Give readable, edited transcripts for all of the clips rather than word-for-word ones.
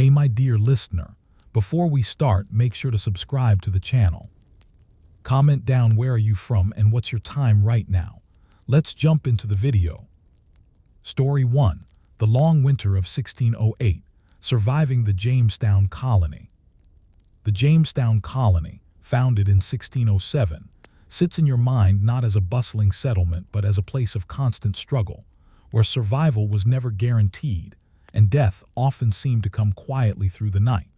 Hey my dear listener, before we start, make sure to subscribe to the channel. Comment down where are you from and what's your time right now. Let's jump into the video. Story 1. The Long Winter of 1608, Surviving the Jamestown Colony. The Jamestown Colony, founded in 1607, sits in your mind not as a bustling settlement but as a place of constant struggle, where survival was never guaranteed and death often seemed to come quietly through the night.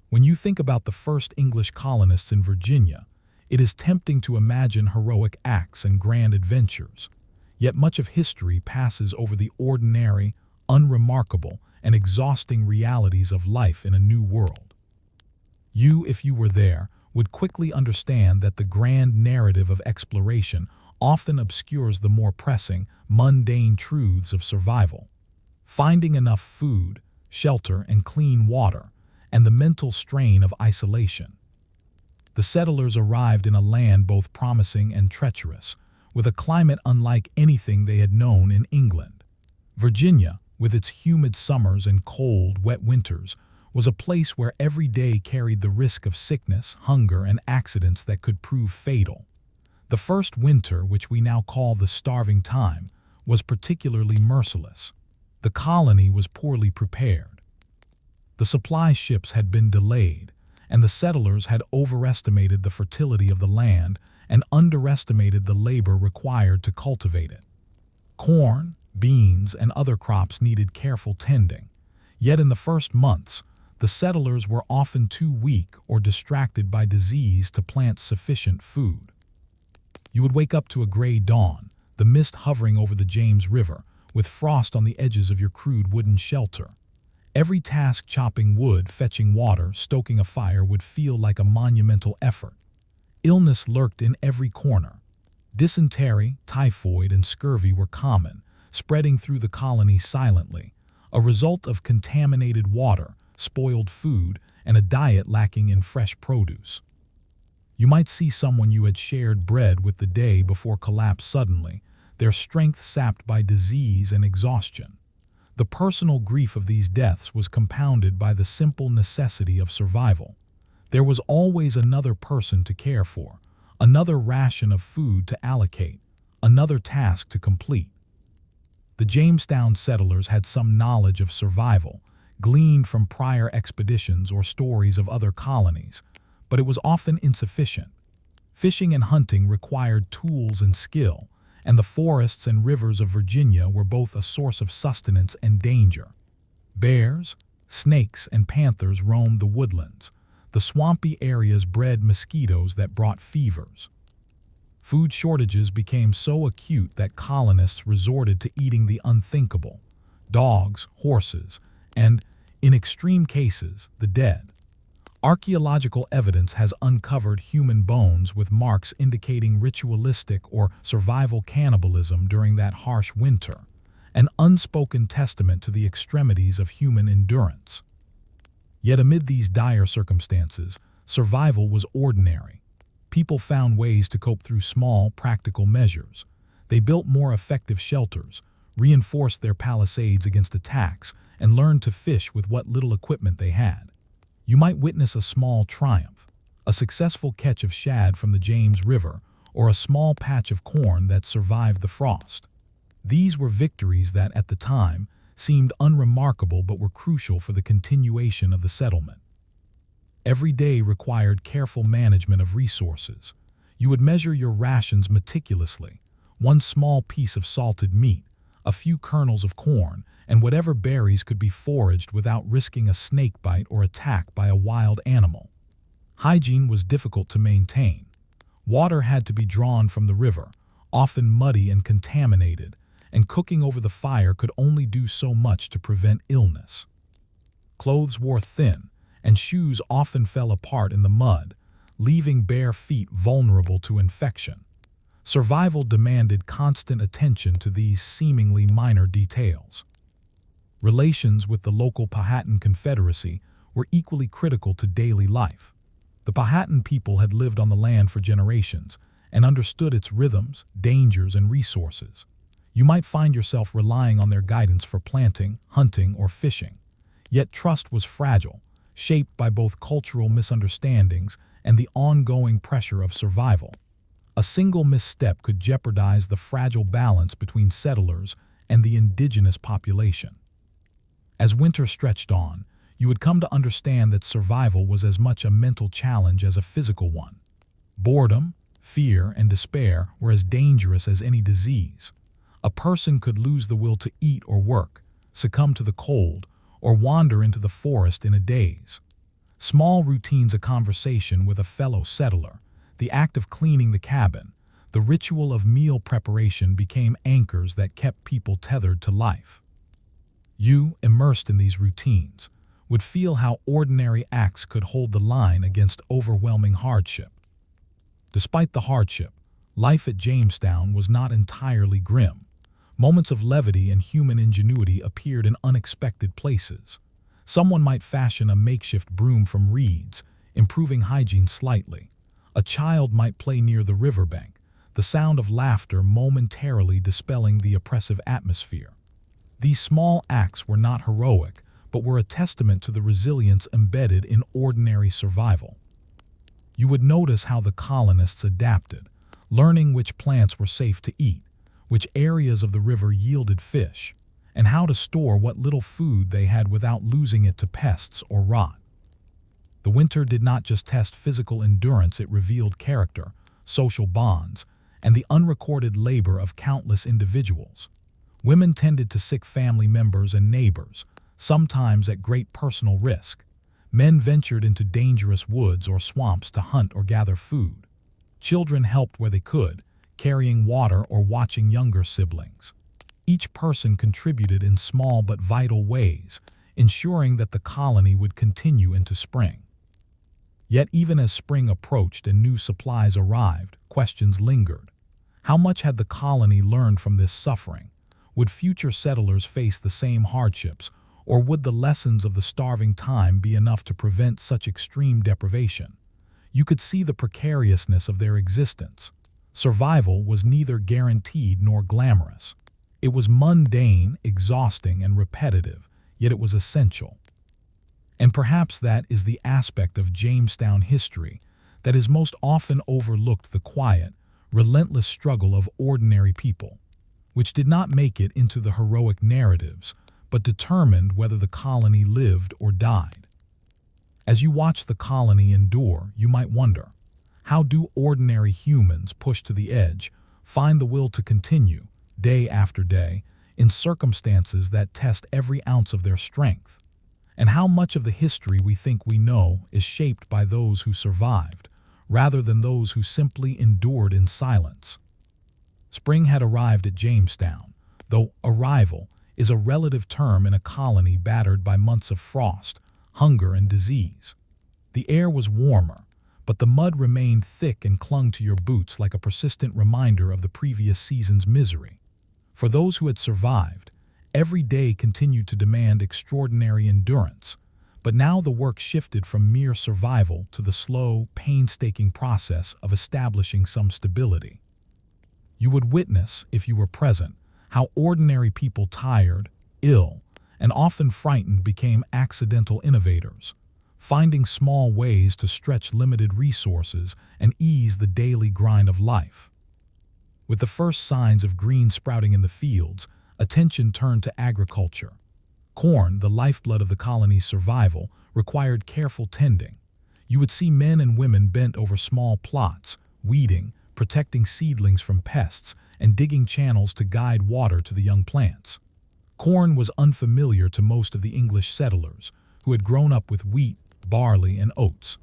When you think about the first English colonists in Virginia, it is tempting to imagine heroic acts and grand adventures. Yet much of history passes over the ordinary, unremarkable, and exhausting realities of life in a new world. You, if you were there, would quickly understand that the grand narrative of exploration often obscures the more pressing, mundane truths of survival. Finding enough food, shelter, and clean water, and the mental strain of isolation. The settlers arrived in a land both promising and treacherous, with a climate unlike anything they had known in England. Virginia, with its humid summers and cold, wet winters, was a place where every day carried the risk of sickness, hunger, and accidents that could prove fatal. The first winter, which we now call the starving time, was particularly merciless. The colony was poorly prepared. The supply ships had been delayed, and the settlers had overestimated the fertility of the land and underestimated the labor required to cultivate it. Corn, beans, and other crops needed careful tending. Yet in the first months, the settlers were often too weak or distracted by disease to plant sufficient food. You would wake up to a gray dawn, the mist hovering over the James River, with frost on the edges of your crude wooden shelter. Every task, chopping wood, fetching water, stoking a fire, would feel like a monumental effort. Illness lurked in every corner. Dysentery, typhoid, and scurvy were common, spreading through the colony silently, a result of contaminated water, spoiled food, and a diet lacking in fresh produce. You might see someone you had shared bread with the day before collapse suddenly, their strength sapped by disease and exhaustion. The personal grief of these deaths was compounded by the simple necessity of survival. There was always another person to care for, another ration of food to allocate, another task to complete. The Jamestown settlers had some knowledge of survival, gleaned from prior expeditions or stories of other colonies, but it was often insufficient. Fishing and hunting required tools and skill, and the forests and rivers of Virginia were both a source of sustenance and danger. Bears, snakes, and panthers roamed the woodlands. The swampy areas bred mosquitoes that brought fevers. Food shortages became so acute that colonists resorted to eating the unthinkable: dogs, horses, and, in extreme cases, the dead. Archaeological evidence has uncovered human bones with marks indicating ritualistic or survival cannibalism during that harsh winter, an unspoken testament to the extremities of human endurance. Yet amid these dire circumstances, survival was ordinary. People found ways to cope through small, practical measures. They built more effective shelters, reinforced their palisades against attacks, and learned to fish with what little equipment they had. You might witness a small triumph, a successful catch of shad from the James River, or a small patch of corn that survived the frost. These were victories that, at the time, seemed unremarkable but were crucial for the continuation of the settlement. Every day required careful management of resources. You would measure your rations meticulously: one small piece of salted meat, a few kernels of corn, and whatever berries could be foraged without risking a snake bite or attack by a wild animal. Hygiene was difficult to maintain. Water had to be drawn from the river, often muddy and contaminated, and cooking over the fire could only do so much to prevent illness. Clothes wore thin, and shoes often fell apart in the mud, leaving bare feet vulnerable to infection. Survival demanded constant attention to these seemingly minor details. Relations with the local Powhatan Confederacy were equally critical to daily life. The Powhatan people had lived on the land for generations and understood its rhythms, dangers, and resources. You might find yourself relying on their guidance for planting, hunting, or fishing. Yet trust was fragile, shaped by both cultural misunderstandings and the ongoing pressure of survival. A single misstep could jeopardize the fragile balance between settlers and the indigenous population. As winter stretched on, you would come to understand that survival was as much a mental challenge as a physical one. Boredom, fear, and despair were as dangerous as any disease. A person could lose the will to eat or work, succumb to the cold, or wander into the forest in a daze. Small routines, a conversation with a fellow settler, the act of cleaning the cabin, the ritual of meal preparation became anchors that kept people tethered to life. You, immersed in these routines, would feel how ordinary acts could hold the line against overwhelming hardship. Despite the hardship, life at Jamestown was not entirely grim. Moments of levity and human ingenuity appeared in unexpected places. Someone might fashion a makeshift broom from reeds, improving hygiene slightly. A child might play near the riverbank, the sound of laughter momentarily dispelling the oppressive atmosphere. These small acts were not heroic, but were a testament to the resilience embedded in ordinary survival. You would notice how the colonists adapted, learning which plants were safe to eat, which areas of the river yielded fish, and how to store what little food they had without losing it to pests or rot. The winter did not just test physical endurance, it revealed character, social bonds, and the unrecorded labor of countless individuals. Women tended to sick family members and neighbors, sometimes at great personal risk. Men ventured into dangerous woods or swamps to hunt or gather food. Children helped where they could, carrying water or watching younger siblings. Each person contributed in small but vital ways, ensuring that the colony would continue into spring. Yet even as spring approached and new supplies arrived, questions lingered. How much had the colony learned from this suffering? Would future settlers face the same hardships, or would the lessons of the starving time be enough to prevent such extreme deprivation? You could see the precariousness of their existence. Survival was neither guaranteed nor glamorous. It was mundane, exhausting, and repetitive, yet it was essential. And perhaps that is the aspect of Jamestown history that is most often overlooked: the quiet, relentless struggle of ordinary people, which did not make it into the heroic narratives, but determined whether the colony lived or died. As you watch the colony endure, you might wonder, how do ordinary humans pushed to the edge find the will to continue, day after day, in circumstances that test every ounce of their strength? And how much of the history we think we know is shaped by those who survived, rather than those who simply endured in silence? Spring had arrived at Jamestown, though arrival is a relative term in a colony battered by months of frost, hunger, and disease. The air was warmer, but the mud remained thick and clung to your boots like a persistent reminder of the previous season's misery. For those who had survived, every day continued to demand extraordinary endurance, but now the work shifted from mere survival to the slow, painstaking process of establishing some stability. You would witness, if you were present, how ordinary people, tired, ill, and often frightened, became accidental innovators, finding small ways to stretch limited resources and ease the daily grind of life. With the first signs of green sprouting in the fields, attention turned to agriculture. Corn, the lifeblood of the colony's survival, required careful tending. You would see men and women bent over small plots, weeding, protecting seedlings from pests, and digging channels to guide water to the young plants. Corn was unfamiliar to most of the English settlers, who had grown up with wheat, barley, and oats.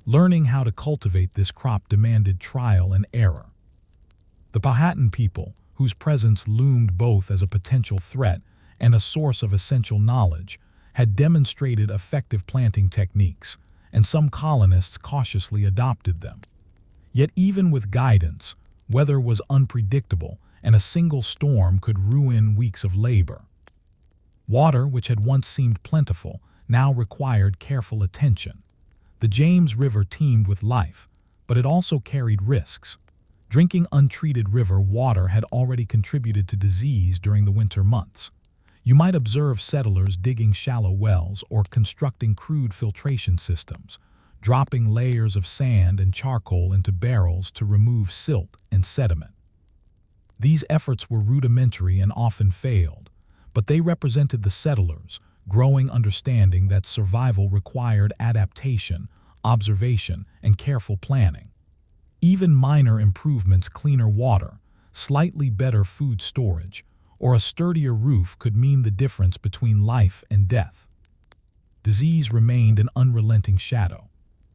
Learning how to cultivate this crop demanded trial and error. The Powhatan people, whose presence loomed both as a potential threat and a source of essential knowledge, had demonstrated effective planting techniques, and some colonists cautiously adopted them. Yet even with guidance, weather was unpredictable, and a single storm could ruin weeks of labor. Water, which had once seemed plentiful, now required careful attention. The James River teemed with life, but it also carried risks. Drinking untreated river water had already contributed to disease during the winter months. You might observe settlers digging shallow wells or constructing crude filtration systems, dropping layers of sand and charcoal into barrels to remove silt and sediment. These efforts were rudimentary and often failed, but they represented the settlers' growing understanding that survival required adaptation, observation, and careful planning. Even minor improvements, cleaner water, slightly better food storage, or a sturdier roof could mean the difference between life and death. Disease remained an unrelenting shadow.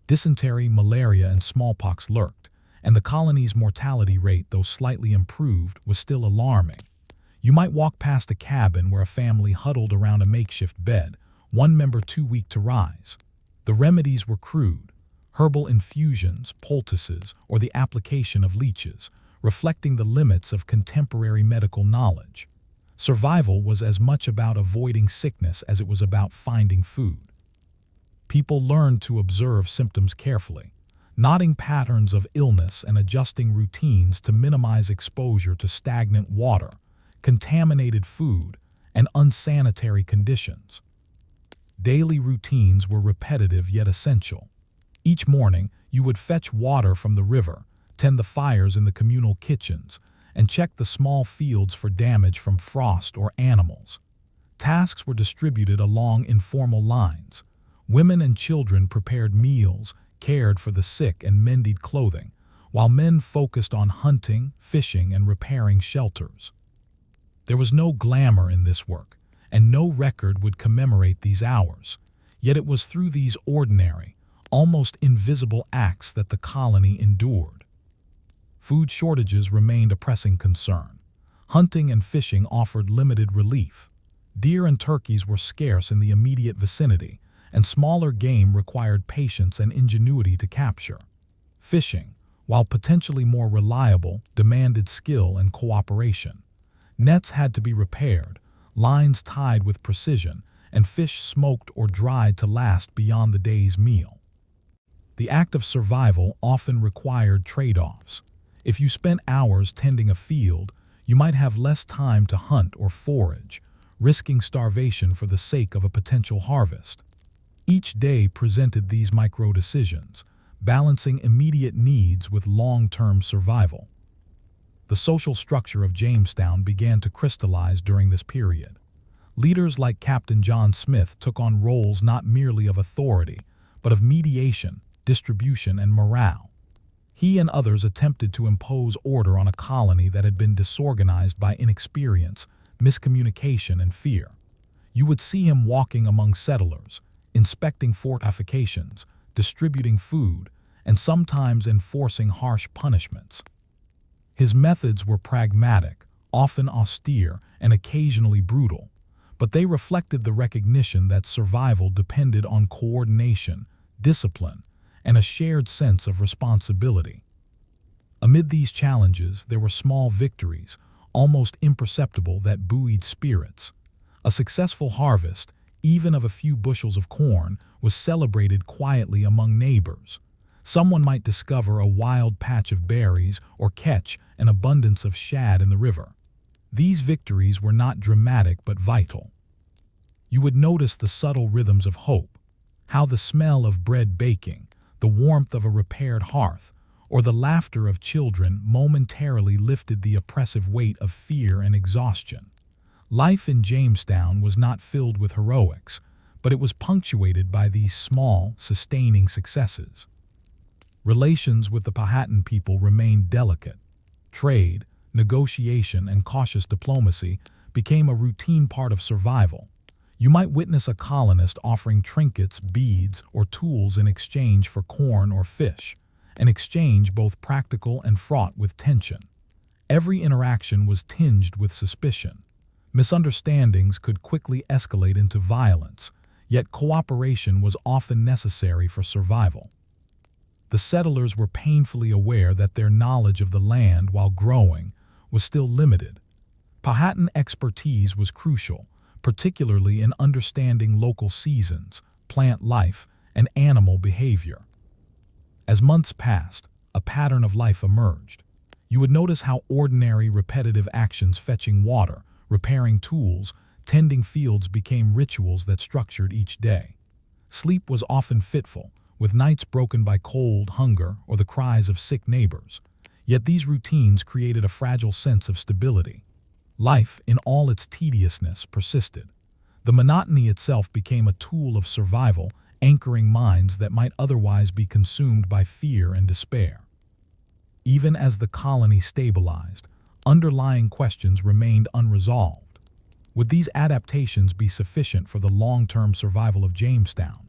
Dysentery, malaria, and smallpox lurked, and the colony's mortality rate, though slightly improved, was still alarming. You might walk past a cabin where a family huddled around a makeshift bed, one member too weak to rise. The remedies were crude: herbal infusions, poultices, or the application of leeches, reflecting the limits of contemporary medical knowledge. Survival was as much about avoiding sickness as it was about finding food. People learned to observe symptoms carefully, noting patterns of illness and adjusting routines to minimize exposure to stagnant water, contaminated food, and unsanitary conditions. Daily routines were repetitive yet essential. Each morning, you would fetch water from the river, tend the fires in the communal kitchens, and check the small fields for damage from frost or animals. Tasks were distributed along informal lines. Women and children prepared meals, cared for the sick, and mended clothing, while men focused on hunting, fishing, and repairing shelters. There was no glamour in this work, and no record would commemorate these hours. Yet it was through these ordinary, almost invisible acts that the colony endured. Food shortages remained a pressing concern. Hunting and fishing offered limited relief. Deer and turkeys were scarce in the immediate vicinity, and smaller game required patience and ingenuity to capture. Fishing, while potentially more reliable, demanded skill and cooperation. Nets had to be repaired, lines tied with precision, and fish smoked or dried to last beyond the day's meal. The act of survival often required trade-offs. If you spent hours tending a field, you might have less time to hunt or forage, risking starvation for the sake of a potential harvest. Each day presented these micro-decisions, balancing immediate needs with long-term survival. The social structure of Jamestown began to crystallize during this period. Leaders like Captain John Smith took on roles not merely of authority, but of mediation, distribution, and morale. He and others attempted to impose order on a colony that had been disorganized by inexperience, miscommunication, and fear. You would see him walking among settlers, inspecting fortifications, distributing food, and sometimes enforcing harsh punishments. His methods were pragmatic, often austere, and occasionally brutal, but they reflected the recognition that survival depended on coordination, discipline, and a shared sense of responsibility. Amid these challenges, there were small victories, almost imperceptible, that buoyed spirits. A successful harvest, even of a few bushels of corn, was celebrated quietly among neighbors. Someone might discover a wild patch of berries or catch an abundance of shad in the river. These victories were not dramatic but vital. You would notice the subtle rhythms of hope, how the smell of bread baking, the warmth of a repaired hearth, or the laughter of children momentarily lifted the oppressive weight of fear and exhaustion. Life in Jamestown was not filled with heroics, but it was punctuated by these small, sustaining successes. Relations with the Powhatan people remained delicate. Trade, negotiation, and cautious diplomacy became a routine part of survival. You might witness a colonist offering trinkets, beads, or tools in exchange for corn or fish, an exchange both practical and fraught with tension. Every interaction was tinged with suspicion. Misunderstandings could quickly escalate into violence, yet cooperation was often necessary for survival. The settlers were painfully aware that their knowledge of the land while growing was still limited. Powhatan expertise was crucial, particularly in understanding local seasons, plant life, and animal behavior. As months passed, a pattern of life emerged. You would notice how ordinary, repetitive actions, fetching water, repairing tools, Tending fields became rituals that structured each day. Sleep was often fitful, with nights broken by cold, hunger, or the cries of sick neighbors. Yet these routines created a fragile sense of stability. Life, in all its tediousness, persisted. The monotony itself became a tool of survival, anchoring minds that might otherwise be consumed by fear and despair. Even as the colony stabilized, underlying questions remained unresolved. Would these adaptations be sufficient for the long-term survival of Jamestown?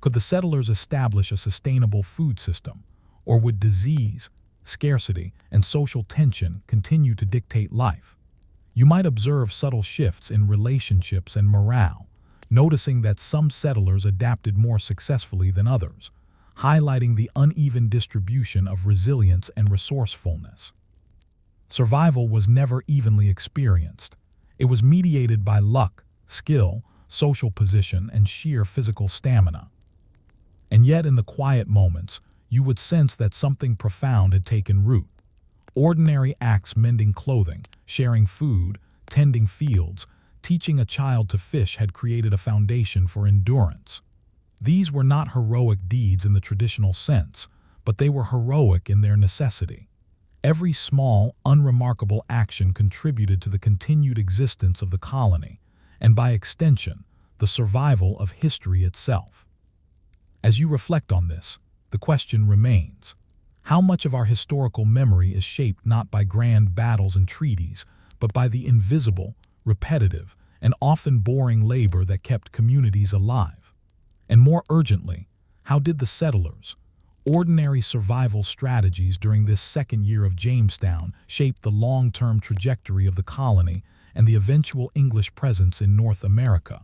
Could the settlers establish a sustainable food system, or would disease, scarcity, and social tension continue to dictate life? You might observe subtle shifts in relationships and morale, noticing that some settlers adapted more successfully than others, highlighting the uneven distribution of resilience and resourcefulness. Survival was never evenly experienced. It was mediated by luck, skill, social position, and sheer physical stamina. And yet, in the quiet moments, you would sense that something profound had taken root. Ordinary acts, mending clothing, sharing food, tending fields, teaching a child to fish, had created a foundation for endurance. These were not heroic deeds in the traditional sense, but they were heroic in their necessity. Every small, unremarkable action contributed to the continued existence of the colony, and by extension, the survival of history itself. As you reflect on this, the question remains: how much of our historical memory is shaped not by grand battles and treaties, but by the invisible, repetitive, and often boring labor that kept communities alive? And more urgently, how did the settlers, ordinary survival strategies during this second year of Jamestown, shape the long-term trajectory of the colony and the eventual English presence in North America?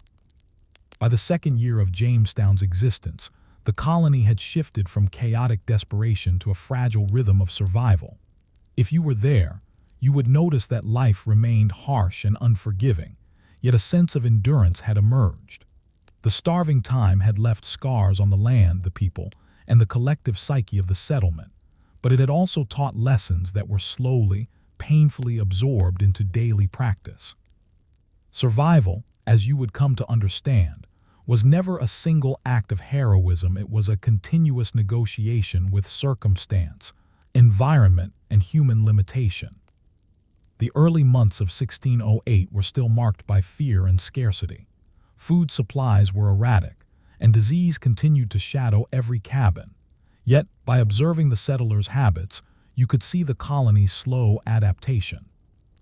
By the second year of Jamestown's existence, the colony had shifted from chaotic desperation to a fragile rhythm of survival. If you were there, you would notice that life remained harsh and unforgiving, yet a sense of endurance had emerged. The starving time had left scars on the land, the people, and the collective psyche of the settlement, but it had also taught lessons that were slowly, painfully absorbed into daily practice. Survival, as you would come to understand, was never a single act of heroism. It was a continuous negotiation with circumstance, environment, and human limitation. The early months of 1608 were still marked by fear and scarcity. Food supplies were erratic, and disease continued to shadow every cabin. Yet, by observing the settlers' habits, you could see the colony's slow adaptation.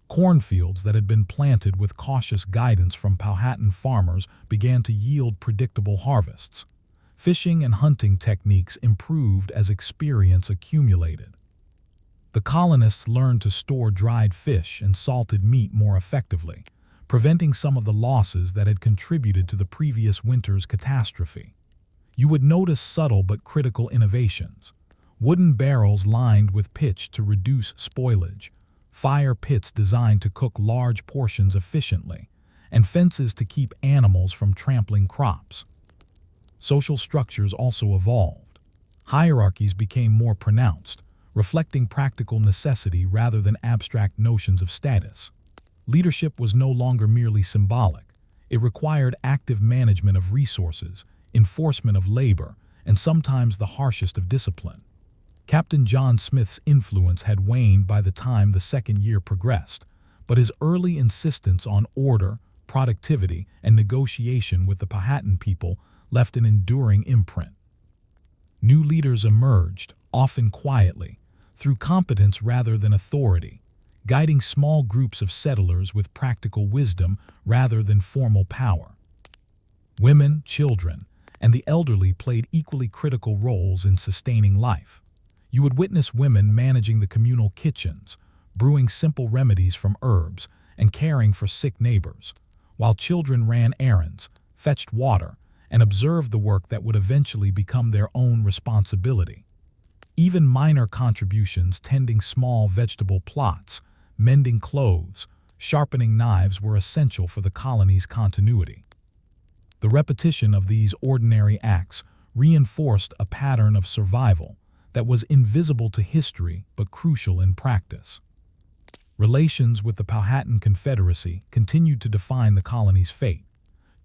Cornfields that had been planted with cautious guidance from Powhatan farmers began to yield predictable harvests. Fishing and hunting techniques improved as experience accumulated. The colonists learned to store dried fish and salted meat more effectively, preventing some of the losses that had contributed to the previous winter's catastrophe. You would notice subtle but critical innovations: wooden barrels lined with pitch to reduce spoilage, fire pits designed to cook large portions efficiently, and fences to keep animals from trampling crops. Social structures also evolved. Hierarchies became more pronounced, reflecting practical necessity rather than abstract notions of status. Leadership was no longer merely symbolic. It required active management of resources, enforcement of labor, and sometimes the harshest of discipline. Captain John Smith's influence had waned by the time the second year progressed, but his early insistence on order, productivity, and negotiation with the Powhatan people left an enduring imprint. New leaders emerged, often quietly, through competence rather than authority, guiding small groups of settlers with practical wisdom rather than formal power. Women, children, and the elderly played equally critical roles in sustaining life. You would witness women managing the communal kitchens, brewing simple remedies from herbs, and caring for sick neighbors, while children ran errands, fetched water, and observed the work that would eventually become their own responsibility. Even minor contributions, tending small vegetable plots, mending clothes, sharpening knives, were essential for the colony's continuity. The repetition of these ordinary acts reinforced a pattern of survival that was invisible to history but crucial in practice. Relations with the Powhatan Confederacy continued to define the colony's fate.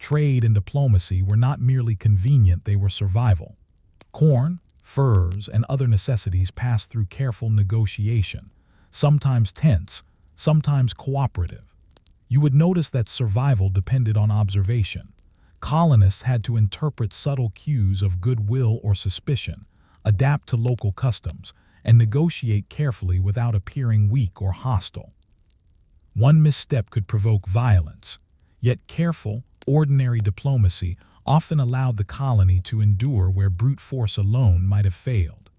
Trade and diplomacy were not merely convenient, they were survival. Corn, furs, and other necessities passed through careful negotiation, sometimes tense, sometimes cooperative. You would notice that survival depended on observation. Colonists had to interpret subtle cues of goodwill or suspicion, adapt to local customs, and negotiate carefully without appearing weak or hostile. One misstep could provoke violence, yet careful, ordinary diplomacy often allowed the colony to endure where brute force alone might have failed.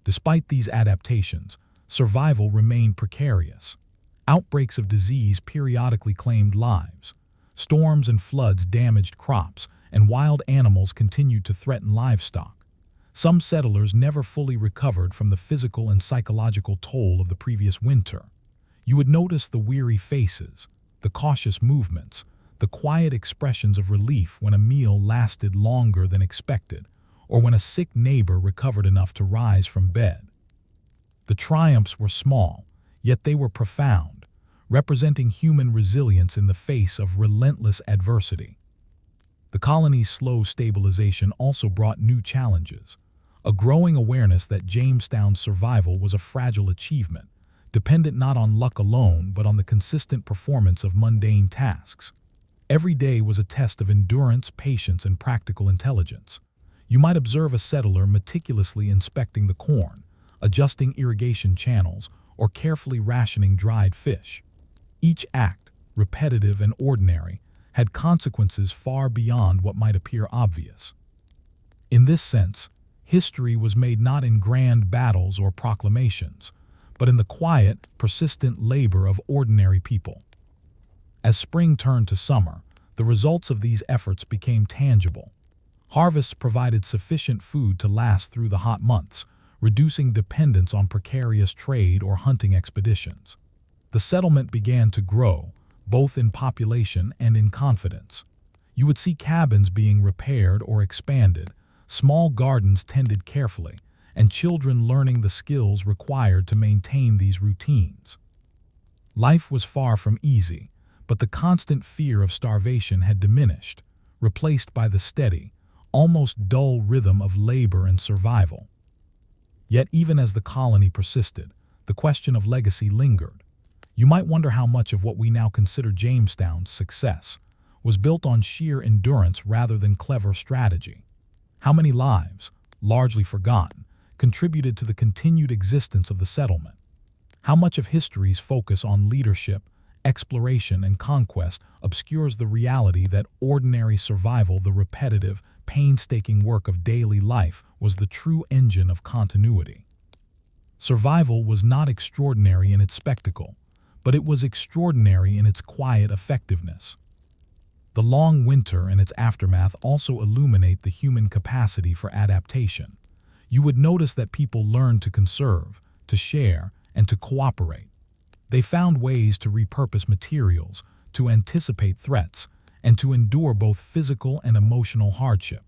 Despite these adaptations, survival remained precarious. Outbreaks of disease periodically claimed lives. Storms and floods damaged crops, and wild animals continued to threaten livestock. Some settlers never fully recovered from the physical and psychological toll of the previous winter. You would notice the weary faces, the cautious movements, the quiet expressions of relief when a meal lasted longer than expected, or when a sick neighbor recovered enough to rise from bed. The triumphs were small, yet they were profound, representing human resilience in the face of relentless adversity. The colony's slow stabilization also brought new challenges. A growing awareness that Jamestown's survival was a fragile achievement, dependent not on luck alone but on the consistent performance of mundane tasks. Every day was a test of endurance, patience, and practical intelligence. You might observe a settler meticulously inspecting the corn, adjusting irrigation channels, or carefully rationing dried fish. Each act, repetitive and ordinary, had consequences far beyond what might appear obvious. In this sense, history was made not in grand battles or proclamations, but in the quiet, persistent labor of ordinary people. As spring turned to summer, the results of these efforts became tangible. Harvests provided sufficient food to last through the hot months, reducing dependence on precarious trade or hunting expeditions. The settlement began to grow, both in population and in confidence. You would see cabins being repaired or expanded, small gardens tended carefully, and children learning the skills required to maintain these routines. Life was far from easy, but the constant fear of starvation had diminished, replaced by the steady, almost dull rhythm of labor and survival. Yet even as the colony persisted, the question of legacy lingered. You might wonder how much of what we now consider Jamestown's success was built on sheer endurance rather than clever strategy. How many lives, largely forgotten, contributed to the continued existence of the settlement? How much of history's focus on leadership, exploration, and conquest obscures the reality that ordinary survival, the repetitive, painstaking work of daily life, was the true engine of continuity? Survival was not extraordinary in its spectacle, but it was extraordinary in its quiet effectiveness. The long winter and its aftermath also illuminate the human capacity for adaptation. You would notice that people learned to conserve, to share, and to cooperate. They found ways to repurpose materials, to anticipate threats, and to endure both physical and emotional hardship.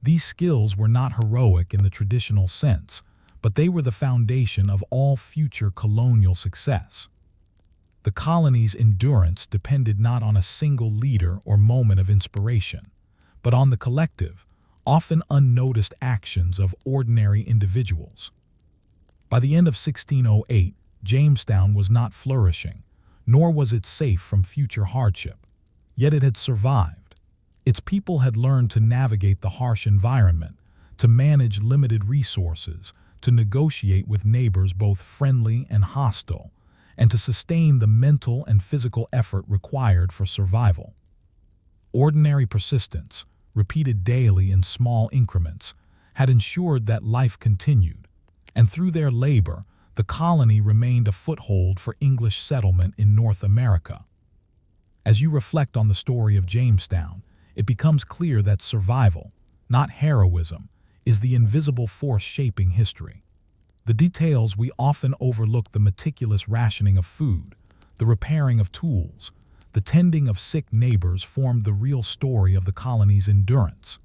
These skills were not heroic in the traditional sense, but they were the foundation of all future colonial success. The colony's endurance depended not on a single leader or moment of inspiration, but on the collective, often unnoticed actions of ordinary individuals. By the end of 1608, Jamestown was not flourishing, nor was it safe from future hardship. Yet it had survived. Its people had learned to navigate the harsh environment, to manage limited resources, to negotiate with neighbors both friendly and hostile, and to sustain the mental and physical effort required for survival. Ordinary persistence, repeated daily in small increments, had ensured that life continued, and through their labor, the colony remained a foothold for English settlement in North America. As you reflect on the story of Jamestown, it becomes clear that survival, not heroism, is the invisible force shaping history. The details we often overlook: the meticulous rationing of food, the repairing of tools, the tending of sick neighbors, formed the real story of the colony's endurance.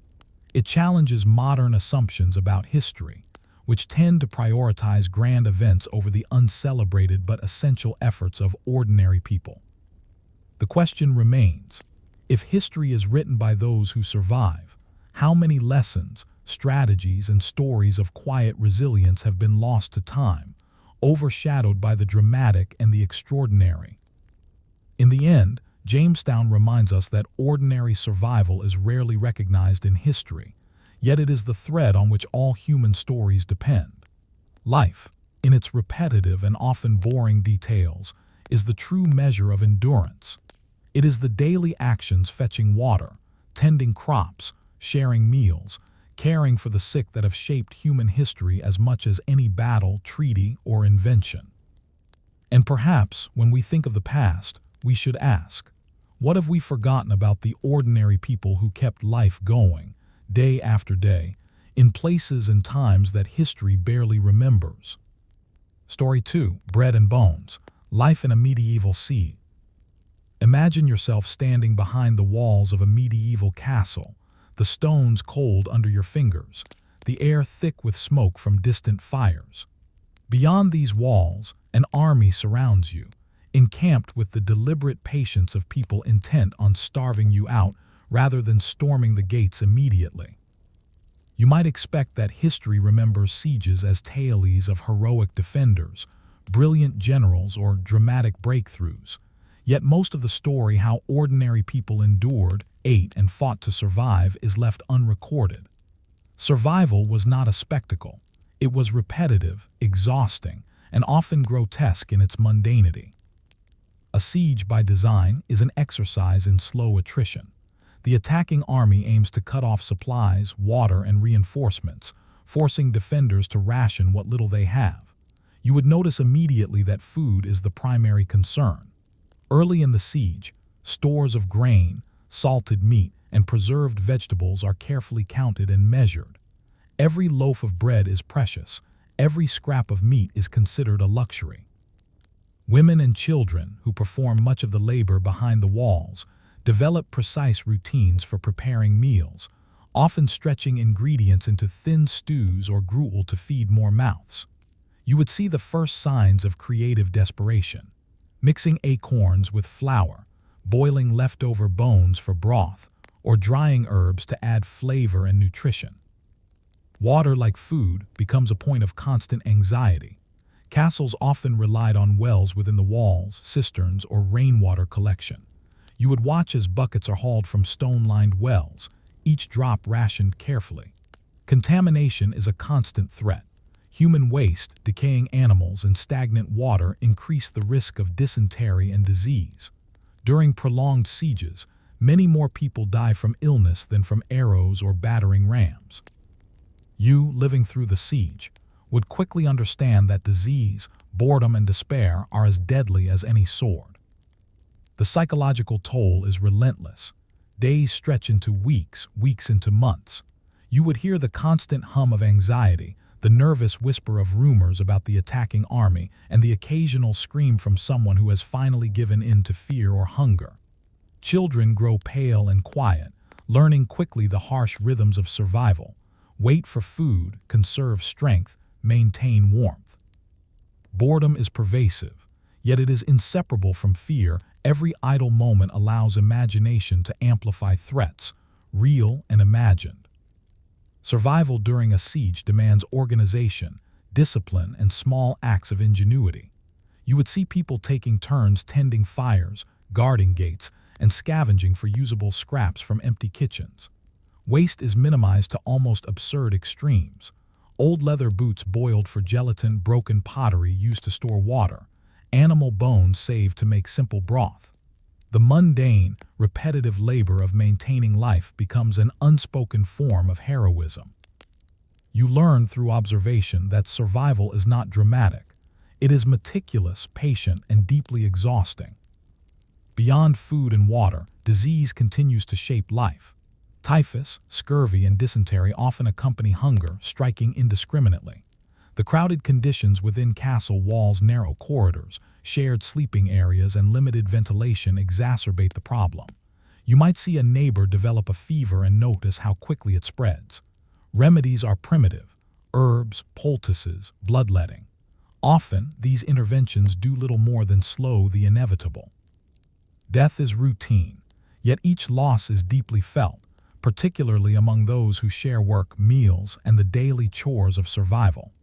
It challenges modern assumptions about history, which tend to prioritize grand events over the uncelebrated but essential efforts of ordinary people. The question remains, if history is written by those who survive, how many lessons, strategies, and stories of quiet resilience have been lost to time, overshadowed by the dramatic and the extraordinary? In the end, Jamestown reminds us that ordinary survival is rarely recognized in history, yet it is the thread on which all human stories depend. Life, in its repetitive and often boring details, is the true measure of endurance. It is the daily actions fetching water, tending crops, sharing meals, caring for the sick that have shaped human history as much as any battle, treaty, or invention. And perhaps, when we think of the past, we should ask, what have we forgotten about the ordinary people who kept life going, day after day, in places and times that history barely remembers? Story 2, Bread and Bones, Life in a Medieval Siege. Imagine yourself standing behind the walls of a medieval castle, the stones cold under your fingers, the air thick with smoke from distant fires. Beyond these walls, an army surrounds you, encamped with the deliberate patience of people intent on starving you out rather than storming the gates immediately. You might expect that history remembers sieges as tales of heroic defenders, brilliant generals, or dramatic breakthroughs. Yet most of the story how ordinary people endured, ate, and fought to survive is left unrecorded. Survival was not a spectacle. It was repetitive, exhausting, and often grotesque in its mundanity. A siege by design is an exercise in slow attrition. The attacking army aims to cut off supplies, water, and reinforcements, forcing defenders to ration what little they have. You would notice immediately that food is the primary concern. Early in the siege, stores of grain, salted meat, and preserved vegetables are carefully counted and measured. Every loaf of bread is precious. Every scrap of meat is considered a luxury. Women and children, who perform much of the labor behind the walls, develop precise routines for preparing meals, often stretching ingredients into thin stews or gruel to feed more mouths. You would see the first signs of creative desperation, mixing acorns with flour, boiling leftover bones for broth, or drying herbs to add flavor and nutrition. Water, like food, becomes a point of constant anxiety. Castles often relied on wells within the walls, cisterns, or rainwater collection. You would watch as buckets are hauled from stone-lined wells, each drop rationed carefully. Contamination is a constant threat. Human waste, decaying animals, and stagnant water increase the risk of dysentery and disease. During prolonged sieges, many more people die from illness than from arrows or battering rams. You, living through the siege, would quickly understand that disease, boredom, and despair are as deadly as any sword. The psychological toll is relentless. Days stretch into weeks, weeks into months. You would hear the constant hum of anxiety, the nervous whisper of rumors about the attacking army, and the occasional scream from someone who has finally given in to fear or hunger. Children grow pale and quiet, learning quickly the harsh rhythms of survival. Wait for food, conserve strength, maintain warmth. Boredom is pervasive, yet it is inseparable from fear. Every idle moment allows imagination to amplify threats, real and imagined. Survival during a siege demands organization, discipline, and small acts of ingenuity. You would see people taking turns tending fires, guarding gates, and scavenging for usable scraps from empty kitchens. Waste is minimized to almost absurd extremes. Old leather boots boiled for gelatin, broken pottery used to store water, animal bones saved to make simple broth. The mundane, repetitive labor of maintaining life becomes an unspoken form of heroism. You learn through observation that survival is not dramatic. It is meticulous, patient, and deeply exhausting. Beyond food and water, disease continues to shape life. Typhus, scurvy, and dysentery often accompany hunger, striking indiscriminately. The crowded conditions within castle walls, narrow corridors, shared sleeping areas, and limited ventilation exacerbate the problem. You might see a neighbor develop a fever and notice how quickly it spreads. Remedies are primitive. herbs, poultices, bloodletting. Often, these interventions do little more than slow the inevitable. Death is routine, yet each loss is deeply felt, particularly among those who share work, meals, and the daily chores of survival.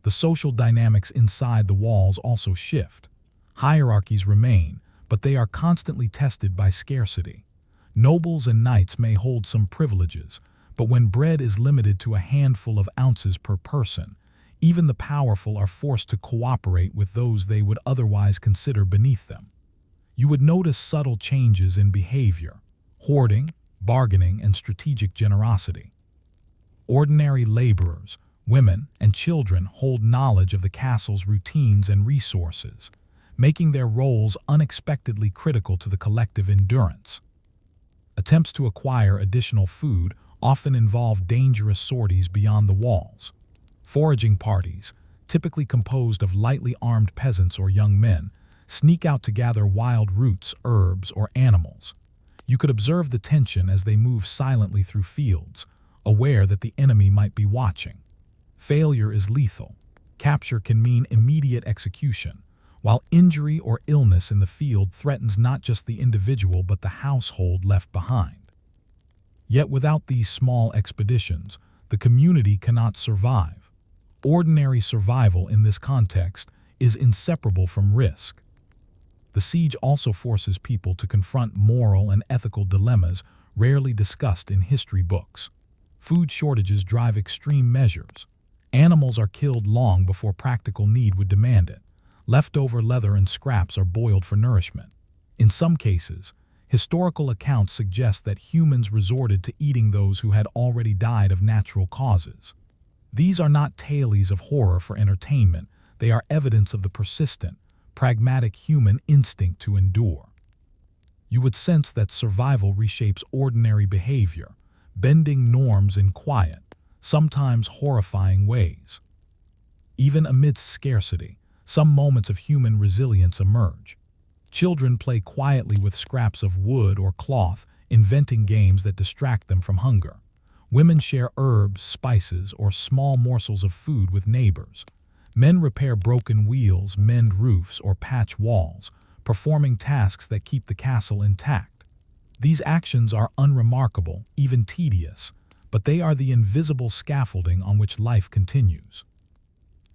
The social dynamics inside the walls also shift. Hierarchies remain, but they are constantly tested by scarcity. Nobles and knights may hold some privileges, but when bread is limited to a handful of ounces per person, even the powerful are forced to cooperate with those they would otherwise consider beneath them. You would notice subtle changes in behavior: hoarding, bargaining, and strategic generosity. Ordinary laborers, women, and children hold knowledge of the castle's routines and resources, making their roles unexpectedly critical to the collective endurance. Attempts to acquire additional food often involve dangerous sorties beyond the walls. Foraging parties, typically composed of lightly armed peasants or young men, sneak out to gather wild roots, herbs, or animals. You could observe the tension as they move silently through fields, aware that the enemy might be watching. Failure is lethal. Capture can mean immediate execution, while injury or illness in the field threatens not just the individual but the household left behind. Yet without these small expeditions, the community cannot survive. Ordinary survival in this context is inseparable from risk. The siege also forces people to confront moral and ethical dilemmas rarely discussed in history books. Food shortages drive extreme measures. Animals are killed long before practical need would demand it. Leftover leather and scraps are boiled for nourishment. In some cases, historical accounts suggest that humans resorted to eating those who had already died of natural causes. These are not tales of horror for entertainment, they are evidence of the persistent, pragmatic human instinct to endure. You would sense that survival reshapes ordinary behavior, bending norms in quiet, sometimes horrifying ways. Even amidst scarcity, some moments of human resilience emerge. Children play quietly with scraps of wood or cloth, inventing games that distract them from hunger. Women share herbs, spices, or small morsels of food with neighbors. Men repair broken wheels, mend roofs, or patch walls, performing tasks that keep the castle intact. These actions are unremarkable, even tedious, but they are the invisible scaffolding on which life continues.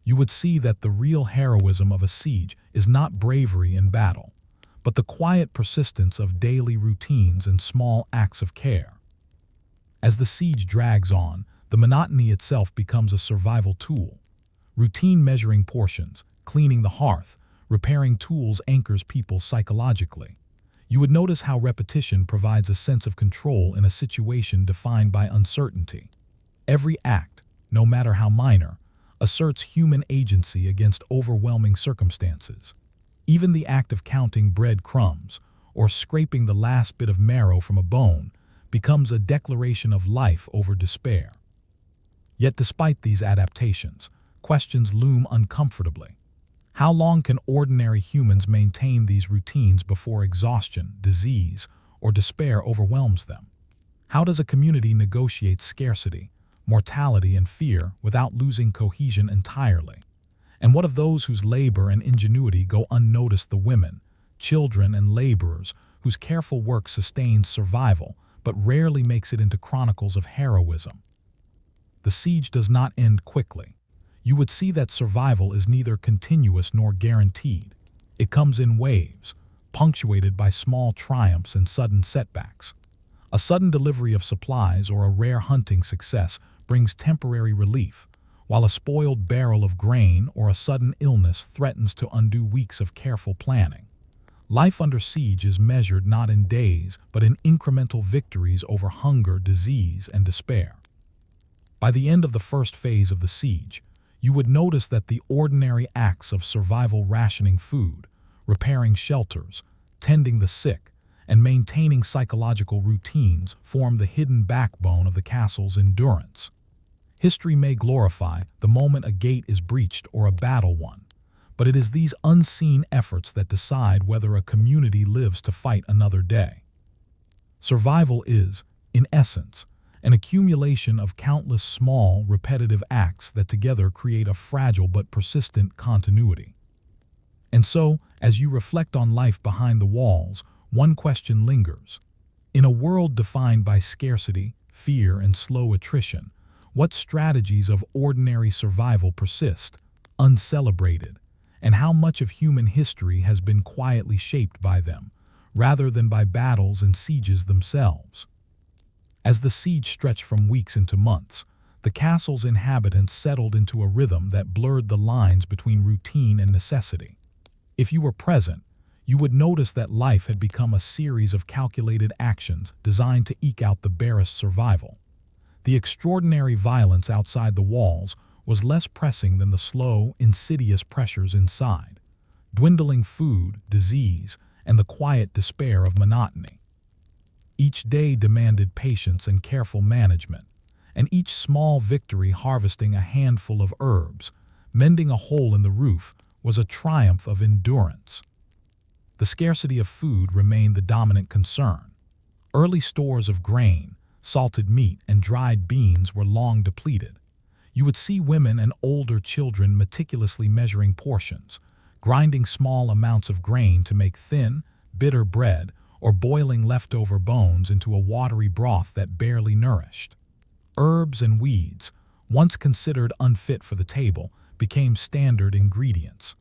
You would see that the real heroism of a siege is not bravery in battle, but the quiet persistence of daily routines and small acts of care. As the siege drags on, the monotony itself becomes a survival tool. Routine measuring portions, cleaning the hearth, repairing tools anchors people psychologically. You would notice how repetition provides a sense of control in a situation defined by uncertainty. Every act, no matter how minor, asserts human agency against overwhelming circumstances. Even the act of counting bread crumbs or scraping the last bit of marrow from a bone becomes a declaration of life over despair. Yet despite these adaptations, questions loom uncomfortably. How long can ordinary humans maintain these routines before exhaustion, disease, or despair overwhelms them? How does a community negotiate scarcity, mortality, and fear without losing cohesion entirely? And what of those whose labor and ingenuity go unnoticed, the women, children, and laborers whose careful work sustains survival but rarely makes it into chronicles of heroism? The siege does not end quickly. You would see that survival is neither continuous nor guaranteed. It comes in waves, punctuated by small triumphs and sudden setbacks. A sudden delivery of supplies or a rare hunting success brings temporary relief, while a spoiled barrel of grain or a sudden illness threatens to undo weeks of careful planning. Life under siege is measured not in days, but in incremental victories over hunger, disease, and despair. By the end of the first phase of the siege, you would notice that the ordinary acts of survival, rationing food, repairing shelters, tending the sick, and maintaining psychological routines form the hidden backbone of the castle's endurance. History may glorify the moment a gate is breached or a battle won, but it is these unseen efforts that decide whether a community lives to fight another day. Survival is, in essence, an accumulation of countless small, repetitive acts that together create a fragile but persistent continuity. And so, as you reflect on life behind the walls, one question lingers. In a world defined by scarcity, fear, and slow attrition, what strategies of ordinary survival persist, uncelebrated, and how much of human history has been quietly shaped by them, rather than by battles and sieges themselves? As the siege stretched from weeks into months, the castle's inhabitants settled into a rhythm that blurred the lines between routine and necessity. If you were present, you would notice that life had become a series of calculated actions designed to eke out the barest survival. The extraordinary violence outside the walls was less pressing than the slow, insidious pressures inside, dwindling food, disease, and the quiet despair of monotony. Each day demanded patience and careful management, and each small victory, harvesting a handful of herbs, mending a hole in the roof, was a triumph of endurance. The scarcity of food remained the dominant concern. Early stores of grain, salted meat, and dried beans were long depleted. You would see women and older children meticulously measuring portions, grinding small amounts of grain to make thin, bitter bread, or boiling leftover bones into a watery broth that barely nourished. Herbs and weeds, once considered unfit for the table, became standard ingredients.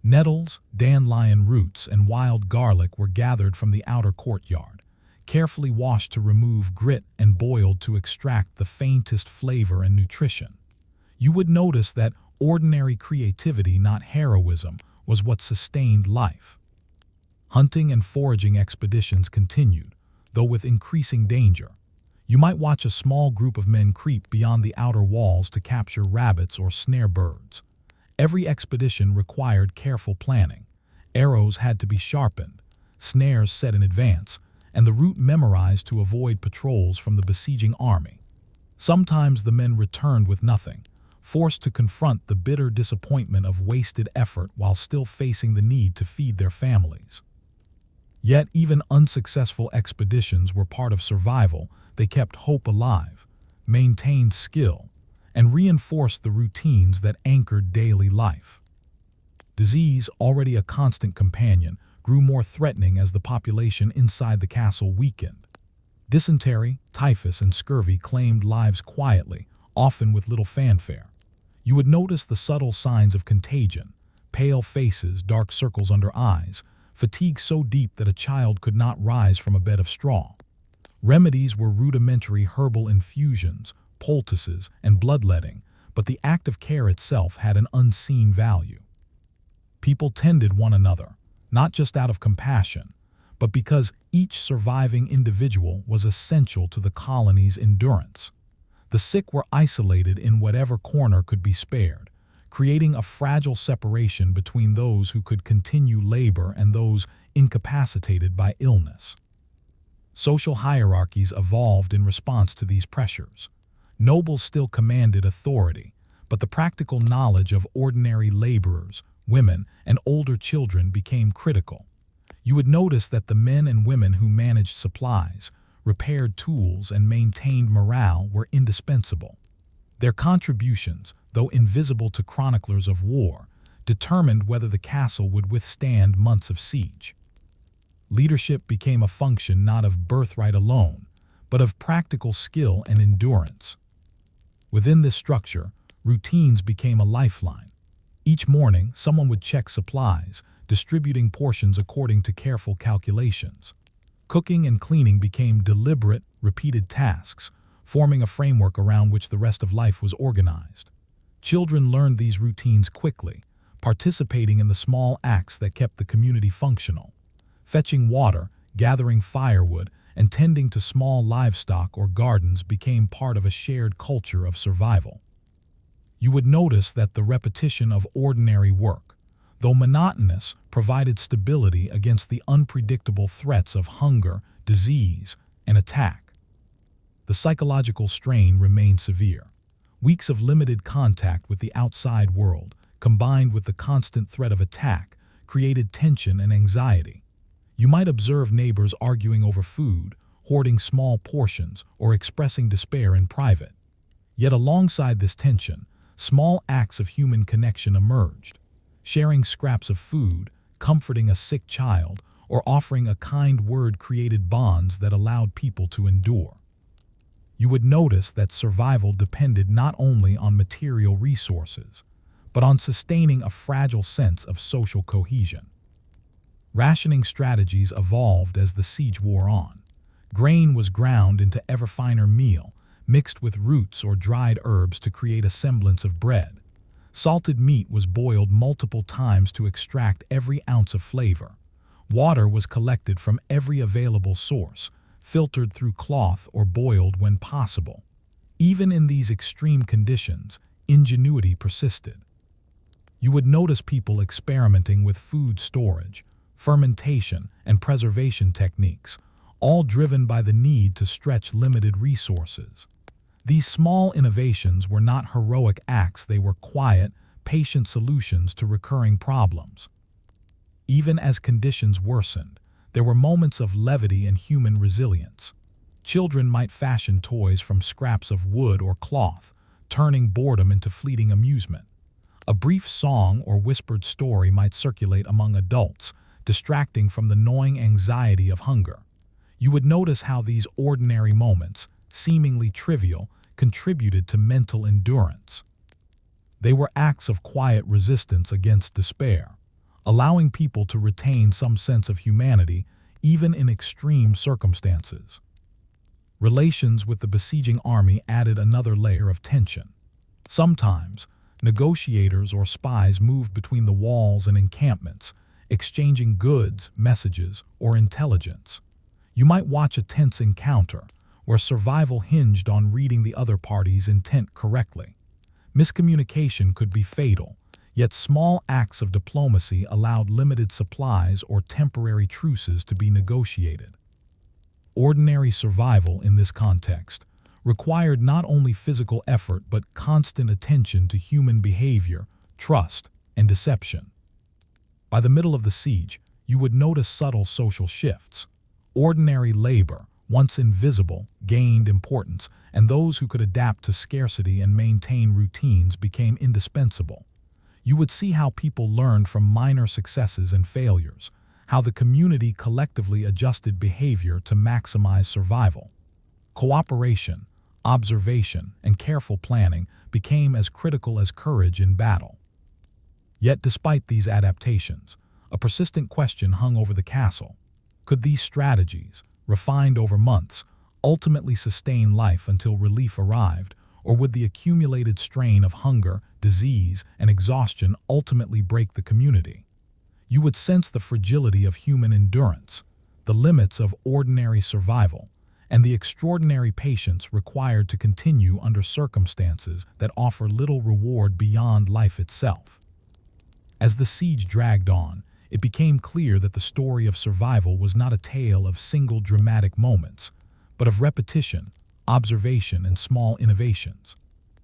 Nettles, dandelion roots, and wild garlic were gathered from the outer courtyard, carefully washed to remove grit and boiled to extract the faintest flavor and nutrition. You would notice that ordinary creativity, not heroism, was what sustained life. Hunting and foraging expeditions continued, though with increasing danger. You might watch a small group of men creep beyond the outer walls to capture rabbits or snare birds. Every expedition required careful planning. Arrows had to be sharpened, snares set in advance, and the route memorized to avoid patrols from the besieging army. Sometimes the men returned with nothing, forced to confront the bitter disappointment of wasted effort while still facing the need to feed their families. Yet even unsuccessful expeditions were part of survival. They kept hope alive, maintained skill, and reinforced the routines that anchored daily life. Disease, already a constant companion, grew more threatening as the population inside the castle weakened. Dysentery, typhus, and scurvy claimed lives quietly, often with little fanfare. You would notice the subtle signs of contagion: pale faces, dark circles under eyes, fatigue so deep that a child could not rise from a bed of straw. Remedies were rudimentary herbal infusions, poultices, and bloodletting, but the act of care itself had an unseen value. People tended one another, not just out of compassion, but because each surviving individual was essential to the colony's endurance. The sick were isolated in whatever corner could be spared, creating a fragile separation between those who could continue labor and those incapacitated by illness. Social hierarchies evolved in response to these pressures. Nobles still commanded authority, but the practical knowledge of ordinary laborers, women, and older children became critical. You would notice that the men and women who managed supplies, repaired tools, and maintained morale were indispensable. Their contributions, though invisible to chroniclers of war, determined whether the castle would withstand months of siege. Leadership became a function not of birthright alone, but of practical skill and endurance. Within this structure, routines became a lifeline. Each morning, someone would check supplies, distributing portions according to careful calculations. Cooking and cleaning became deliberate, repeated tasks, forming a framework around which the rest of life was organized. Children learned these routines quickly, participating in the small acts that kept the community functional. Fetching water, gathering firewood, and tending to small livestock or gardens became part of a shared culture of survival. You would notice that the repetition of ordinary work, though monotonous, provided stability against the unpredictable threats of hunger, disease, and attack. The psychological strain remained severe. Weeks of limited contact with the outside world, combined with the constant threat of attack, created tension and anxiety. You might observe neighbors arguing over food, hoarding small portions, or expressing despair in private. Yet alongside this tension, small acts of human connection emerged. Sharing scraps of food, comforting a sick child, or offering a kind word created bonds that allowed people to endure. You would notice that survival depended not only on material resources, but on sustaining a fragile sense of social cohesion. Rationing strategies evolved as the siege wore on. Grain was ground into ever finer meal, mixed with roots or dried herbs to create a semblance of bread. Salted meat was boiled multiple times to extract every ounce of flavor. Water was collected from every available source, filtered through cloth or boiled when possible. Even in these extreme conditions, ingenuity persisted. You would notice people experimenting with food storage, fermentation, and preservation techniques, all driven by the need to stretch limited resources. These small innovations were not heroic acts, they were quiet, patient solutions to recurring problems. Even as conditions worsened, there were moments of levity and human resilience. Children might fashion toys from scraps of wood or cloth, turning boredom into fleeting amusement. A brief song or whispered story might circulate among adults, distracting from the gnawing anxiety of hunger. You would notice how these ordinary moments, seemingly trivial, contributed to mental endurance. They were acts of quiet resistance against despair, allowing people to retain some sense of humanity even in extreme circumstances. Relations with the besieging army added another layer of tension. Sometimes, negotiators or spies moved between the walls and encampments, exchanging goods, messages, or intelligence. You might watch a tense encounter where survival hinged on reading the other party's intent correctly. Miscommunication could be fatal, yet small acts of diplomacy allowed limited supplies or temporary truces to be negotiated. Ordinary survival in this context required not only physical effort but constant attention to human behavior, trust, and deception. By the middle of the siege, you would notice subtle social shifts. Ordinary labor, once invisible, gained importance, and those who could adapt to scarcity and maintain routines became indispensable. You would see how people learned from minor successes and failures, how the community collectively adjusted behavior to maximize survival. Cooperation, observation, and careful planning became as critical as courage in battle. Yet despite these adaptations, a persistent question hung over the castle. Could these strategies, refined over months, ultimately sustain life until relief arrived, or would the accumulated strain of hunger, disease, and exhaustion ultimately break the community? You would sense the fragility of human endurance, the limits of ordinary survival, and the extraordinary patience required to continue under circumstances that offer little reward beyond life itself. As the siege dragged on, it became clear that the story of survival was not a tale of single dramatic moments, but of repetition, observation, and small innovations.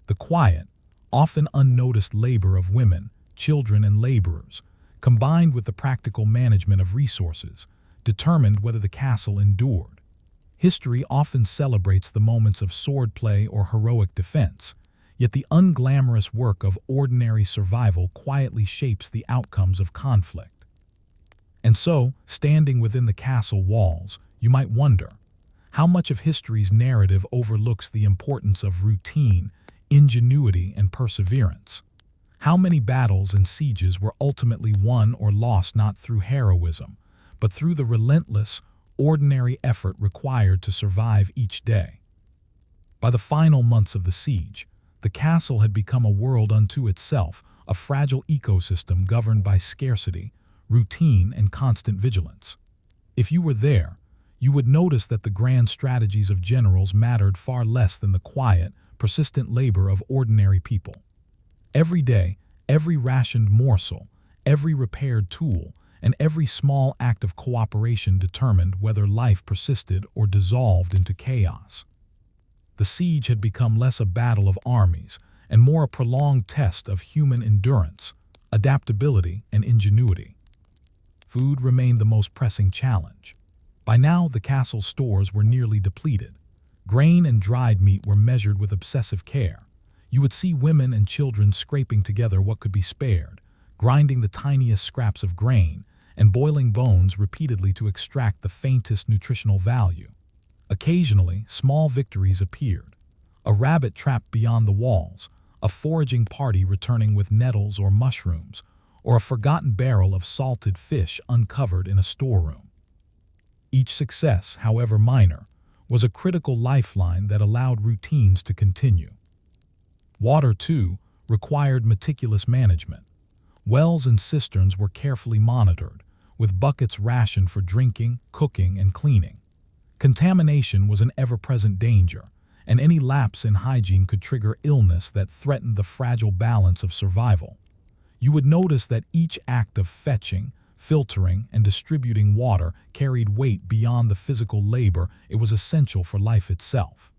The quiet, often unnoticed labor of women, children, and laborers, combined with the practical management of resources, determined whether the castle endured. History often celebrates the moments of swordplay or heroic defense, yet the unglamorous work of ordinary survival quietly shapes the outcomes of conflict. And so, standing within the castle walls, you might wonder, how much of history's narrative overlooks the importance of routine, ingenuity, and perseverance? How many battles and sieges were ultimately won or lost not through heroism, but through the relentless, ordinary effort required to survive each day? By the final months of the siege, the castle had become a world unto itself, a fragile ecosystem governed by scarcity, routine, and constant vigilance. If you were there, you would notice that the grand strategies of generals mattered far less than the quiet, persistent labor of ordinary people. Every day, every rationed morsel, every repaired tool, and every small act of cooperation determined whether life persisted or dissolved into chaos. The siege had become less a battle of armies and more a prolonged test of human endurance, adaptability, and ingenuity. Food remained the most pressing challenge. By now, the castle's stores were nearly depleted. Grain and dried meat were measured with obsessive care. You would see women and children scraping together what could be spared, grinding the tiniest scraps of grain, and boiling bones repeatedly to extract the faintest nutritional value. Occasionally, small victories appeared. A rabbit trapped beyond the walls, a foraging party returning with nettles or mushrooms, or a forgotten barrel of salted fish uncovered in a storeroom. Each success, however minor, was a critical lifeline that allowed routines to continue. Water, too, required meticulous management. Wells and cisterns were carefully monitored, with buckets rationed for drinking, cooking, and cleaning. Contamination was an ever-present danger, and any lapse in hygiene could trigger illness that threatened the fragile balance of survival. You would notice that each act of fetching, filtering, and distributing water carried weight beyond the physical labor it was essential for life itself.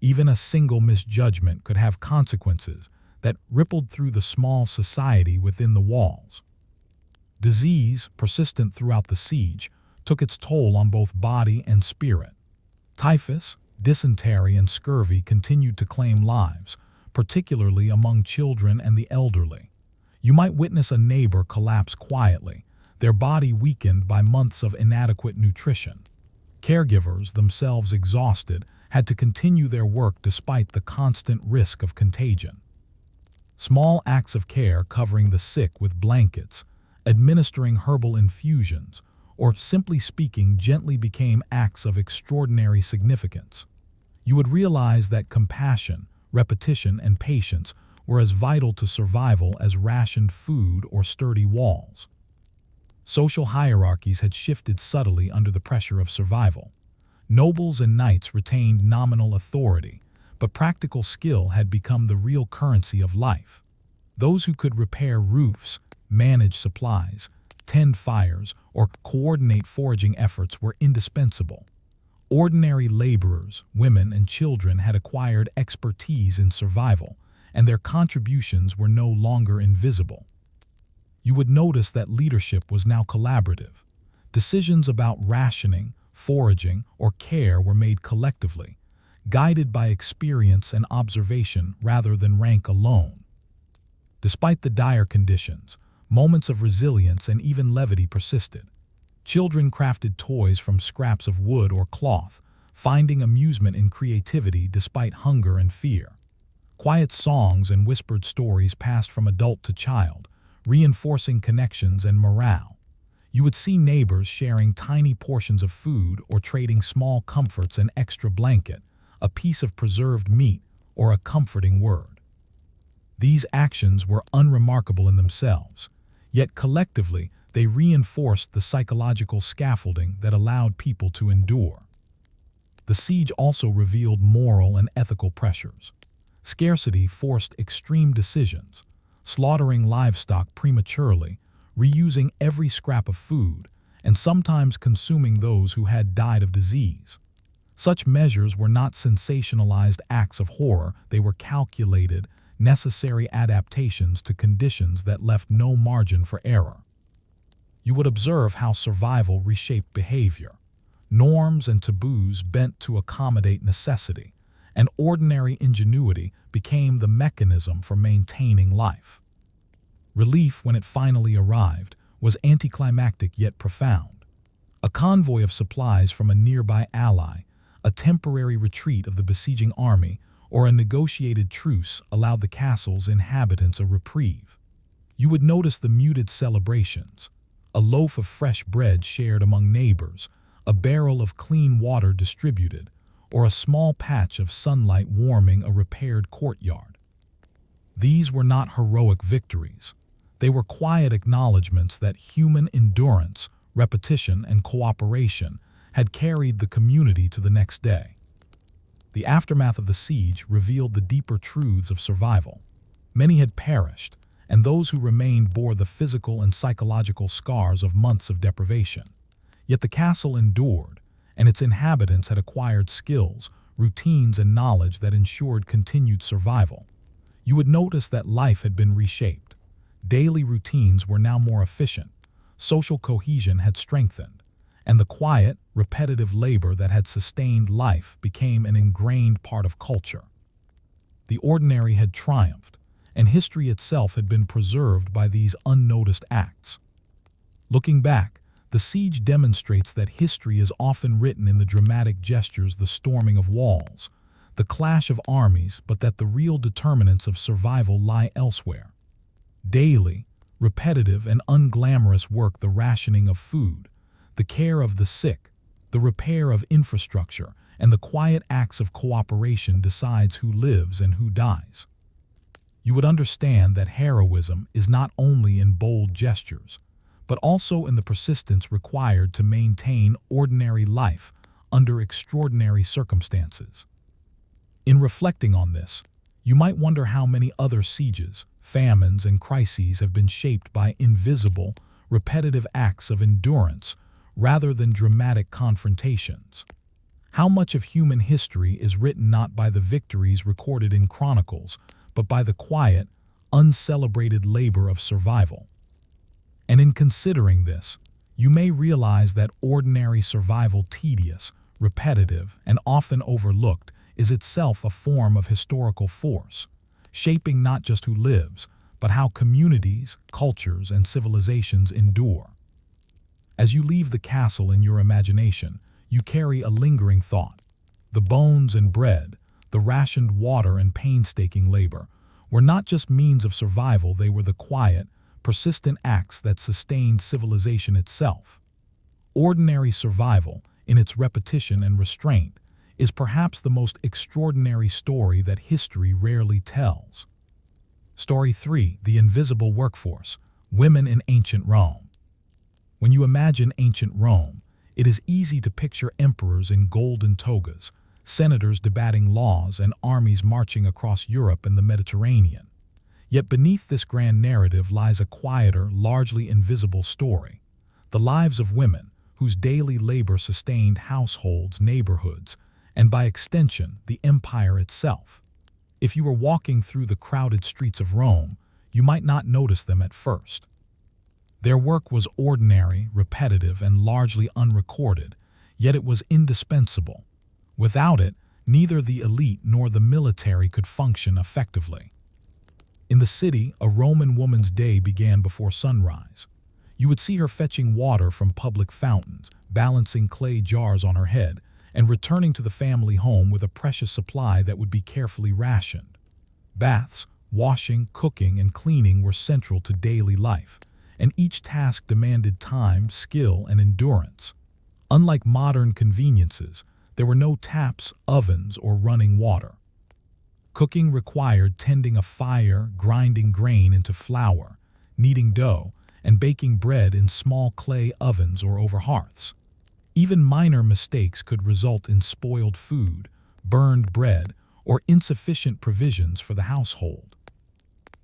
Even a single misjudgment could have consequences that rippled through the small society within the walls. Disease, persistent throughout the siege, took its toll on both body and spirit. Typhus, dysentery, and scurvy continued to claim lives, particularly among children and the elderly. You might witness a neighbor collapse quietly, their body weakened by months of inadequate nutrition. Caregivers, themselves exhausted, had to continue their work despite the constant risk of contagion. Small acts of care covering the sick with blankets, administering herbal infusions, or simply speaking gently became acts of extraordinary significance. You would realize that compassion, repetition, and patience were as vital to survival as rationed food or sturdy walls. Social hierarchies had shifted subtly under the pressure of survival. Nobles and knights retained nominal authority, but practical skill had become the real currency of life. Those who could repair roofs, manage supplies, tend fires, or coordinate foraging efforts were indispensable. Ordinary laborers, women, and children had acquired expertise in survival, and their contributions were no longer invisible. You would notice that leadership was now collaborative. Decisions about rationing, foraging, or care were made collectively, guided by experience and observation rather than rank alone. Despite the dire conditions, moments of resilience and even levity persisted. Children crafted toys from scraps of wood or cloth, finding amusement in creativity despite hunger and fear. Quiet songs and whispered stories passed from adult to child, reinforcing connections and morale. You would see neighbors sharing tiny portions of food or trading small comforts: an extra blanket, a piece of preserved meat, or a comforting word. These actions were unremarkable in themselves, yet collectively they reinforced the psychological scaffolding that allowed people to endure. The siege also revealed moral and ethical pressures. Scarcity forced extreme decisions, slaughtering livestock prematurely, reusing every scrap of food, and sometimes consuming those who had died of disease. Such measures were not sensationalized acts of horror, they were calculated, necessary adaptations to conditions that left no margin for error. You would observe how survival reshaped behavior. Norms and taboos bent to accommodate necessity, and ordinary ingenuity became the mechanism for maintaining life. Relief, when it finally arrived, was anticlimactic yet profound. A convoy of supplies from a nearby ally, a temporary retreat of the besieging army, or a negotiated truce allowed the castle's inhabitants a reprieve. You would notice the muted celebrations: a loaf of fresh bread shared among neighbors, a barrel of clean water distributed, or a small patch of sunlight warming a repaired courtyard. These were not heroic victories. They were quiet acknowledgments that human endurance, repetition, and cooperation had carried the community to the next day. The aftermath of the siege revealed the deeper truths of survival. Many had perished, and those who remained bore the physical and psychological scars of months of deprivation. Yet the castle endured, and its inhabitants had acquired skills, routines, and knowledge that ensured continued survival. You would notice that life had been reshaped. Daily routines were now more efficient, social cohesion had strengthened, and the quiet, repetitive labor that had sustained life became an ingrained part of culture. The ordinary had triumphed, and history itself had been preserved by these unnoticed acts. Looking back, the siege demonstrates that history is often written in the dramatic gestures, the storming of walls, the clash of armies, but that the real determinants of survival lie elsewhere. Daily, repetitive and unglamorous work, the rationing of food, the care of the sick, the repair of infrastructure, and the quiet acts of cooperation decides who lives and who dies. You would understand that heroism is not only in bold gestures, but also in the persistence required to maintain ordinary life under extraordinary circumstances. In reflecting on this, you might wonder how many other sieges, famines, and crises have been shaped by invisible, repetitive acts of endurance rather than dramatic confrontations. How much of human history is written not by the victories recorded in chronicles, but by the quiet, uncelebrated labor of survival? And in considering this, you may realize that ordinary survival, tedious, repetitive, and often overlooked, is itself a form of historical force, shaping not just who lives, but how communities, cultures, and civilizations endure. As you leave the castle in your imagination, you carry a lingering thought. The bones and bread, the rationed water and painstaking labor, were not just means of survival, they were the quiet, persistent acts that sustained civilization itself. Ordinary survival, in its repetition and restraint, is perhaps the most extraordinary story that history rarely tells. Story 3: The Invisible Workforce, Women in Ancient Rome. When you imagine ancient Rome, it is easy to picture emperors in golden togas, senators debating laws, and armies marching across Europe and the Mediterranean. Yet beneath this grand narrative lies a quieter, largely invisible story: the lives of women, whose daily labor sustained households, neighborhoods, and by extension, the empire itself. If you were walking through the crowded streets of Rome, you might not notice them at first. Their work was ordinary, repetitive, and largely unrecorded, yet it was indispensable. Without it, neither the elite nor the military could function effectively. In the city, a Roman woman's day began before sunrise. You would see her fetching water from public fountains, balancing clay jars on her head, and returning to the family home with a precious supply that would be carefully rationed. Baths, washing, cooking, and cleaning were central to daily life, and each task demanded time, skill, and endurance. Unlike modern conveniences, there were no taps, ovens, or running water. Cooking required tending a fire, grinding grain into flour, kneading dough, and baking bread in small clay ovens or over hearths. Even minor mistakes could result in spoiled food, burned bread, or insufficient provisions for the household.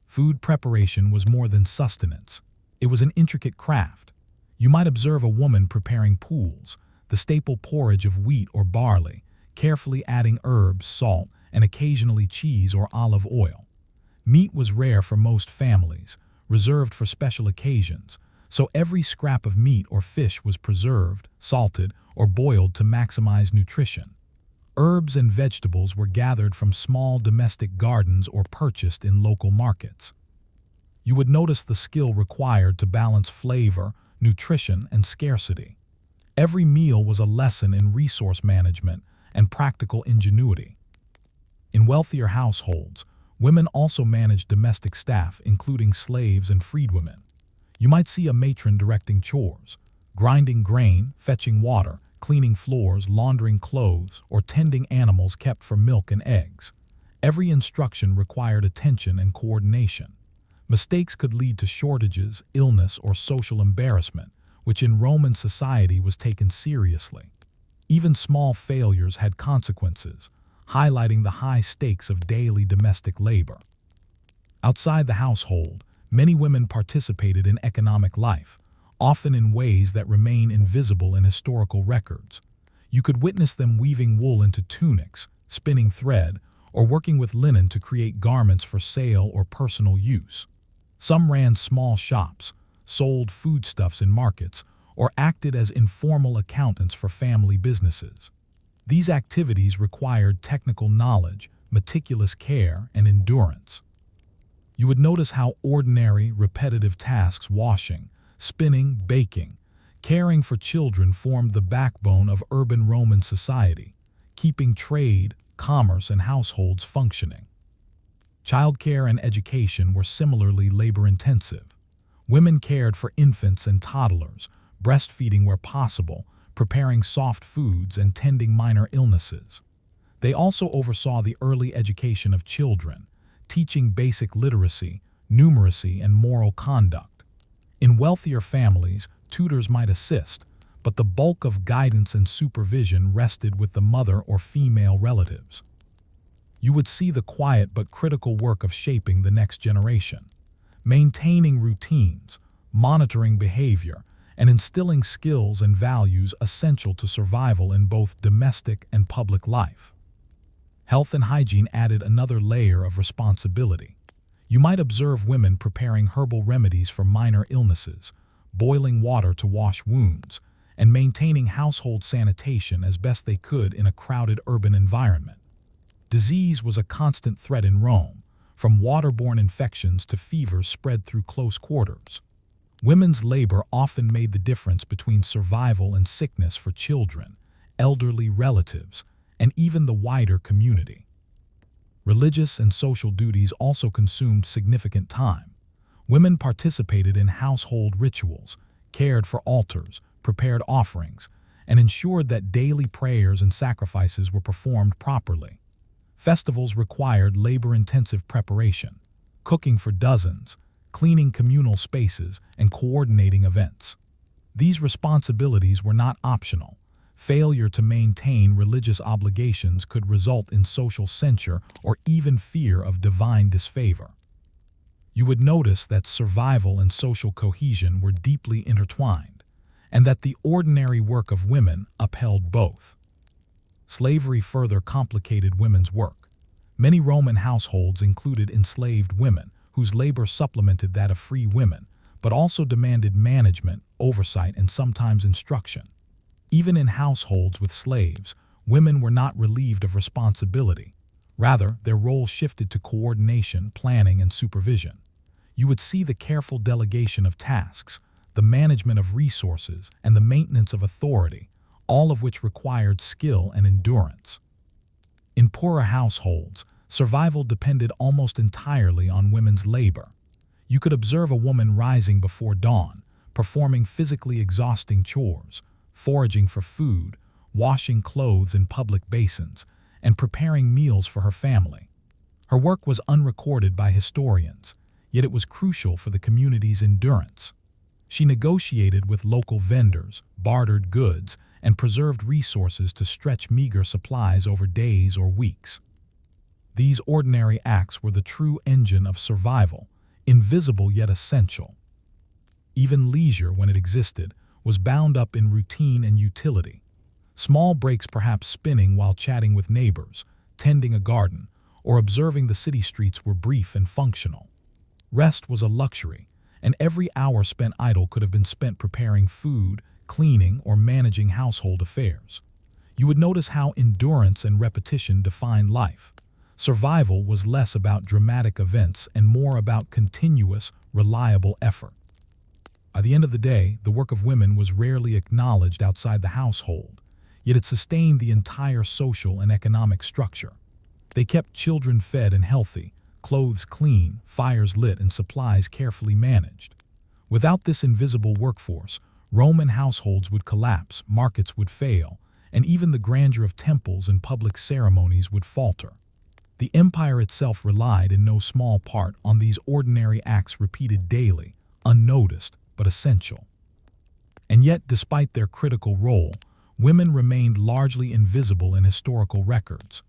Food preparation was more than sustenance. It was an intricate craft. You might observe a woman preparing pools, the staple porridge of wheat or barley, carefully adding herbs, salt, and occasionally cheese or olive oil. Meat was rare for most families, reserved for special occasions, so every scrap of meat or fish was preserved, salted, or boiled to maximize nutrition. Herbs and vegetables were gathered from small domestic gardens or purchased in local markets. You would notice the skill required to balance flavor, nutrition, and scarcity. Every meal was a lesson in resource management and practical ingenuity. In wealthier households, women also managed domestic staff, including slaves and freedwomen. You might see a matron directing chores, grinding grain, fetching water, cleaning floors, laundering clothes, or tending animals kept for milk and eggs. Every instruction required attention and coordination. Mistakes could lead to shortages, illness, or social embarrassment, which in Roman society was taken seriously. Even small failures had consequences, highlighting the high stakes of daily domestic labor. Outside the household, many women participated in economic life, often in ways that remain invisible in historical records. You could witness them weaving wool into tunics, spinning thread, or working with linen to create garments for sale or personal use. Some ran small shops, sold foodstuffs in markets, or acted as informal accountants for family businesses. These activities required technical knowledge, meticulous care, and endurance. You would notice how ordinary, repetitive tasks washing, spinning, baking, caring for children formed the backbone of urban Roman society, keeping trade, commerce, and households functioning. Childcare and education were similarly labor-intensive. Women cared for infants and toddlers, breastfeeding where possible, preparing soft foods, and tending minor illnesses. They also oversaw the early education of children, teaching basic literacy, numeracy, and moral conduct. In wealthier families, tutors might assist, but the bulk of guidance and supervision rested with the mother or female relatives. You would see the quiet but critical work of shaping the next generation, maintaining routines, monitoring behavior, and instilling skills and values essential to survival in both domestic and public life. Health and hygiene added another layer of responsibility. You might observe women preparing herbal remedies for minor illnesses, boiling water to wash wounds, and maintaining household sanitation as best they could in a crowded urban environment. Disease was a constant threat in Rome, from waterborne infections to fevers spread through close quarters. Women's labor often made the difference between survival and sickness for children, elderly relatives, and even the wider community. Religious and social duties also consumed significant time. Women participated in household rituals, cared for altars, prepared offerings, and ensured that daily prayers and sacrifices were performed properly. Festivals required labor-intensive preparation, cooking for dozens, cleaning communal spaces, and coordinating events. These responsibilities were not optional. Failure to maintain religious obligations could result in social censure or even fear of divine disfavor. You would notice that survival and social cohesion were deeply intertwined, and that the ordinary work of women upheld both. Slavery further complicated women's work. Many Roman households included enslaved women, whose labor supplemented that of free women, but also demanded management, oversight, and sometimes instruction. Even in households with slaves, women were not relieved of responsibility. Rather, their roles shifted to coordination, planning, and supervision. You would see the careful delegation of tasks, the management of resources, and the maintenance of authority, all of which required skill and endurance. In poorer households, survival depended almost entirely on women's labor. You could observe a woman rising before dawn, performing physically exhausting chores, foraging for food, washing clothes in public basins, and preparing meals for her family. Her work was unrecorded by historians, yet it was crucial for the community's endurance. She negotiated with local vendors, bartered goods, and preserved resources to stretch meager supplies over days or weeks. These ordinary acts were the true engine of survival, invisible yet essential. Even leisure, when it existed, was bound up in routine and utility. Small breaks, perhaps spinning while chatting with neighbors, tending a garden, or observing the city streets, were brief and functional. Rest was a luxury, and every hour spent idle could have been spent preparing food, cleaning, or managing household affairs. You would notice how endurance and repetition defined life. Survival was less about dramatic events and more about continuous, reliable effort. By the end of the day, the work of women was rarely acknowledged outside the household, yet it sustained the entire social and economic structure. They kept children fed and healthy, clothes clean, fires lit, and supplies carefully managed. Without this invisible workforce, Roman households would collapse, markets would fail, and even the grandeur of temples and public ceremonies would falter. The empire itself relied in no small part on these ordinary acts repeated daily, unnoticed, but essential. And yet, despite their critical role, women remained largely invisible in historical records.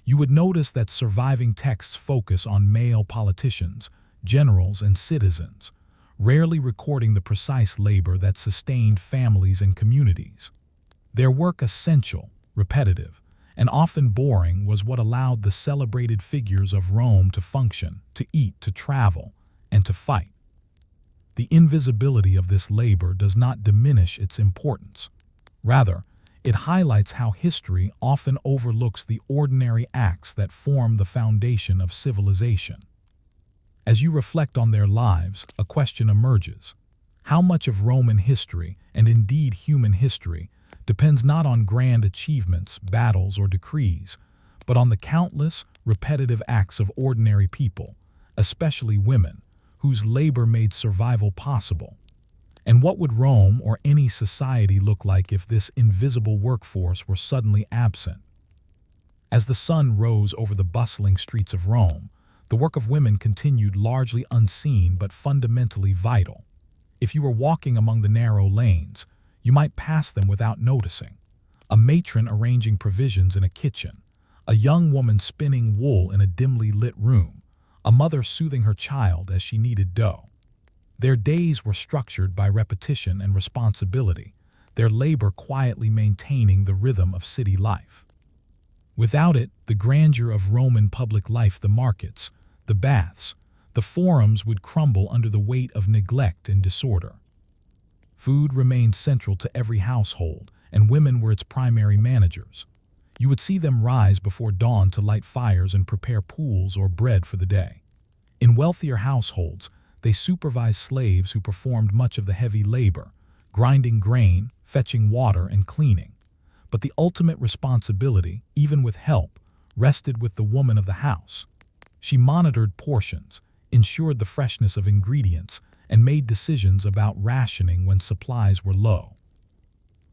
You would notice that surviving texts focus on male politicians, generals, and citizens, rarely recording the precise labor that sustained families and communities. Their work, essential, repetitive, and often boring, was what allowed the celebrated figures of Rome to function, to eat, to travel, and to fight. The invisibility of this labor does not diminish its importance. Rather, it highlights how history often overlooks the ordinary acts that form the foundation of civilization. As you reflect on their lives, a question emerges. How much of Roman history, and indeed human history, depends not on grand achievements, battles, or decrees, but on the countless, repetitive acts of ordinary people, especially women, whose labor made survival possible? And what would Rome or any society look like if this invisible workforce were suddenly absent? As the sun rose over the bustling streets of Rome, the work of women continued largely unseen but fundamentally vital. If you were walking among the narrow lanes, you might pass them without noticing. A matron arranging provisions in a kitchen, a young woman spinning wool in a dimly lit room, a mother soothing her child as she kneaded dough. Their days were structured by repetition and responsibility, their labor quietly maintaining the rhythm of city life. Without it, the grandeur of Roman public life, the markets, the baths, the forums would crumble under the weight of neglect and disorder. Food remained central to every household, and women were its primary managers. You would see them rise before dawn to light fires and prepare pools or bread for the day. In wealthier households, they supervised slaves who performed much of the heavy labor, grinding grain, fetching water, and cleaning. But the ultimate responsibility, even with help, rested with the woman of the house. She monitored portions, ensured the freshness of ingredients, and made decisions about rationing when supplies were low.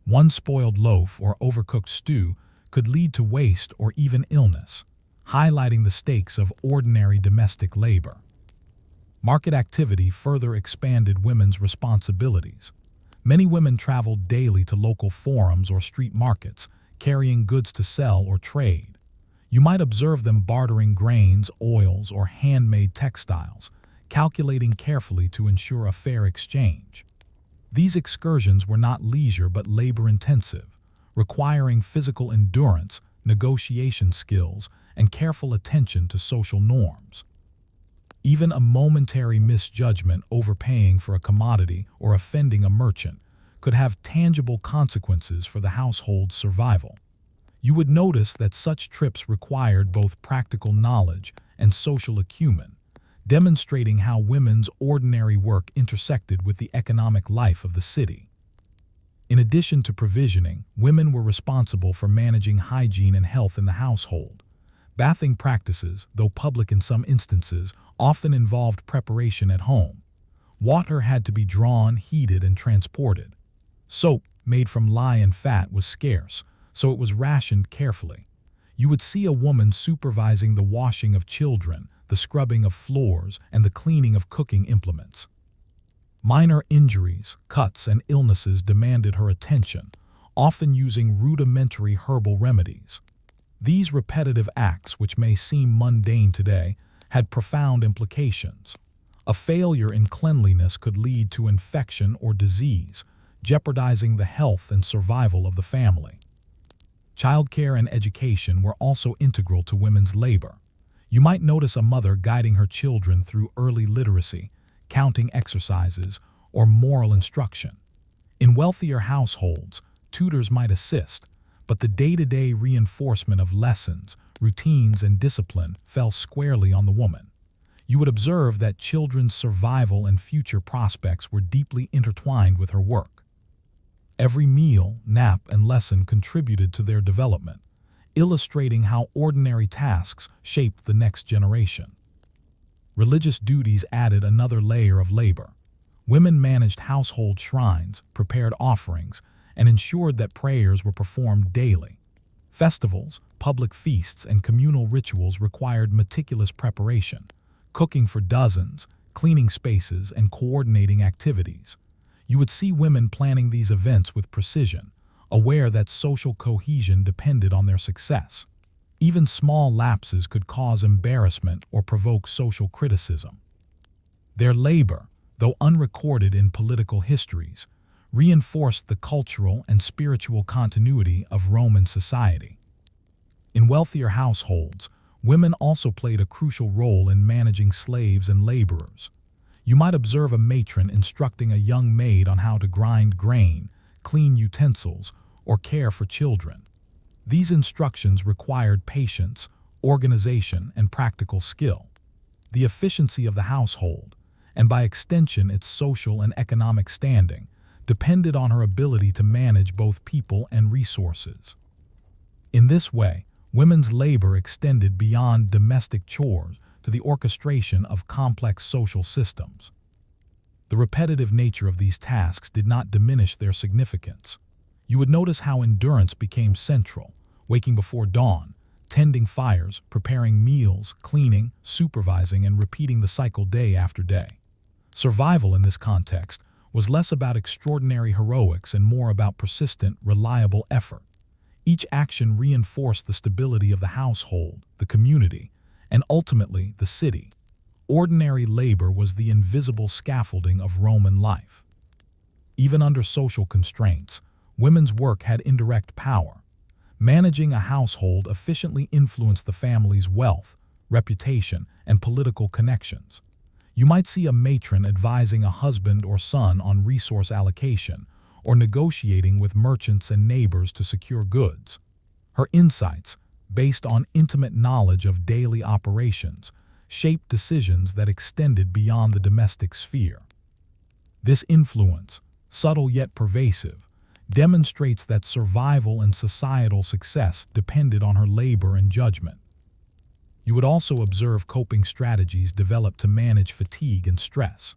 One spoiled loaf or overcooked stew could lead to waste or even illness, highlighting the stakes of ordinary domestic labor. Market activity further expanded women's responsibilities. Many women traveled daily to local forums or street markets, carrying goods to sell or trade. You might observe them bartering grains, oils, or handmade textiles, calculating carefully to ensure a fair exchange. These excursions were not leisure but labor-intensive, requiring physical endurance, negotiation skills, and careful attention to social norms. Even a momentary misjudgment, overpaying for a commodity or offending a merchant, could have tangible consequences for the household's survival. You would notice that such trips required both practical knowledge and social acumen, demonstrating how women's ordinary work intersected with the economic life of the city. In addition to provisioning, women were responsible for managing hygiene and health in the household. Bathing practices, though public in some instances, often involved preparation at home. Water had to be drawn, heated, and transported. Soap, made from lye and fat, was scarce, so it was rationed carefully. You would see a woman supervising the washing of children, the scrubbing of floors, and the cleaning of cooking implements. Minor injuries, cuts, and illnesses demanded her attention, often using rudimentary herbal remedies. These repetitive acts, which may seem mundane today, had profound implications. A failure in cleanliness could lead to infection or disease, jeopardizing the health and survival of the family. Childcare and education were also integral to women's labor. You might notice a mother guiding her children through early literacy, counting exercises, or moral instruction. In wealthier households, tutors might assist, but the day-to-day reinforcement of lessons, routines, and discipline fell squarely on the woman. You would observe that children's survival and future prospects were deeply intertwined with her work. Every meal, nap, and lesson contributed to their development, illustrating how ordinary tasks shaped the next generation. Religious duties added another layer of labor. Women managed household shrines, prepared offerings, and ensured that prayers were performed daily. Festivals, public feasts, and communal rituals required meticulous preparation, cooking for dozens, cleaning spaces, and coordinating activities. You would see women planning these events with precision, aware that social cohesion depended on their success. Even small lapses could cause embarrassment or provoke social criticism. Their labor, though unrecorded in political histories, reinforced the cultural and spiritual continuity of Roman society. In wealthier households, women also played a crucial role in managing slaves and laborers. You might observe a matron instructing a young maid on how to grind grain, clean utensils, or care for children. These instructions required patience, organization, and practical skill. The efficiency of the household, and by extension its social and economic standing, depended on her ability to manage both people and resources. In this way, women's labor extended beyond domestic chores to the orchestration of complex social systems. The repetitive nature of these tasks did not diminish their significance. You would notice how endurance became central, waking before dawn, tending fires, preparing meals, cleaning, supervising, and repeating the cycle day after day. Survival in this context was less about extraordinary heroics and more about persistent, reliable effort. Each action reinforced the stability of the household, the community, and ultimately the city. Ordinary labor was the invisible scaffolding of Roman life. Even under social constraints, women's work had indirect power. Managing a household efficiently influenced the family's wealth, reputation, and political connections. You might see a matron advising a husband or son on resource allocation, or negotiating with merchants and neighbors to secure goods. Her insights, based on intimate knowledge of daily operations, shaped decisions that extended beyond the domestic sphere. This influence, subtle yet pervasive, demonstrates that survival and societal success depended on her labor and judgment. You would also observe coping strategies developed to manage fatigue and stress.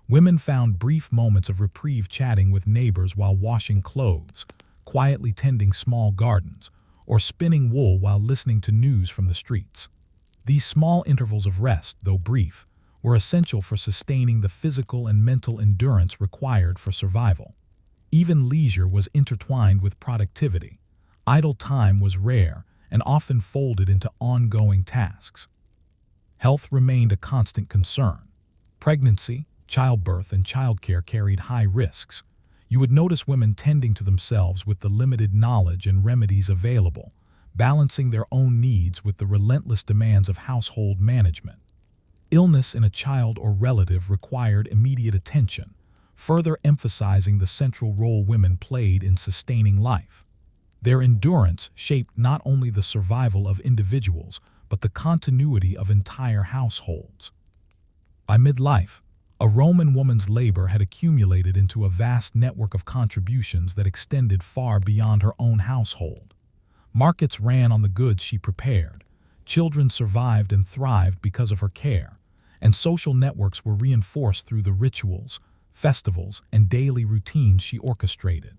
Women found brief moments of reprieve chatting with neighbors while washing clothes, quietly tending small gardens, or spinning wool while listening to news from the streets. These small intervals of rest, though brief, were essential for sustaining the physical and mental endurance required for survival. Even leisure was intertwined with productivity. Idle time was rare and often folded into ongoing tasks. Health remained a constant concern. Pregnancy, childbirth, and childcare carried high risks. You would notice women tending to themselves with the limited knowledge and remedies available, balancing their own needs with the relentless demands of household management. Illness in a child or relative required immediate attention, further emphasizing the central role women played in sustaining life. Their endurance shaped not only the survival of individuals, but the continuity of entire households. By midlife, a Roman woman's labor had accumulated into a vast network of contributions that extended far beyond her own household. Markets ran on the goods she prepared, children survived and thrived because of her care, and social networks were reinforced through the rituals, festivals, and daily routines she orchestrated.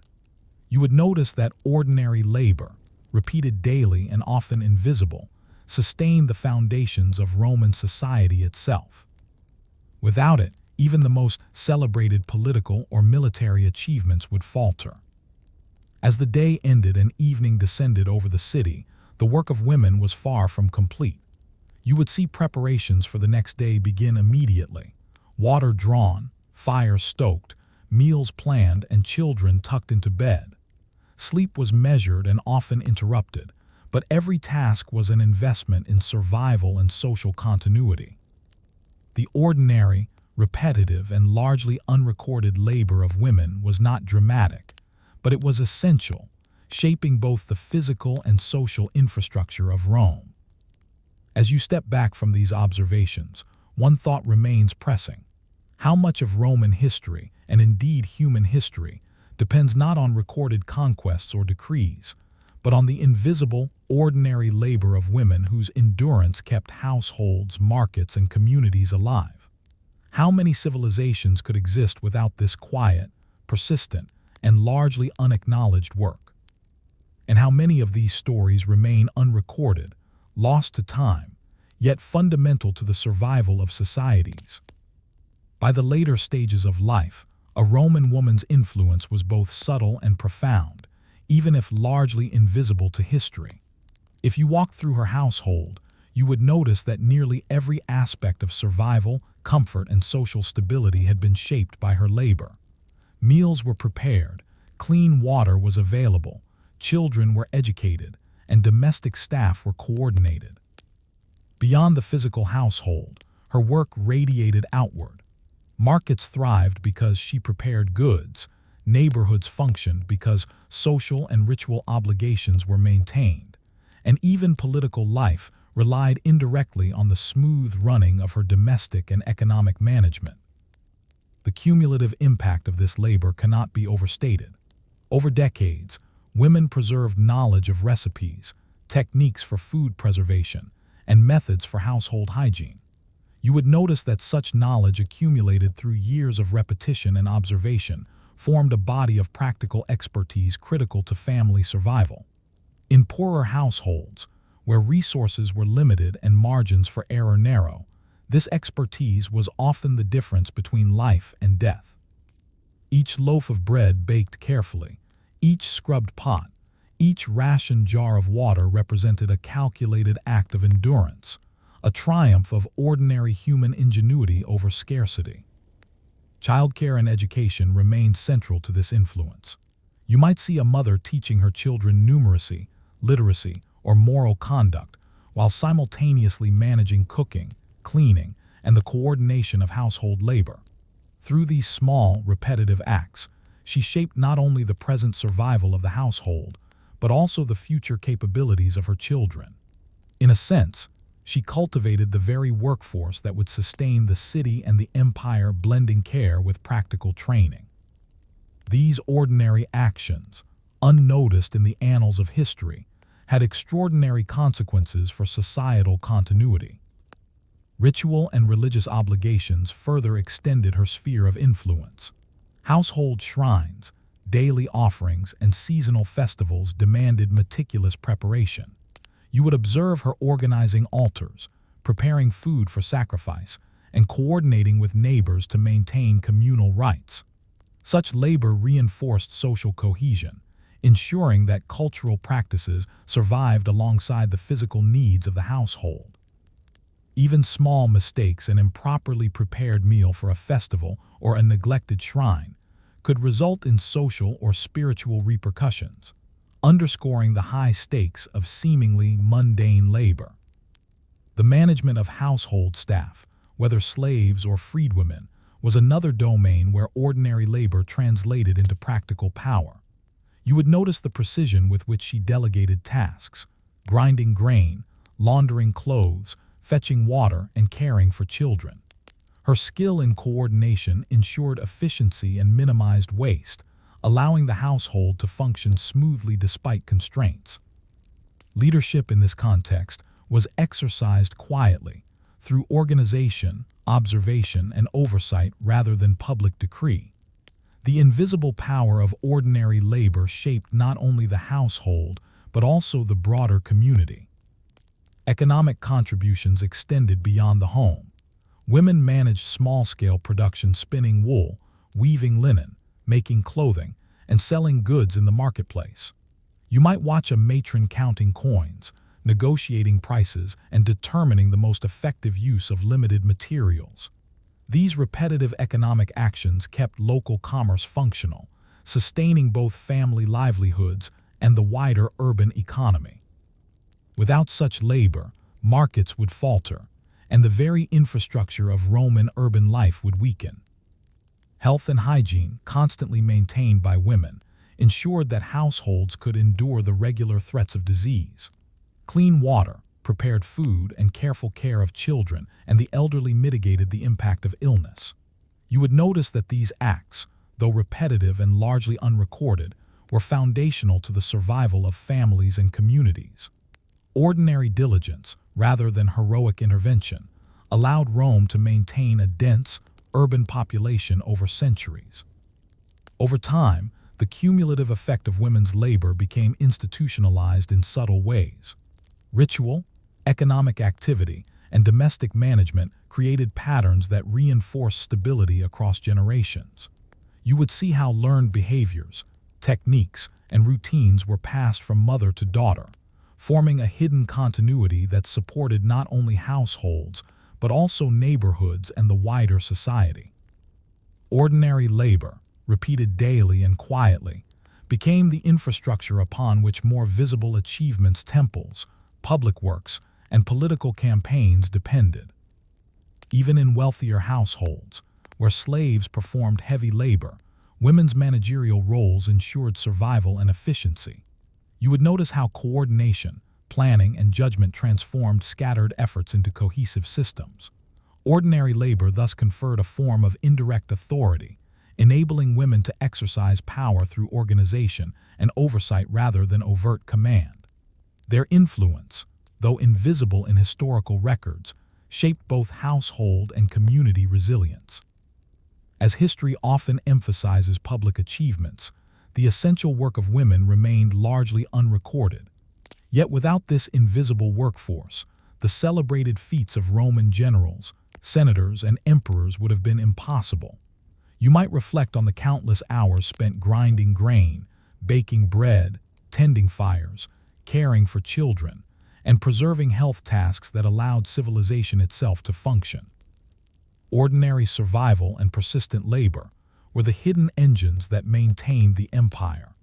You would notice that ordinary labor, repeated daily and often invisible, sustained the foundations of Roman society itself. Without it, even the most celebrated political or military achievements would falter. As the day ended and evening descended over the city, the work of women was far from complete. You would see preparations for the next day begin immediately. Water drawn, fires stoked, meals planned, and children tucked into bed. Sleep was measured and often interrupted, but every task was an investment in survival and social continuity. The ordinary, repetitive, and largely unrecorded labor of women was not dramatic, but it was essential, shaping both the physical and social infrastructure of Rome. As you step back from these observations, one thought remains pressing. How much of Roman history, and indeed human history, depends not on recorded conquests or decrees, but on the invisible, ordinary labor of women whose endurance kept households, markets, and communities alive? How many civilizations could exist without this quiet, persistent, and largely unacknowledged work? And how many of these stories remain unrecorded, lost to time, yet fundamental to the survival of societies? By the later stages of life, a Roman woman's influence was both subtle and profound, even if largely invisible to history. If you walked through her household, you would notice that nearly every aspect of survival, comfort, and social stability had been shaped by her labor. Meals were prepared, clean water was available, children were educated, and domestic staff were coordinated. Beyond the physical household, her work radiated outward. Markets thrived because she prepared goods, neighborhoods functioned because social and ritual obligations were maintained, and even political life relied indirectly on the smooth running of her domestic and economic management. The cumulative impact of this labor cannot be overstated. Over decades, women preserved knowledge of recipes, techniques for food preservation, and methods for household hygiene. You would notice that such knowledge accumulated through years of repetition and observation formed a body of practical expertise critical to family survival. In poorer households, where resources were limited and margins for error narrow, this expertise was often the difference between life and death. Each loaf of bread baked carefully, each scrubbed pot, each rationed jar of water represented a calculated act of endurance, a triumph of ordinary human ingenuity over scarcity. Childcare and education remained central to this influence. You might see a mother teaching her children numeracy, literacy, or moral conduct, while simultaneously managing cooking, cleaning, and the coordination of household labor. Through these small, repetitive acts, she shaped not only the present survival of the household, but also the future capabilities of her children. In a sense, she cultivated the very workforce that would sustain the city and the empire, blending care with practical training. These ordinary actions, unnoticed in the annals of history, had extraordinary consequences for societal continuity. Ritual and religious obligations further extended her sphere of influence. Household shrines, daily offerings, and seasonal festivals demanded meticulous preparation. You would observe her organizing altars, preparing food for sacrifice, and coordinating with neighbors to maintain communal rites. Such labor reinforced social cohesion, ensuring that cultural practices survived alongside the physical needs of the household. Even small mistakes, an improperly prepared meal for a festival or a neglected shrine, could result in social or spiritual repercussions, underscoring the high stakes of seemingly mundane labor. The management of household staff, whether slaves or freedwomen, was another domain where ordinary labor translated into practical power. You would notice the precision with which she delegated tasks, grinding grain, laundering clothes, fetching water, and caring for children. Her skill in coordination ensured efficiency and minimized waste, allowing the household to function smoothly despite constraints. Leadership in this context was exercised quietly, through organization, observation, and oversight rather than public decree. The invisible power of ordinary labor shaped not only the household, but also the broader community. Economic contributions extended beyond the home. Women managed small-scale production, spinning wool, weaving linen, making clothing, and selling goods in the marketplace. You might watch a matron counting coins, negotiating prices, and determining the most effective use of limited materials. These repetitive economic actions kept local commerce functional, sustaining both family livelihoods and the wider urban economy. Without such labor, markets would falter, and the very infrastructure of Roman urban life would weaken. Health and hygiene, constantly maintained by women, ensured that households could endure the regular threats of disease. Clean water, prepared food, and careful care of children and the elderly mitigated the impact of illness. You would notice that these acts, though repetitive and largely unrecorded, were foundational to the survival of families and communities. Ordinary diligence, rather than heroic intervention, allowed Rome to maintain a dense, urban population over centuries. Over time, the cumulative effect of women's labor became institutionalized in subtle ways. Ritual, economic activity, and domestic management created patterns that reinforced stability across generations. You would see how learned behaviors, techniques, and routines were passed from mother to daughter, forming a hidden continuity that supported not only households, but also neighborhoods and the wider society. Ordinary labor, repeated daily and quietly, became the infrastructure upon which more visible achievements, temples, public works, and political campaigns depended. Even in wealthier households, Where slaves performed heavy labor, women's managerial roles ensured survival and efficiency. You would notice how coordination, planning, and judgment transformed scattered efforts into cohesive systems. Ordinary labor thus conferred a form of indirect authority, enabling women to exercise power through organization and oversight rather than overt command. Their influence, though invisible in historical records, shaped both household and community resilience. As history often emphasizes public achievements, the essential work of women remained largely unrecorded. Yet without this invisible workforce, the celebrated feats of Roman generals, senators, and emperors would have been impossible. You might reflect on the countless hours spent grinding grain, baking bread, tending fires, caring for children, and preserving health tasks that allowed civilization itself to function. Ordinary survival and persistent labor were the hidden engines that maintained the empire.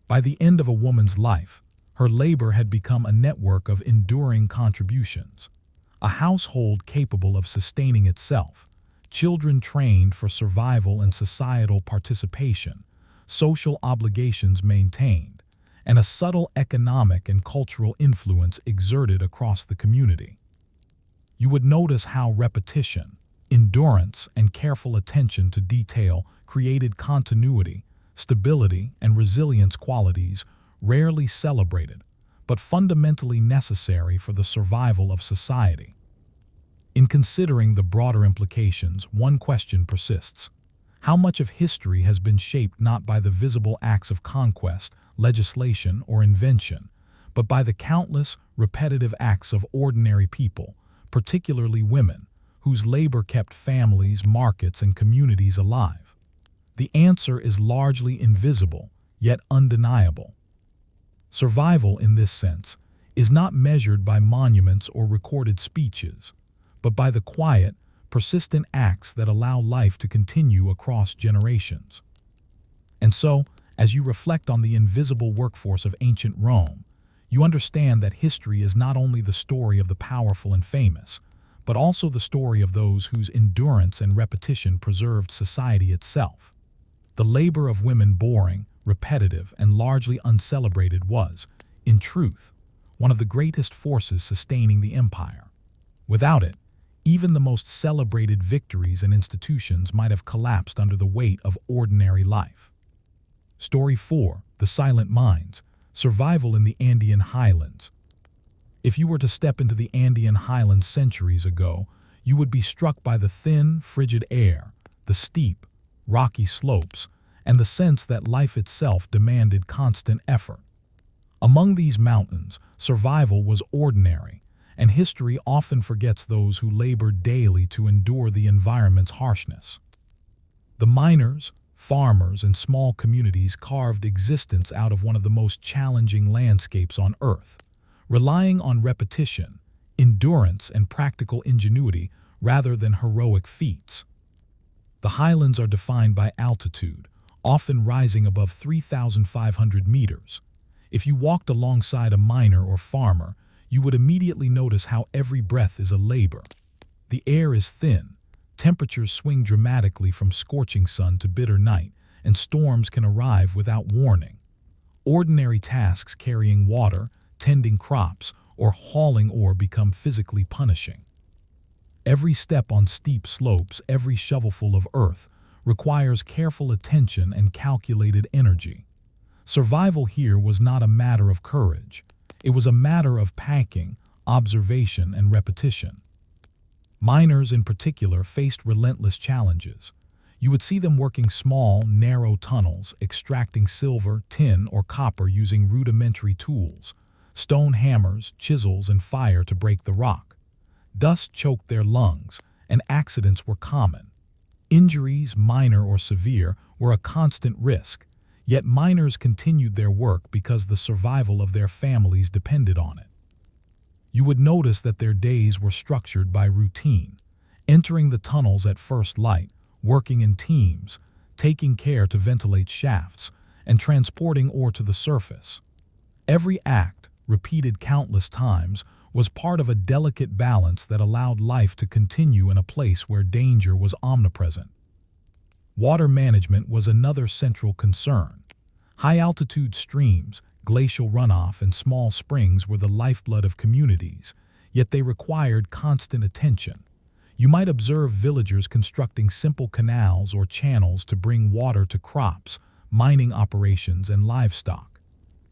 By the end of a woman's life, her labor had become a network of enduring contributions, a household capable of sustaining itself, children trained for survival and societal participation, social obligations maintained, and a subtle economic and cultural influence exerted across the community. You would notice how repetition, endurance, and careful attention to detail created continuity, stability, and resilience qualities rarely celebrated, but fundamentally necessary for the survival of society. In considering the broader implications, one question persists. How much of history has been shaped not by the visible acts of conquest, legislation, or invention, but by the countless, repetitive acts of ordinary people, particularly women, whose labor kept families, markets, and communities alive? The answer is largely invisible, yet undeniable. Survival, in this sense, is not measured by monuments or recorded speeches, but by the quiet, persistent acts that allow life to continue across generations. And so, as you reflect on the invisible workforce of ancient Rome, you understand that history is not only the story of the powerful and famous, but also the story of those whose endurance and repetition preserved society itself. The labor of women, boring, repetitive, and largely uncelebrated, was, in truth, one of the greatest forces sustaining the empire. Without it, even the most celebrated victories and institutions might have collapsed under the weight of ordinary life. Story 4. The Silent Mines. Survival in the Andean Highlands. If you were to step into the Andean Highlands centuries ago, you would be struck by the thin, frigid air, the steep, rocky slopes, and the sense that life itself demanded constant effort. Among these mountains, survival was ordinary, and history often forgets those who labored daily to endure the environment's harshness. The miners, farmers, and small communities carved existence out of one of the most challenging landscapes on Earth, relying on repetition, endurance, and practical ingenuity rather than heroic feats. The highlands are defined by altitude, often rising above 3,500 meters. If you walked alongside a miner or farmer, you would immediately notice how every breath is a labor. The air is thin, temperatures swing dramatically from scorching sun to bitter night, and storms can arrive without warning. Ordinary tasks carrying water, tending crops, or hauling ore become physically punishing. Every step on steep slopes, every shovelful of earth, requires careful attention and calculated energy. Survival here was not a matter of courage. It was a matter of packing, observation, and repetition. Miners in particular faced relentless challenges. You would see them working small, narrow tunnels, extracting silver, tin, or copper using rudimentary tools, stone hammers, chisels, and fire to break the rock. Dust choked their lungs, and accidents were common. Injuries, minor or severe, were a constant risk, yet miners continued their work because the survival of their families depended on it. You would notice that their days were structured by routine, entering the tunnels at first light, working in teams, taking care to ventilate shafts, and transporting ore to the surface. Every act, repeated countless times, was part of a delicate balance that allowed life to continue in a place where danger was omnipresent. Water management was another central concern. High-altitude streams, glacial runoff, and small springs were the lifeblood of communities, yet they required constant attention. You might observe villagers constructing simple canals or channels to bring water to crops, mining operations, and livestock.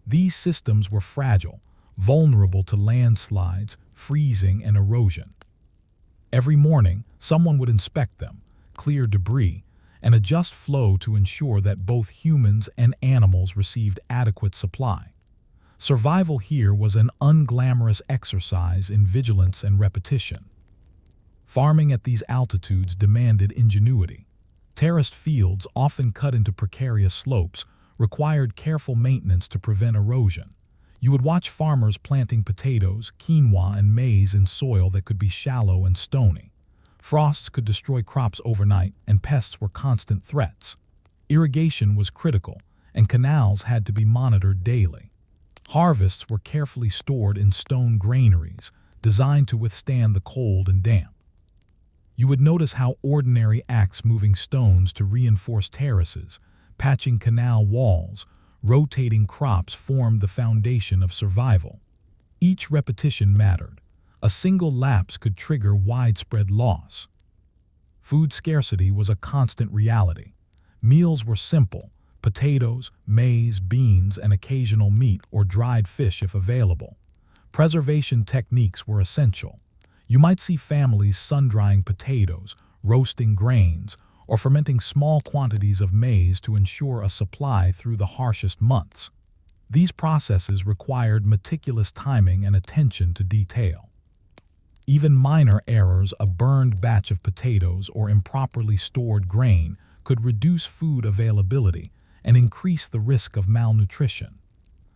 These systems were fragile, vulnerable to landslides, freezing, and erosion. Every morning, someone would inspect them, clear debris, and adjust flow to ensure that both humans and animals received adequate supply. Survival here was an unglamorous exercise in vigilance and repetition. Farming at these altitudes demanded ingenuity. Terraced fields, often cut into precarious slopes, required careful maintenance to prevent erosion. You would watch farmers planting potatoes, quinoa, and maize in soil that could be shallow and stony. Frosts could destroy crops overnight, and pests were constant threats. Irrigation was critical, and canals had to be monitored daily. Harvests were carefully stored in stone granaries, designed to withstand the cold and damp. You would notice how ordinary acts, moving stones to reinforce terraces, patching canal walls, rotating crops, formed the foundation of survival. Each repetition mattered. A single lapse could trigger widespread loss. Food scarcity was a constant reality. Meals were simple: potatoes, maize, beans, and occasional meat or dried fish if available. Preservation techniques were essential. You might see families sun-drying potatoes, roasting grains, or fermenting small quantities of maize to ensure a supply through the harshest months. These processes required meticulous timing and attention to detail. Even minor errors, a burned batch of potatoes or improperly stored grain, could reduce food availability and increase the risk of malnutrition.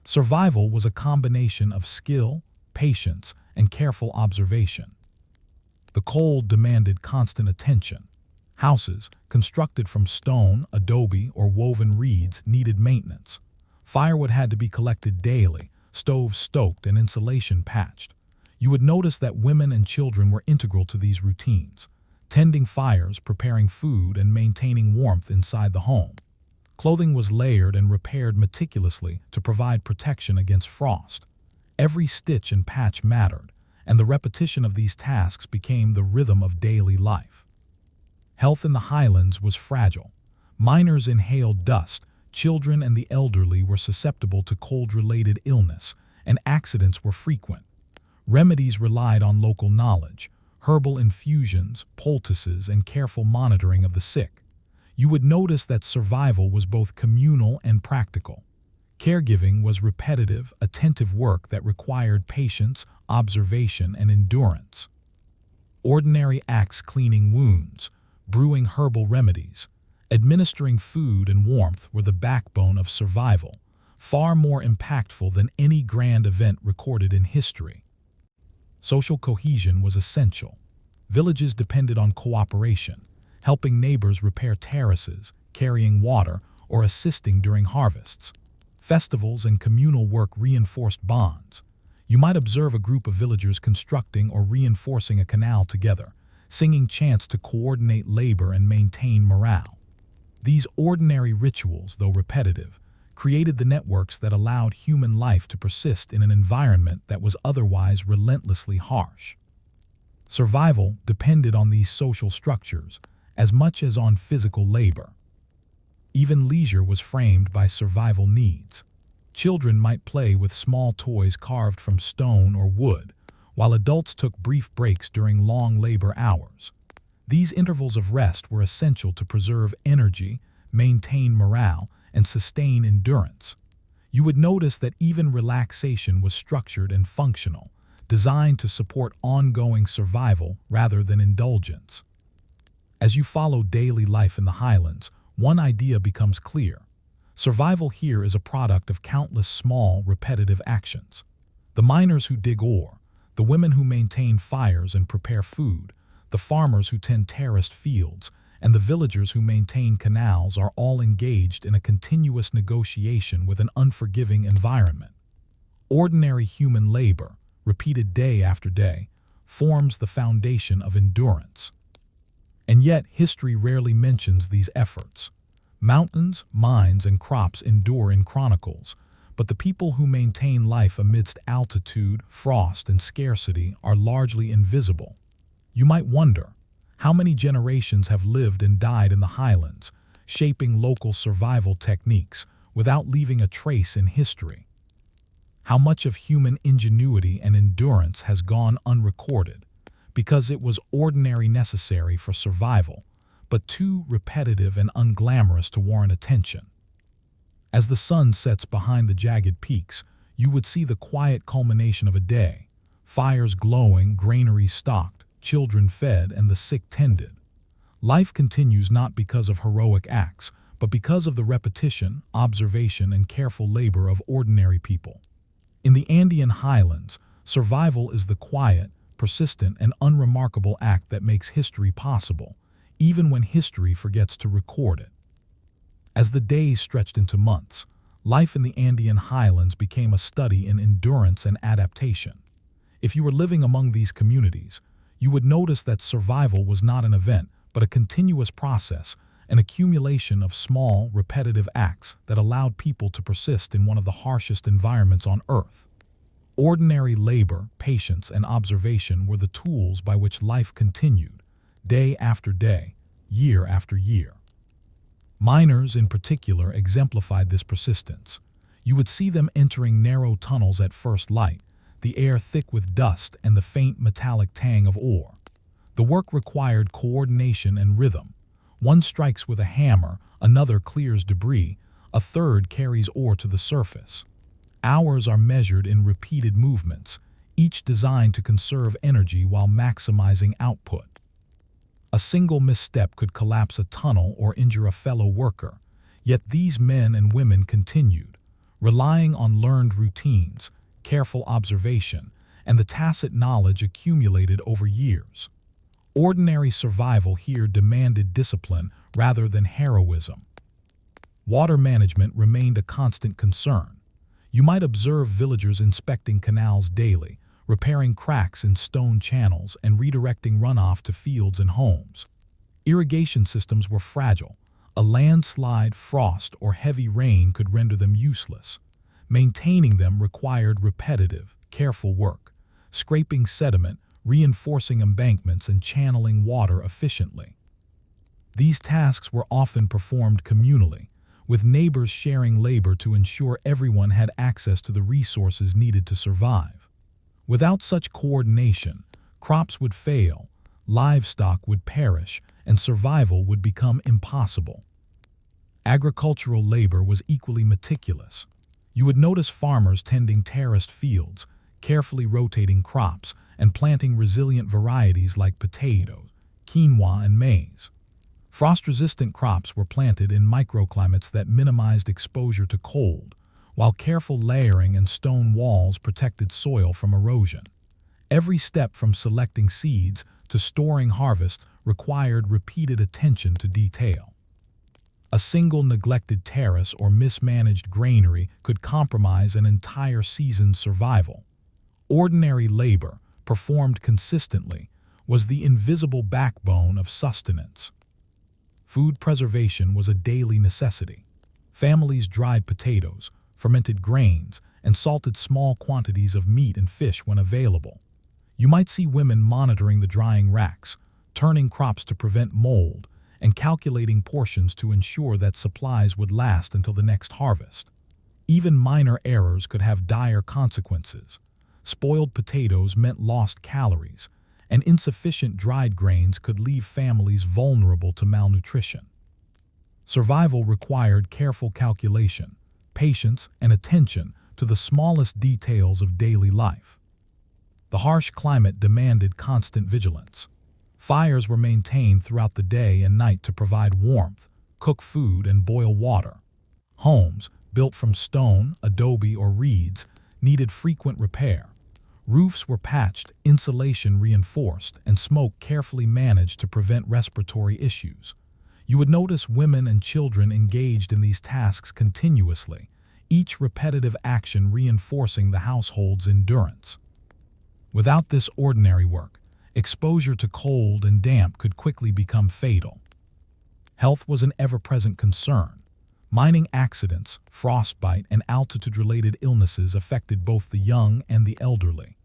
Survival was a combination of skill, patience, and careful observation. The cold demanded constant attention. Houses, constructed from stone, adobe, or woven reeds, needed maintenance. Firewood had to be collected daily, stoves stoked, and insulation patched. You would notice that women and children were integral to these routines, tending fires, preparing food, and maintaining warmth inside the home. Clothing was layered and repaired meticulously to provide protection against frost. Every stitch and patch mattered, and the repetition of these tasks became the rhythm of daily life. Health in the highlands was fragile. Miners inhaled dust, children and the elderly were susceptible to cold-related illness, and accidents were frequent. Remedies relied on local knowledge, herbal infusions, poultices, and careful monitoring of the sick. You would notice that survival was both communal and practical. Caregiving was repetitive, attentive work that required patience, observation, and endurance. Ordinary acts: cleaning wounds, brewing herbal remedies, administering food and warmth, were the backbone of survival, far more impactful than any grand event recorded in history. Social cohesion was essential. Villages depended on cooperation, helping neighbors repair terraces, carrying water, or assisting during harvests. Festivals and communal work reinforced bonds. You might observe a group of villagers constructing or reinforcing a canal together, singing chants to coordinate labor and maintain morale. These ordinary rituals, though repetitive, created the networks that allowed human life to persist in an environment that was otherwise relentlessly harsh. Survival depended on these social structures as much as on physical labor. Even leisure was framed by survival needs. Children might play with small toys carved from stone or wood, while adults took brief breaks during long labor hours. These intervals of rest were essential to preserve energy, maintain morale, and sustain endurance. You would notice that even relaxation was structured and functional, designed to support ongoing survival rather than indulgence. As you follow daily life in the highlands, one idea becomes clear. Survival here is a product of countless small, repetitive actions. The miners who dig ore, the women who maintain fires and prepare food, the farmers who tend terraced fields, and the villagers who maintain canals are all engaged in a continuous negotiation with an unforgiving environment. Ordinary human labor, repeated day after day, forms the foundation of endurance. And yet, history rarely mentions these efforts. Mountains, mines, and crops endure in chronicles, but the people who maintain life amidst altitude, frost, and scarcity are largely invisible. You might wonder, how many generations have lived and died in the highlands, shaping local survival techniques without leaving a trace in history? How much of human ingenuity and endurance has gone unrecorded because it was ordinary necessary for survival, but too repetitive and unglamorous to warrant attention? As the sun sets behind the jagged peaks, you would see the quiet culmination of a day: fires glowing, granaries stocked, children fed, and the sick tended. Life continues not because of heroic acts, but because of the repetition, observation, and careful labor of ordinary people. In the Andean highlands, survival is the quiet, persistent, and unremarkable act that makes history possible, even when history forgets to record it. As the days stretched into months, life in the Andean highlands became a study in endurance and adaptation. If you were living among these communities, you would notice that survival was not an event, but a continuous process, an accumulation of small, repetitive acts that allowed people to persist in one of the harshest environments on Earth. Ordinary labor, patience, and observation were the tools by which life continued, day after day, year after year. Miners, in particular, exemplified this persistence. You would see them entering narrow tunnels at first light, the air thick with dust and the faint metallic tang of ore. The work required coordination and rhythm. One strikes with a hammer, another clears debris, a third carries ore to the surface. Hours are measured in repeated movements, each designed to conserve energy while maximizing output. A single misstep could collapse a tunnel or injure a fellow worker, yet these men and women continued, relying on learned routines, careful observation, and the tacit knowledge accumulated over years. Ordinary survival here demanded discipline rather than heroism. Water management remained a constant concern. You might observe villagers inspecting canals daily, repairing cracks in stone channels, and redirecting runoff to fields and homes. Irrigation systems were fragile. A landslide, frost, or heavy rain could render them useless. Maintaining them required repetitive, careful work, scraping sediment, reinforcing embankments, and channeling water efficiently. These tasks were often performed communally, with neighbors sharing labor to ensure everyone had access to the resources needed to survive. Without such coordination, crops would fail, livestock would perish, and survival would become impossible. Agricultural labor was equally meticulous. You would notice farmers tending terraced fields, carefully rotating crops, and planting resilient varieties like potatoes, quinoa, and maize. Frost-resistant crops were planted in microclimates that minimized exposure to cold, while careful layering and stone walls protected soil from erosion. Every step from selecting seeds to storing harvest required repeated attention to detail. A single neglected terrace or mismanaged granary could compromise an entire season's survival. Ordinary labor, performed consistently, was the invisible backbone of sustenance. Food preservation was a daily necessity. Families dried potatoes, fermented grains, and salted small quantities of meat and fish when available. You might see women monitoring the drying racks, turning crops to prevent mold, and calculating portions to ensure that supplies would last until the next harvest. Even minor errors could have dire consequences. Spoiled potatoes meant lost calories, and insufficient dried grains could leave families vulnerable to malnutrition. Survival required careful calculation, patience, and attention to the smallest details of daily life. The harsh climate demanded constant vigilance. Fires were maintained throughout the day and night to provide warmth, cook food, and boil water. Homes, built from stone, adobe, or reeds, needed frequent repair. Roofs were patched, insulation reinforced, and smoke carefully managed to prevent respiratory issues. You would notice women and children engaged in these tasks continuously, each repetitive action reinforcing the household's endurance. Without this ordinary work, exposure to cold and damp could quickly become fatal. Health was an ever-present concern. Mining accidents, frostbite, and altitude-related illnesses affected both the young and the elderly.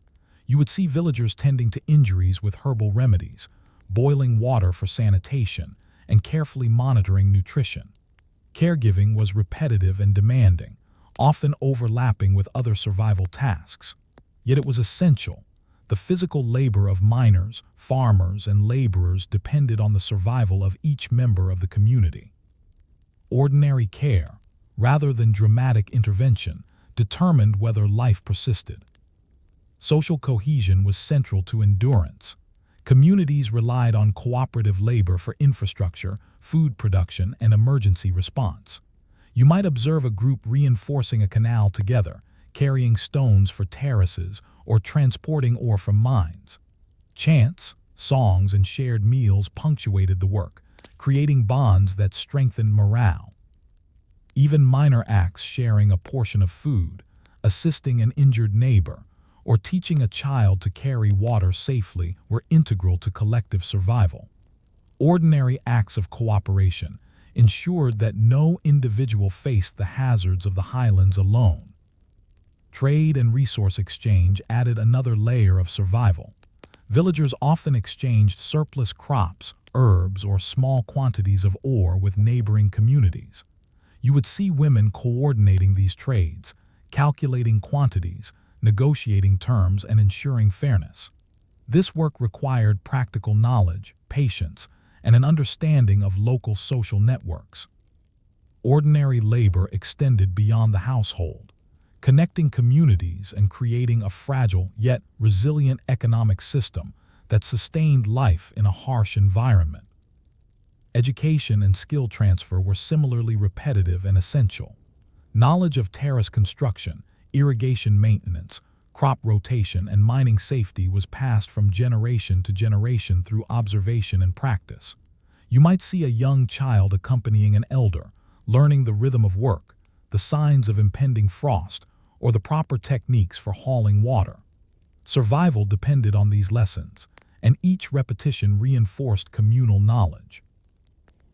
You would see villagers tending to injuries with herbal remedies, boiling water for sanitation, and carefully monitoring nutrition. Caregiving was repetitive and demanding, often overlapping with other survival tasks. Yet it was essential. The physical labor of miners, farmers, and laborers depended on the survival of each member of the community. Ordinary care, rather than dramatic intervention, determined whether life persisted. Social cohesion was central to endurance. Communities relied on cooperative labor for infrastructure, food production, and emergency response. You might observe a group reinforcing a canal together, carrying stones for terraces, or transporting ore from mines. Chants, songs, and shared meals punctuated the work, creating bonds that strengthened morale. Even minor acts, sharing a portion of food, assisting an injured neighbor, or teaching a child to carry water safely, were integral to collective survival. Ordinary acts of cooperation ensured that no individual faced the hazards of the highlands alone. Trade and resource exchange added another layer of survival. Villagers often exchanged surplus crops, herbs, or small quantities of ore with neighboring communities. You would see women coordinating these trades, calculating quantities, negotiating terms, and ensuring fairness. This work required practical knowledge, patience, and an understanding of local social networks. Ordinary labor extended beyond the household, connecting communities and creating a fragile yet resilient economic system that sustained life in a harsh environment. Education and skill transfer were similarly repetitive and essential. Knowledge of terrace construction, irrigation maintenance, crop rotation, and mining safety was passed from generation to generation through observation and practice. You might see a young child accompanying an elder, learning the rhythm of work, the signs of impending frost, or the proper techniques for hauling water. Survival depended on these lessons, and each repetition reinforced communal knowledge.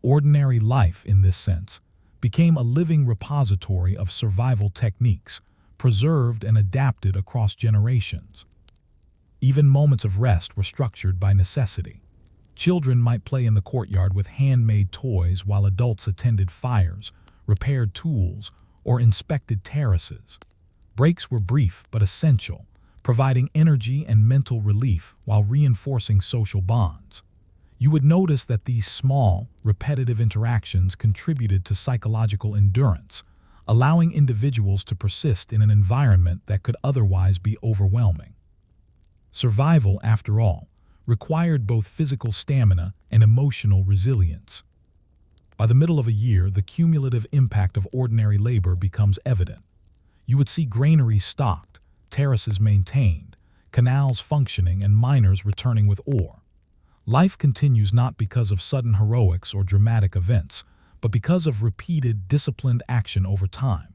Ordinary life, in this sense, became a living repository of survival techniques, preserved and adapted across generations. Even moments of rest were structured by necessity. Children might play in the courtyard with handmade toys while adults attended fires, repaired tools, or inspected terraces. Breaks were brief but essential, providing energy and mental relief while reinforcing social bonds. You would notice that these small, repetitive interactions contributed to psychological endurance, allowing individuals to persist in an environment that could otherwise be overwhelming. Survival, after all, required both physical stamina and emotional resilience. By the middle of a year, the cumulative impact of ordinary labor becomes evident. You would see granaries stocked, terraces maintained, canals functioning, and miners returning with ore. Life continues not because of sudden heroics or dramatic events, but because of repeated, disciplined action over time.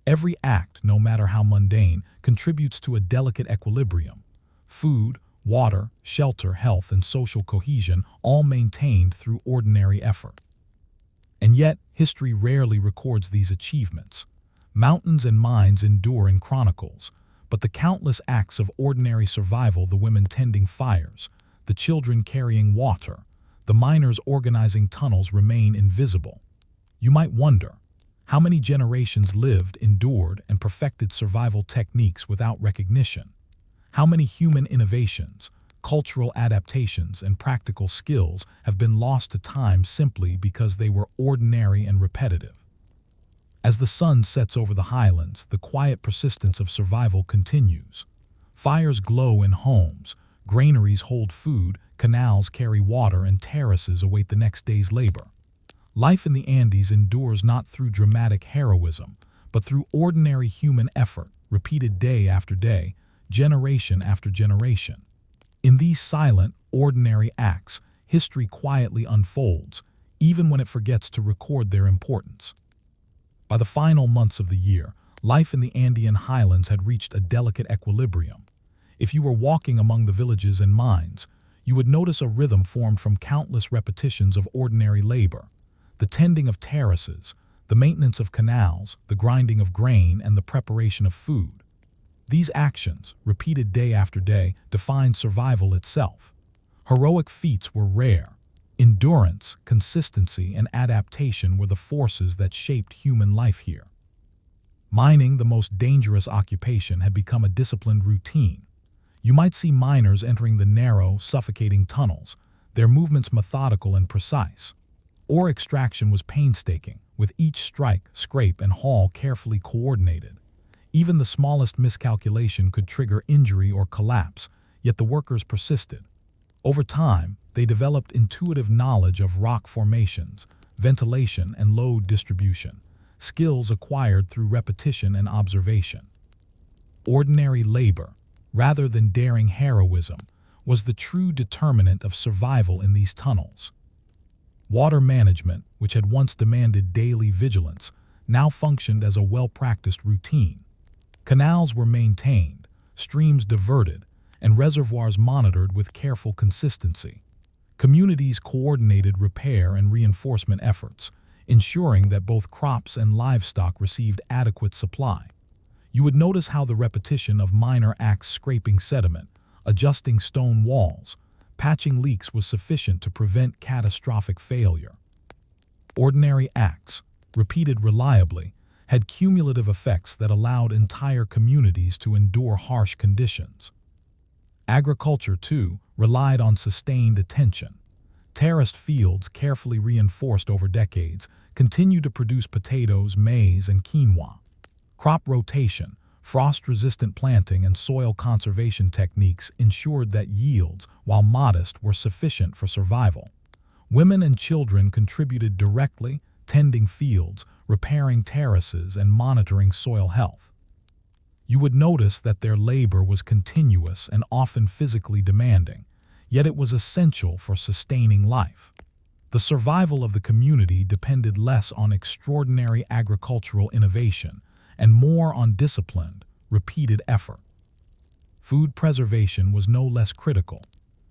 Every act, no matter how mundane, contributes to a delicate equilibrium. Food, water, shelter, health, and social cohesion, all maintained through ordinary effort. And yet, history rarely records these achievements. Mountains and mines endure in chronicles, but the countless acts of ordinary survival, the women tending fires, the children carrying water, the miners organizing tunnels, remain invisible. You might wonder, how many generations lived, endured, and perfected survival techniques without recognition? How many human innovations, cultural adaptations, and practical skills have been lost to time simply because they were ordinary and repetitive? As the sun sets over the highlands, the quiet persistence of survival continues. Fires glow in homes, granaries hold food, canals carry water, and terraces await the next day's labor. Life in the Andes endures not through dramatic heroism, but through ordinary human effort, repeated day after day, generation after generation. In these silent, ordinary acts, history quietly unfolds, even when it forgets to record their importance. By the final months of the year, life in the Andean highlands had reached a delicate equilibrium. If you were walking among the villages and mines, you would notice a rhythm formed from countless repetitions of ordinary labor: the tending of terraces, the maintenance of canals, the grinding of grain, and the preparation of food. These actions, repeated day after day, defined survival itself. Heroic feats were rare. Endurance, consistency, and adaptation were the forces that shaped human life here. Mining, the most dangerous occupation, had become a disciplined routine. You might see miners entering the narrow, suffocating tunnels, their movements methodical and precise. Ore extraction was painstaking, with each strike, scrape, and haul carefully coordinated. Even the smallest miscalculation could trigger injury or collapse, yet the workers persisted. Over time, they developed intuitive knowledge of rock formations, ventilation, and load distribution, skills acquired through repetition and observation. Ordinary labor, rather than daring heroism, was the true determinant of survival in these tunnels. Water management, which had once demanded daily vigilance, now functioned as a well-practiced routine. Canals were maintained, streams diverted, and reservoirs monitored with careful consistency. Communities coordinated repair and reinforcement efforts, ensuring that both crops and livestock received adequate supply. You would notice how the repetition of minor acts, scraping sediment, adjusting stone walls, patching leaks, was sufficient to prevent catastrophic failure. Ordinary acts, repeated reliably, had cumulative effects that allowed entire communities to endure harsh conditions. Agriculture, too, relied on sustained attention. Terraced fields, carefully reinforced over decades, continued to produce potatoes, maize, and quinoa. Crop rotation, frost-resistant planting, and soil conservation techniques ensured that yields, while modest, were sufficient for survival. Women and children contributed directly, tending fields, repairing terraces, and monitoring soil health. You would notice that their labor was continuous and often physically demanding, yet it was essential for sustaining life. The survival of the community depended less on extraordinary agricultural innovation and more on disciplined, repeated effort. Food preservation was no less critical.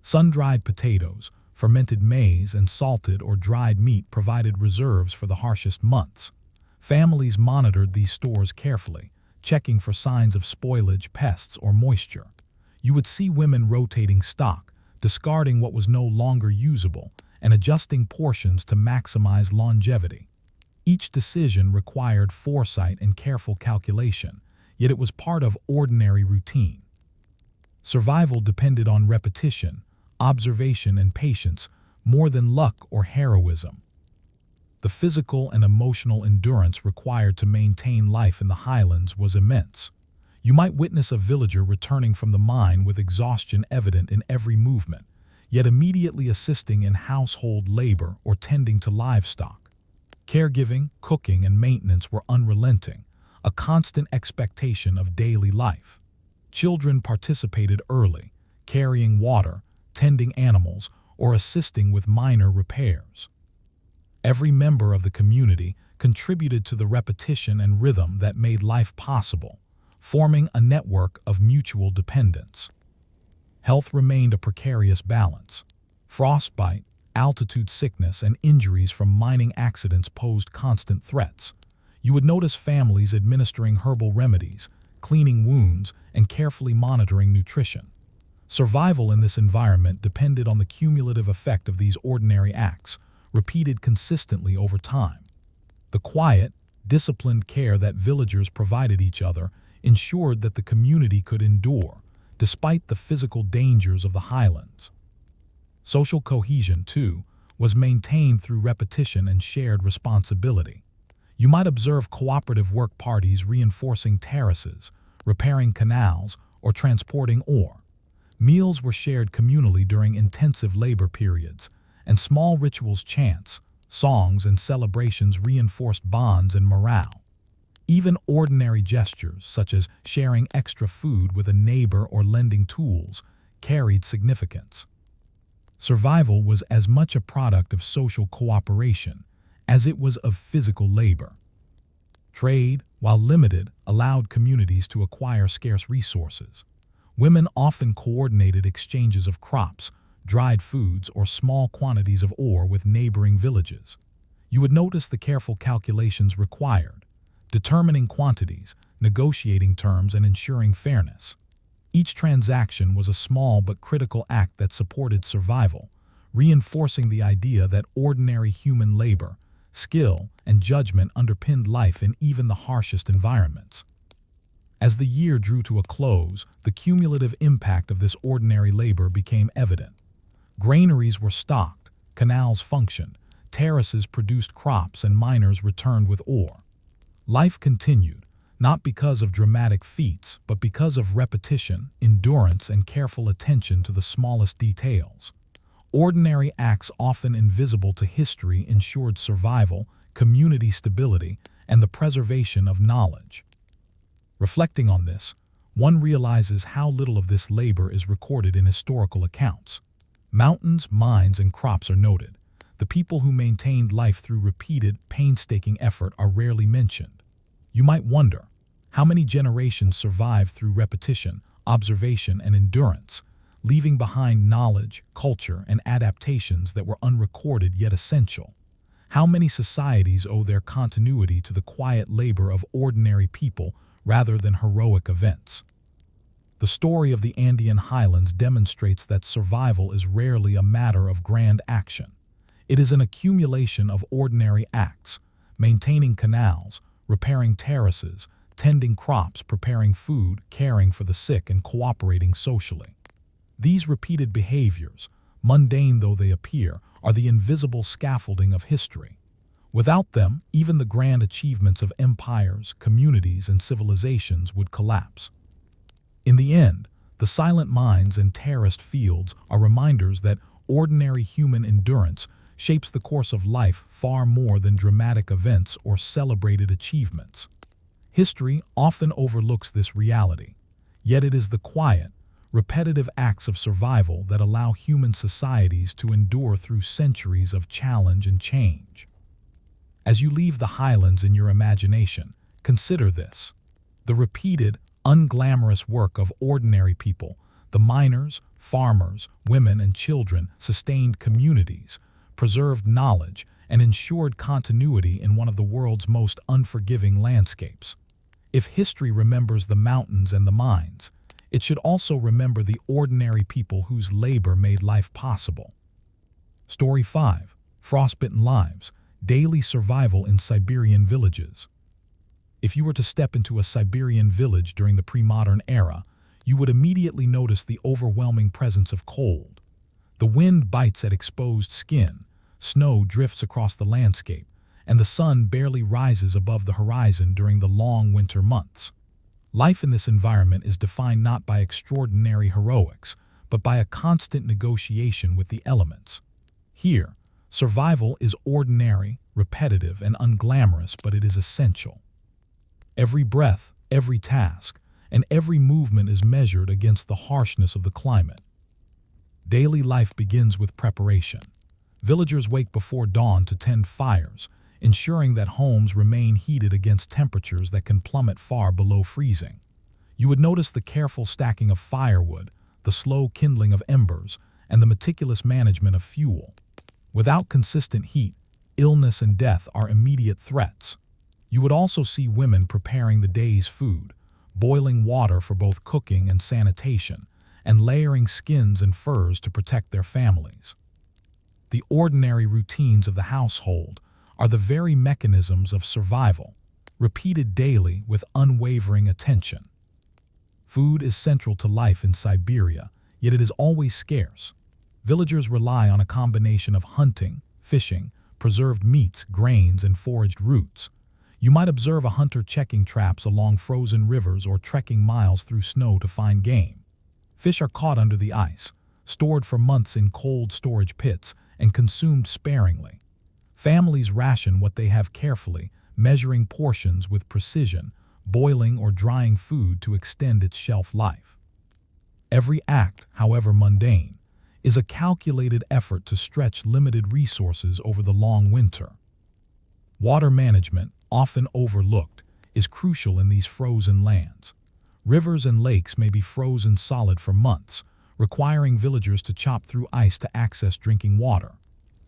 Sun-dried potatoes, fermented maize, and salted or dried meat provided reserves for the harshest months. Families monitored these stores carefully, checking for signs of spoilage, pests, or moisture. You would see women rotating stock, discarding what was no longer usable, and adjusting portions to maximize longevity. Each decision required foresight and careful calculation, yet it was part of ordinary routine. Survival depended on repetition, observation, and patience more than luck or heroism. The physical and emotional endurance required to maintain life in the highlands was immense. You might witness a villager returning from the mine with exhaustion evident in every movement, yet immediately assisting in household labor or tending to livestock. Caregiving, cooking, and maintenance were unrelenting, a constant expectation of daily life. Children participated early, carrying water, tending animals, or assisting with minor repairs. Every member of the community contributed to the repetition and rhythm that made life possible, forming a network of mutual dependence. Health remained a precarious balance. Frostbite, altitude sickness, and injuries from mining accidents posed constant threats. You would notice families administering herbal remedies, cleaning wounds, and carefully monitoring nutrition. Survival in this environment depended on the cumulative effect of these ordinary acts, repeated consistently over time. The quiet, disciplined care that villagers provided each other ensured that the community could endure, despite the physical dangers of the highlands. Social cohesion, too, was maintained through repetition and shared responsibility. You might observe cooperative work parties reinforcing terraces, repairing canals, or transporting ore. Meals were shared communally during intensive labor periods, and small rituals, chants, songs, and celebrations reinforced bonds and morale. Even ordinary gestures, such as sharing extra food with a neighbor or lending tools, carried significance. Survival was as much a product of social cooperation as it was of physical labor. Trade, while limited, allowed communities to acquire scarce resources. Women often coordinated exchanges of crops, dried foods, or small quantities of ore with neighboring villages. You would notice the careful calculations required, determining quantities, negotiating terms, and ensuring fairness. Each transaction was a small but critical act that supported survival, reinforcing the idea that ordinary human labor, skill, and judgment underpinned life in even the harshest environments. As the year drew to a close, the cumulative impact of this ordinary labor became evident. Granaries were stocked, canals functioned, terraces produced crops, and miners returned with ore. Life continued, not because of dramatic feats, but because of repetition, endurance, and careful attention to the smallest details. Ordinary acts often invisible to history ensured survival, community stability, and the preservation of knowledge. Reflecting on this, one realizes how little of this labor is recorded in historical accounts. Mountains, mines, and crops are noted. The people who maintained life through repeated, painstaking effort are rarely mentioned. You might wonder, how many generations survived through repetition, observation, and endurance, leaving behind knowledge, culture, and adaptations that were unrecorded yet essential? How many societies owe their continuity to the quiet labor of ordinary people rather than heroic events? The story of the Andean highlands demonstrates that survival is rarely a matter of grand action. It is an accumulation of ordinary acts: maintaining canals, repairing terraces, tending crops, preparing food, caring for the sick, and cooperating socially. These repeated behaviors, mundane though they appear, are the invisible scaffolding of history. Without them, even the grand achievements of empires, communities, and civilizations would collapse. In the end, the silent mines and terraced fields are reminders that ordinary human endurance shapes the course of life far more than dramatic events or celebrated achievements. History often overlooks this reality, yet it is the quiet, repetitive acts of survival that allow human societies to endure through centuries of challenge and change. As you leave the highlands in your imagination, consider this: the repeated, unglamorous work of ordinary people, the miners, farmers, women, and children, sustained communities, preserved knowledge, and ensured continuity in one of the world's most unforgiving landscapes. If history remembers the mountains and the mines, it should also remember the ordinary people whose labor made life possible. Story 5: Frostbitten Lives, Daily Survival in Siberian Villages. If you were to step into a Siberian village during the pre-modern era, you would immediately notice the overwhelming presence of cold. The wind bites at exposed skin, snow drifts across the landscape, and the sun barely rises above the horizon during the long winter months. Life in this environment is defined not by extraordinary heroics, but by a constant negotiation with the elements. Here, survival is ordinary, repetitive, and unglamorous, but it is essential. Every breath, every task, and every movement is measured against the harshness of the climate. Daily life begins with preparation. Villagers wake before dawn to tend fires, ensuring that homes remain heated against temperatures that can plummet far below freezing. You would notice the careful stacking of firewood, the slow kindling of embers, and the meticulous management of fuel. Without consistent heat, illness and death are immediate threats. You would also see women preparing the day's food, boiling water for both cooking and sanitation, and layering skins and furs to protect their families. The ordinary routines of the household are the very mechanisms of survival, repeated daily with unwavering attention. Food is central to life in Siberia, yet it is always scarce. Villagers rely on a combination of hunting, fishing, preserved meats, grains, and foraged roots. You might observe a hunter checking traps along frozen rivers or trekking miles through snow to find game. Fish are caught under the ice, stored for months in cold storage pits, and consumed sparingly. Families ration what they have carefully, measuring portions with precision, boiling or drying food to extend its shelf life. Every act, however mundane, is a calculated effort to stretch limited resources over the long winter. Water management, often overlooked, is crucial in these frozen lands. Rivers and lakes may be frozen solid for months, requiring villagers to chop through ice to access drinking water.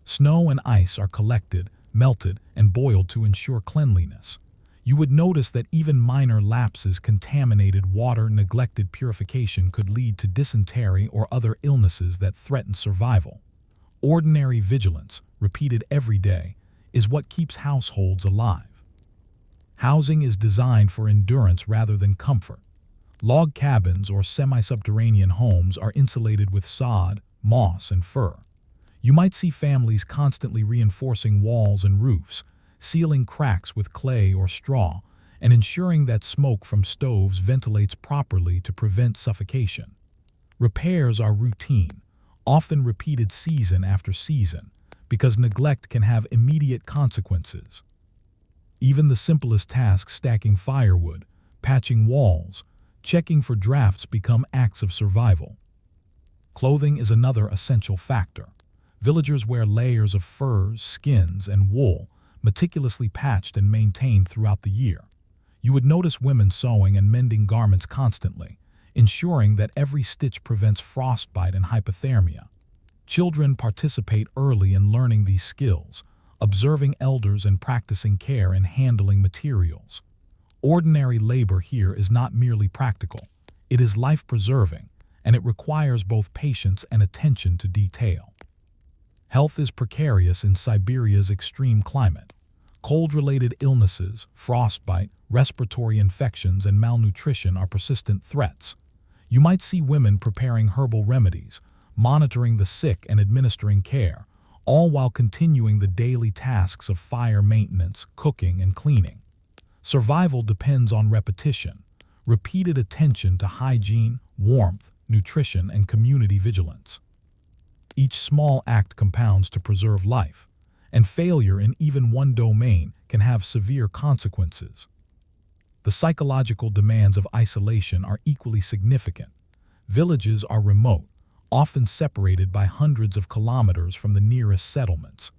Snow and ice are collected, melted, and boiled to ensure cleanliness. You would notice that even minor lapses contaminated water. Neglected purification could lead to dysentery or other illnesses that threaten survival. Ordinary vigilance, repeated every day, is what keeps households alive. Housing is designed for endurance rather than comfort. Log cabins or semi-subterranean homes are insulated with sod, moss, and fur. You might see families constantly reinforcing walls and roofs, sealing cracks with clay or straw, and ensuring that smoke from stoves ventilates properly to prevent suffocation. Repairs are routine, often repeated season after season, because neglect can have immediate consequences. Even the simplest tasks, stacking firewood, patching walls, checking for drafts, become acts of survival. Clothing is another essential factor. Villagers wear layers of furs, skins, and wool, meticulously patched and maintained throughout the year. You would notice women sewing and mending garments constantly, ensuring that every stitch prevents frostbite and hypothermia. Children participate early in learning these skills, observing elders and practicing care in handling materials. Ordinary labor here is not merely practical, it is life-preserving, and it requires both patience and attention to detail. Health is precarious in Siberia's extreme climate. Cold-related illnesses, frostbite, respiratory infections, and malnutrition are persistent threats. You might see women preparing herbal remedies, monitoring the sick and administering care, all while continuing the daily tasks of fire maintenance, cooking, and cleaning. Survival depends on repetition, repeated attention to hygiene, warmth, nutrition, and community vigilance. Each small act compounds to preserve life, and failure in even one domain can have severe consequences. The psychological demands of isolation are equally significant. Villages are remote, often separated by hundreds of kilometers from the nearest settlements.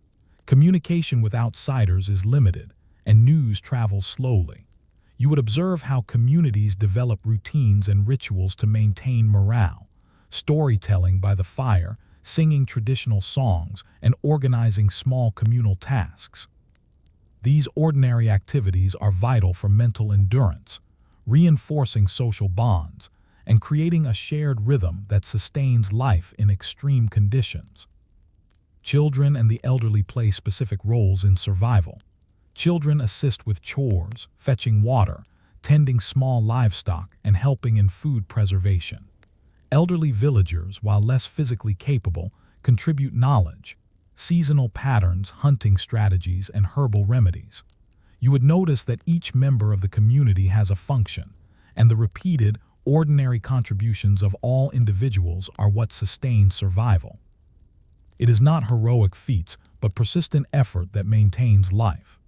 Communication with outsiders is limited, and news travels slowly. You would observe how communities develop routines and rituals to maintain morale, storytelling by the fire, singing traditional songs, and organizing small communal tasks. These ordinary activities are vital for mental endurance, reinforcing social bonds, and creating a shared rhythm that sustains life in extreme conditions. Children and the elderly play specific roles in survival. Children assist with chores, fetching water, tending small livestock, and helping in food preservation. Elderly villagers, while less physically capable, contribute knowledge, seasonal patterns, hunting strategies, and herbal remedies. You would notice that each member of the community has a function, and the repeated, ordinary contributions of all individuals are what sustain survival. It is not heroic feats, but persistent effort that maintains life.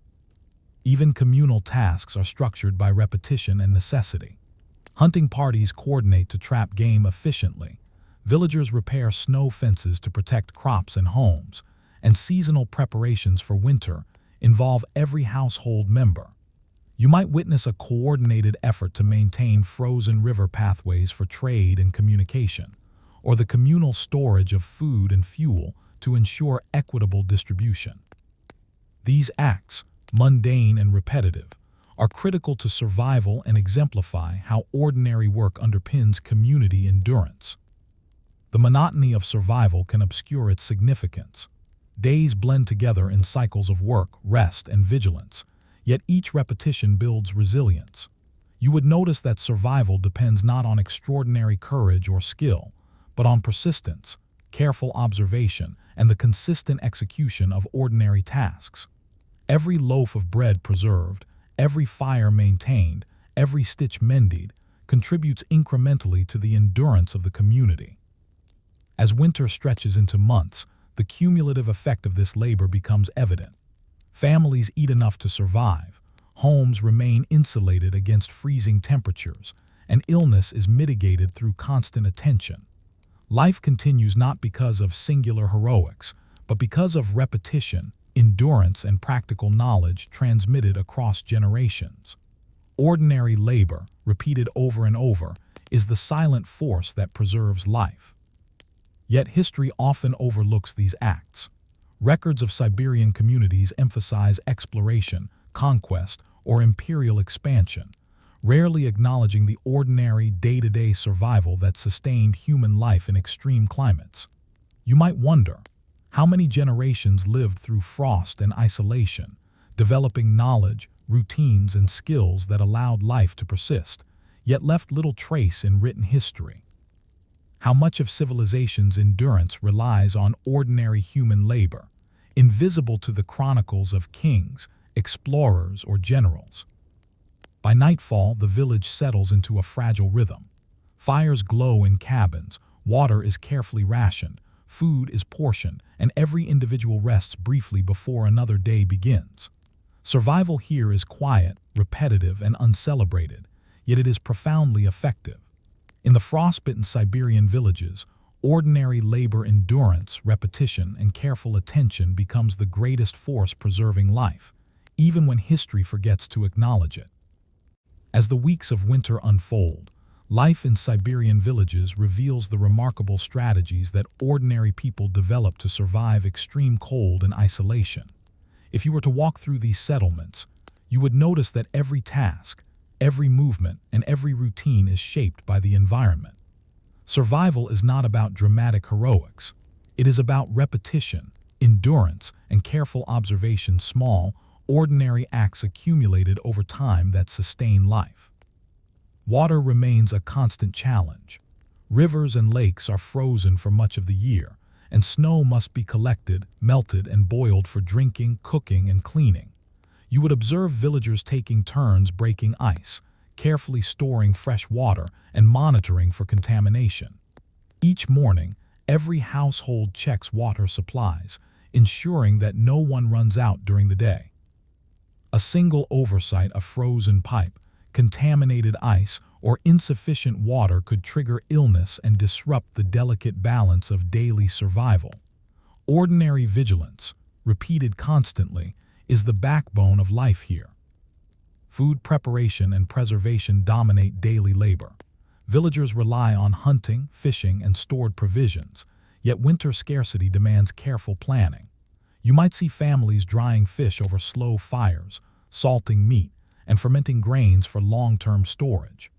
Even communal tasks are structured by repetition and necessity. Hunting parties coordinate to trap game efficiently. Villagers repair snow fences to protect crops and homes, and seasonal preparations for winter involve every household member. You might witness a coordinated effort to maintain frozen river pathways for trade and communication, or the communal storage of food and fuel to ensure equitable distribution. These acts, mundane and repetitive, are critical to survival and exemplify how ordinary work underpins community endurance. The monotony of survival can obscure its significance. Days blend together in cycles of work, rest, and vigilance, yet each repetition builds resilience. You would notice that survival depends not on extraordinary courage or skill, but on persistence, careful observation, and the consistent execution of ordinary tasks. Every loaf of bread preserved, every fire maintained, every stitch mended, contributes incrementally to the endurance of the community. As winter stretches into months, the cumulative effect of this labor becomes evident. Families eat enough to survive, homes remain insulated against freezing temperatures, and illness is mitigated through constant attention. Life continues not because of singular heroics, but because of repetition, endurance, and practical knowledge transmitted across generations. Ordinary labor, repeated over and over, is the silent force that preserves life. Yet history often overlooks these acts. Records of Siberian communities emphasize exploration, conquest, or imperial expansion, rarely acknowledging the ordinary day-to-day survival that sustained human life in extreme climates. You might wonder, how many generations lived through frost and isolation, developing knowledge, routines, and skills that allowed life to persist, yet left little trace in written history? How much of civilization's endurance relies on ordinary human labor, invisible to the chronicles of kings, explorers, or generals? By nightfall, the village settles into a fragile rhythm. Fires glow in cabins, water is carefully rationed, food is portioned, and every individual rests briefly before another day begins. Survival here is quiet, repetitive, and uncelebrated, yet it is profoundly effective. In the frostbitten Siberian villages, ordinary labor endurance, repetition, and careful attention becomes the greatest force preserving life, even when history forgets to acknowledge it. As the weeks of winter unfold, life in Siberian villages reveals the remarkable strategies that ordinary people develop to survive extreme cold and isolation. If you were to walk through these settlements, you would notice that every task, every movement, and every routine is shaped by the environment. Survival is not about dramatic heroics. It is about repetition, endurance, and careful observation, small, ordinary acts accumulated over time that sustain life. Water remains a constant challenge. Rivers and lakes are frozen for much of the year, and snow must be collected, melted, and boiled for drinking, cooking, and cleaning. You would observe villagers taking turns breaking ice, carefully storing fresh water, and monitoring for contamination. Each morning, every household checks water supplies, ensuring that no one runs out during the day. A single oversight, a frozen pipe, contaminated ice, or insufficient water could trigger illness and disrupt the delicate balance of daily survival. Ordinary vigilance, repeated constantly, is the backbone of life here. Food preparation and preservation dominate daily labor. Villagers rely on hunting, fishing, and stored provisions, yet winter scarcity demands careful planning. You might see families drying fish over slow fires, salting meat, and fermenting grains for long-term storage.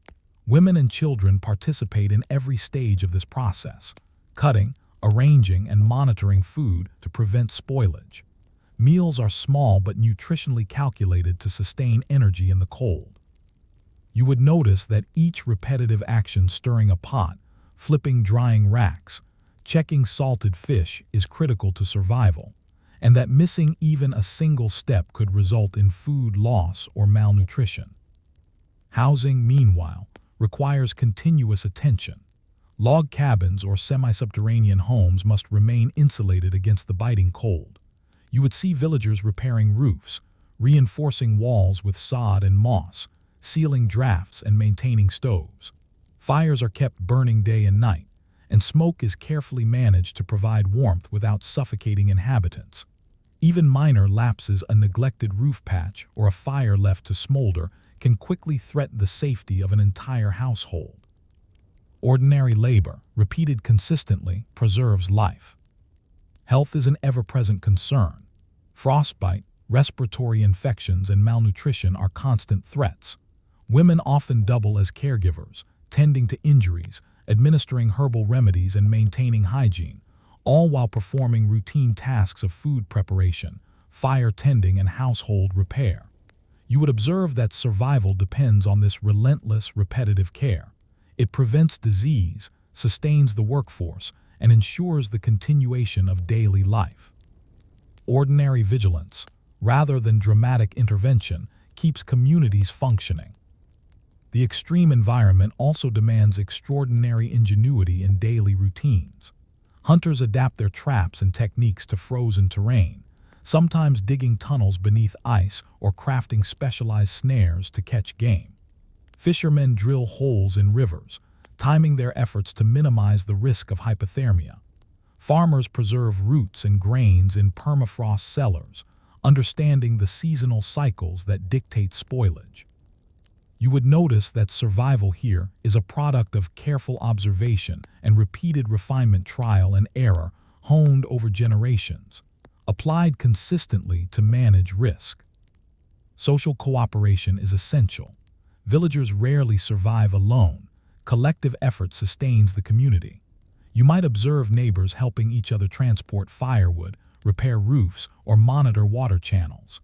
Women and children participate in every stage of this process, cutting, arranging, and monitoring food to prevent spoilage. Meals are small but nutritionally calculated to sustain energy in the cold. You would notice that each repetitive action, stirring a pot, flipping drying racks, checking salted fish, is critical to survival, and that missing even a single step could result in food loss or malnutrition. Housing, meanwhile, requires continuous attention. Log cabins or semi-subterranean homes must remain insulated against the biting cold. You would see villagers repairing roofs, reinforcing walls with sod and moss, sealing drafts, and maintaining stoves. Fires are kept burning day and night, and smoke is carefully managed to provide warmth without suffocating inhabitants. Even minor lapses, a neglected roof patch or a fire left to smolder, can quickly threaten the safety of an entire household. Ordinary labor, repeated consistently, preserves life. Health is an ever-present concern. Frostbite, respiratory infections, and malnutrition are constant threats. Women often double as caregivers, tending to injuries, administering herbal remedies, and maintaining hygiene, all while performing routine tasks of food preparation, fire tending, and household repair. You would observe that survival depends on this relentless, repetitive care. It prevents disease, sustains the workforce, and ensures the continuation of daily life. Ordinary vigilance, rather than dramatic intervention, keeps communities functioning. The extreme environment also demands extraordinary ingenuity in daily routines. Hunters adapt their traps and techniques to frozen terrain, sometimes digging tunnels beneath ice or crafting specialized snares to catch game. Fishermen drill holes in rivers, timing their efforts to minimize the risk of hypothermia. Farmers preserve roots and grains in permafrost cellars, understanding the seasonal cycles that dictate spoilage. You would notice that survival here is a product of careful observation and repeated refinement, trial and error, honed over generations, applied consistently to manage risk. Social cooperation is essential. Villagers rarely survive alone. Collective effort sustains the community. You might observe neighbors helping each other transport firewood, repair roofs, or monitor water channels.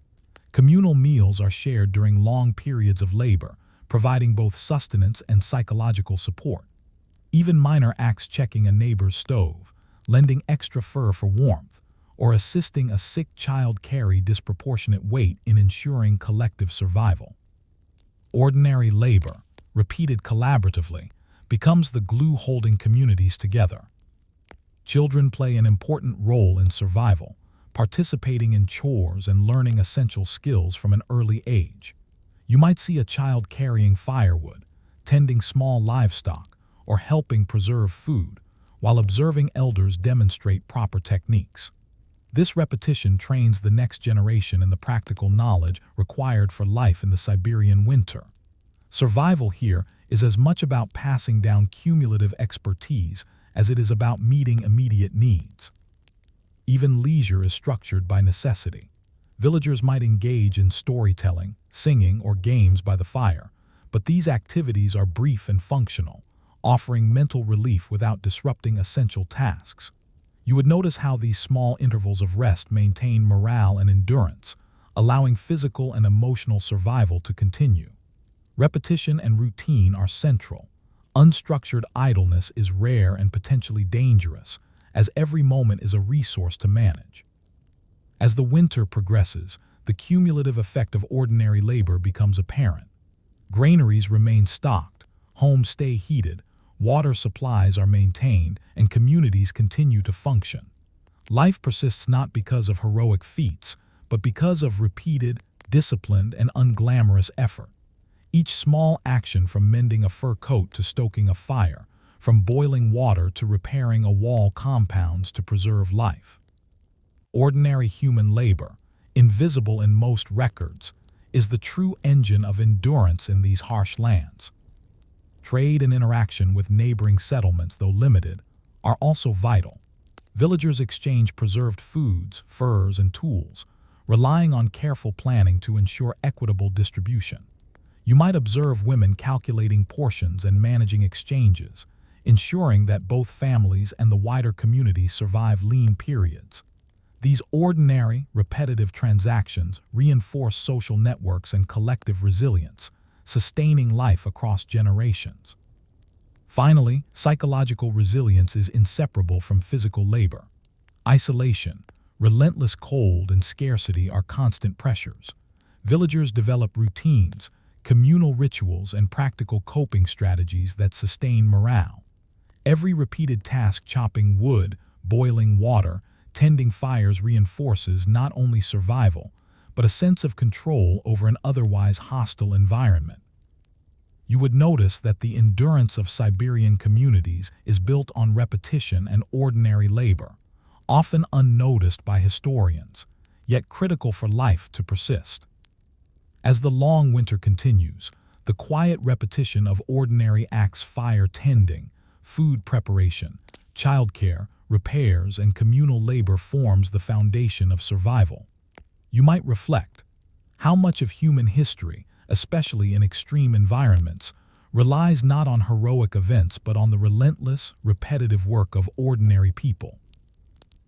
Communal meals are shared during long periods of labor, providing both sustenance and psychological support. Even minor acts, checking a neighbor's stove, lending extra fur for warmth, or assisting a sick child, carry disproportionate weight in ensuring collective survival. Ordinary labor, repeated collaboratively, becomes the glue holding communities together. Children play an important role in survival, participating in chores and learning essential skills from an early age. You might see a child carrying firewood, tending small livestock, or helping preserve food, while observing elders demonstrate proper techniques. This repetition trains the next generation in the practical knowledge required for life in the Siberian winter. Survival here is as much about passing down cumulative expertise as it is about meeting immediate needs. Even leisure is structured by necessity. Villagers might engage in storytelling, singing, or games by the fire, but these activities are brief and functional, offering mental relief without disrupting essential tasks. You would notice how these small intervals of rest maintain morale and endurance, allowing physical and emotional survival to continue. Repetition and routine are central. Unstructured idleness is rare and potentially dangerous, as every moment is a resource to manage. As the winter progresses, the cumulative effect of ordinary labor becomes apparent. Granaries remain stocked, homes stay heated, water supplies are maintained, and communities continue to function. Life persists not because of heroic feats, but because of repeated, disciplined, and unglamorous effort. Each small action, from mending a fur coat to stoking a fire, from boiling water to repairing a wall, compounds to preserve life. Ordinary human labor, invisible in most records, is the true engine of endurance in these harsh lands. Trade and interaction with neighboring settlements, though limited, are also vital. Villagers exchange preserved foods, furs, and tools, relying on careful planning to ensure equitable distribution. You might observe women calculating portions and managing exchanges, ensuring that both families and the wider community survive lean periods. These ordinary, repetitive transactions reinforce social networks and collective resilience, sustaining life across generations. Finally, psychological resilience is inseparable from physical labor. Isolation, relentless cold, and scarcity are constant pressures. Villagers develop routines, communal rituals, and practical coping strategies that sustain morale. Every repeated task, chopping wood, boiling water, tending fires, reinforces not only survival, but a sense of control over an otherwise hostile environment. You would notice that the endurance of Siberian communities is built on repetition and ordinary labor, often unnoticed by historians, yet critical for life to persist. As the long winter continues, the quiet repetition of ordinary acts, fire tending, food preparation, childcare, repairs, and communal labor, forms the foundation of survival. You might reflect, how much of human history, especially in extreme environments, relies not on heroic events but on the relentless, repetitive work of ordinary people?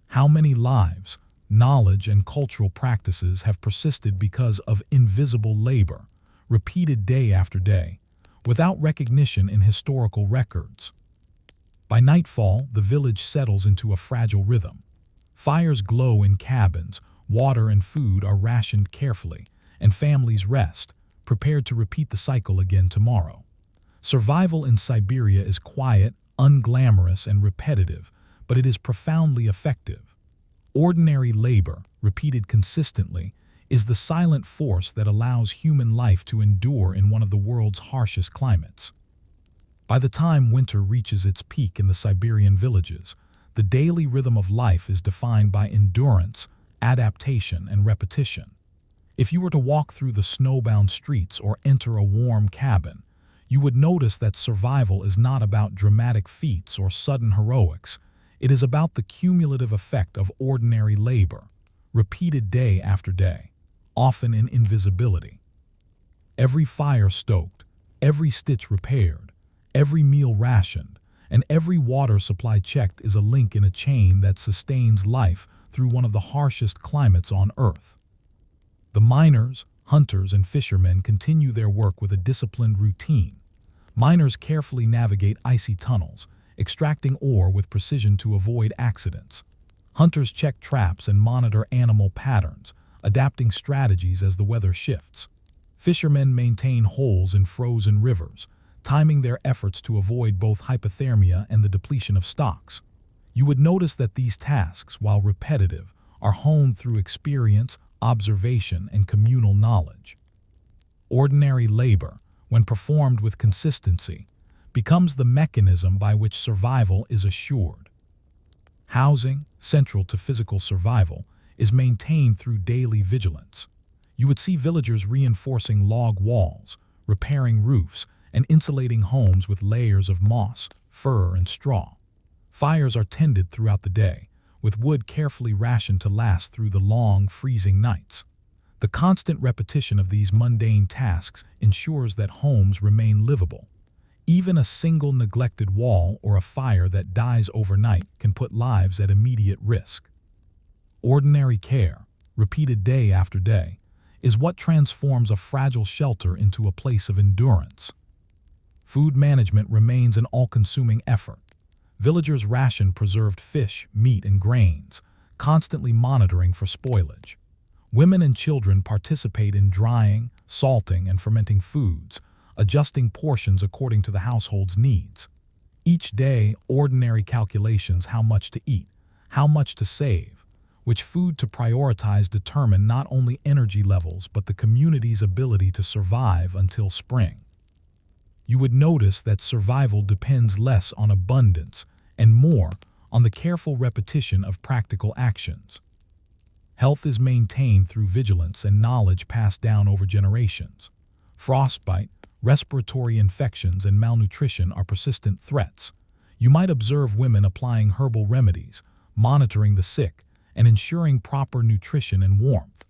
How many lives, knowledge, and cultural practices have persisted because of invisible labor, repeated day after day, without recognition in historical records? By nightfall, the village settles into a fragile rhythm. Fires glow in cabins, water and food are rationed carefully, and families rest, prepared to repeat the cycle again tomorrow. Survival in Siberia is quiet, unglamorous, and repetitive, but it is profoundly effective. Ordinary labor, repeated consistently, is the silent force that allows human life to endure in one of the world's harshest climates. By the time winter reaches its peak in the Siberian villages, the daily rhythm of life is defined by endurance, adaptation, and repetition. If you were to walk through the snowbound streets or enter a warm cabin, you would notice that survival is not about dramatic feats or sudden heroics. It is about the cumulative effect of ordinary labor, repeated day after day, often in invisibility. Every fire stoked, every stitch repaired, every meal rationed, and every water supply checked is a link in a chain that sustains life through one of the harshest climates on Earth. The miners, hunters, and fishermen continue their work with a disciplined routine. Miners carefully navigate icy tunnels, extracting ore with precision to avoid accidents. Hunters check traps and monitor animal patterns, adapting strategies as the weather shifts. Fishermen maintain holes in frozen rivers, timing their efforts to avoid both hypothermia and the depletion of stocks. You would notice that these tasks, while repetitive, are honed through experience, observation, and communal knowledge. Ordinary labor, when performed with consistency, becomes the mechanism by which survival is assured. Housing, central to physical survival, is maintained through daily vigilance. You would see villagers reinforcing log walls, repairing roofs, and insulating homes with layers of moss, fur, and straw. Fires are tended throughout the day, with wood carefully rationed to last through the long, freezing nights. The constant repetition of these mundane tasks ensures that homes remain livable. Even a single neglected wall or a fire that dies overnight can put lives at immediate risk. Ordinary care, repeated day after day, is what transforms a fragile shelter into a place of endurance. Food management remains an all-consuming effort. Villagers ration preserved fish, meat, and grains, constantly monitoring for spoilage. Women and children participate in drying, salting, and fermenting foods, adjusting portions according to the household's needs. Each day, ordinary calculations how much to eat, how much to save, which food to prioritize determine not only energy levels but the community's ability to survive until spring. You would notice that survival depends less on abundance and more on the careful repetition of practical actions. Health is maintained through vigilance and knowledge passed down over generations. Frostbite, respiratory infections, and malnutrition are persistent threats. You might observe women applying herbal remedies, monitoring the sick, and ensuring proper nutrition and warmth.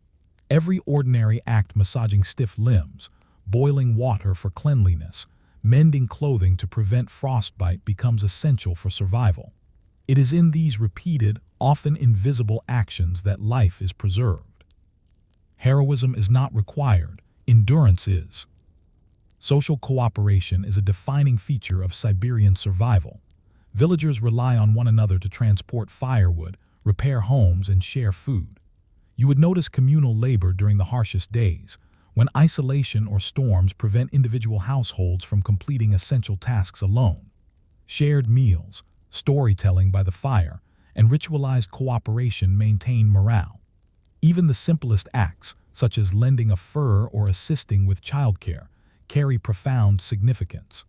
Every ordinary act, massaging stiff limbs, boiling water for cleanliness, mending clothing to prevent frostbite, becomes essential for survival. It is in these repeated, often invisible actions that life is preserved. Heroism is not required, endurance is. Social cooperation is a defining feature of Siberian survival. Villagers rely on one another to transport firewood, repair homes, and share food. You would notice communal labor during the harshest days, when isolation or storms prevent individual households from completing essential tasks alone. Shared meals, storytelling by the fire, and ritualized cooperation maintain morale. Even the simplest acts, such as lending a fur or assisting with childcare, carry profound significance.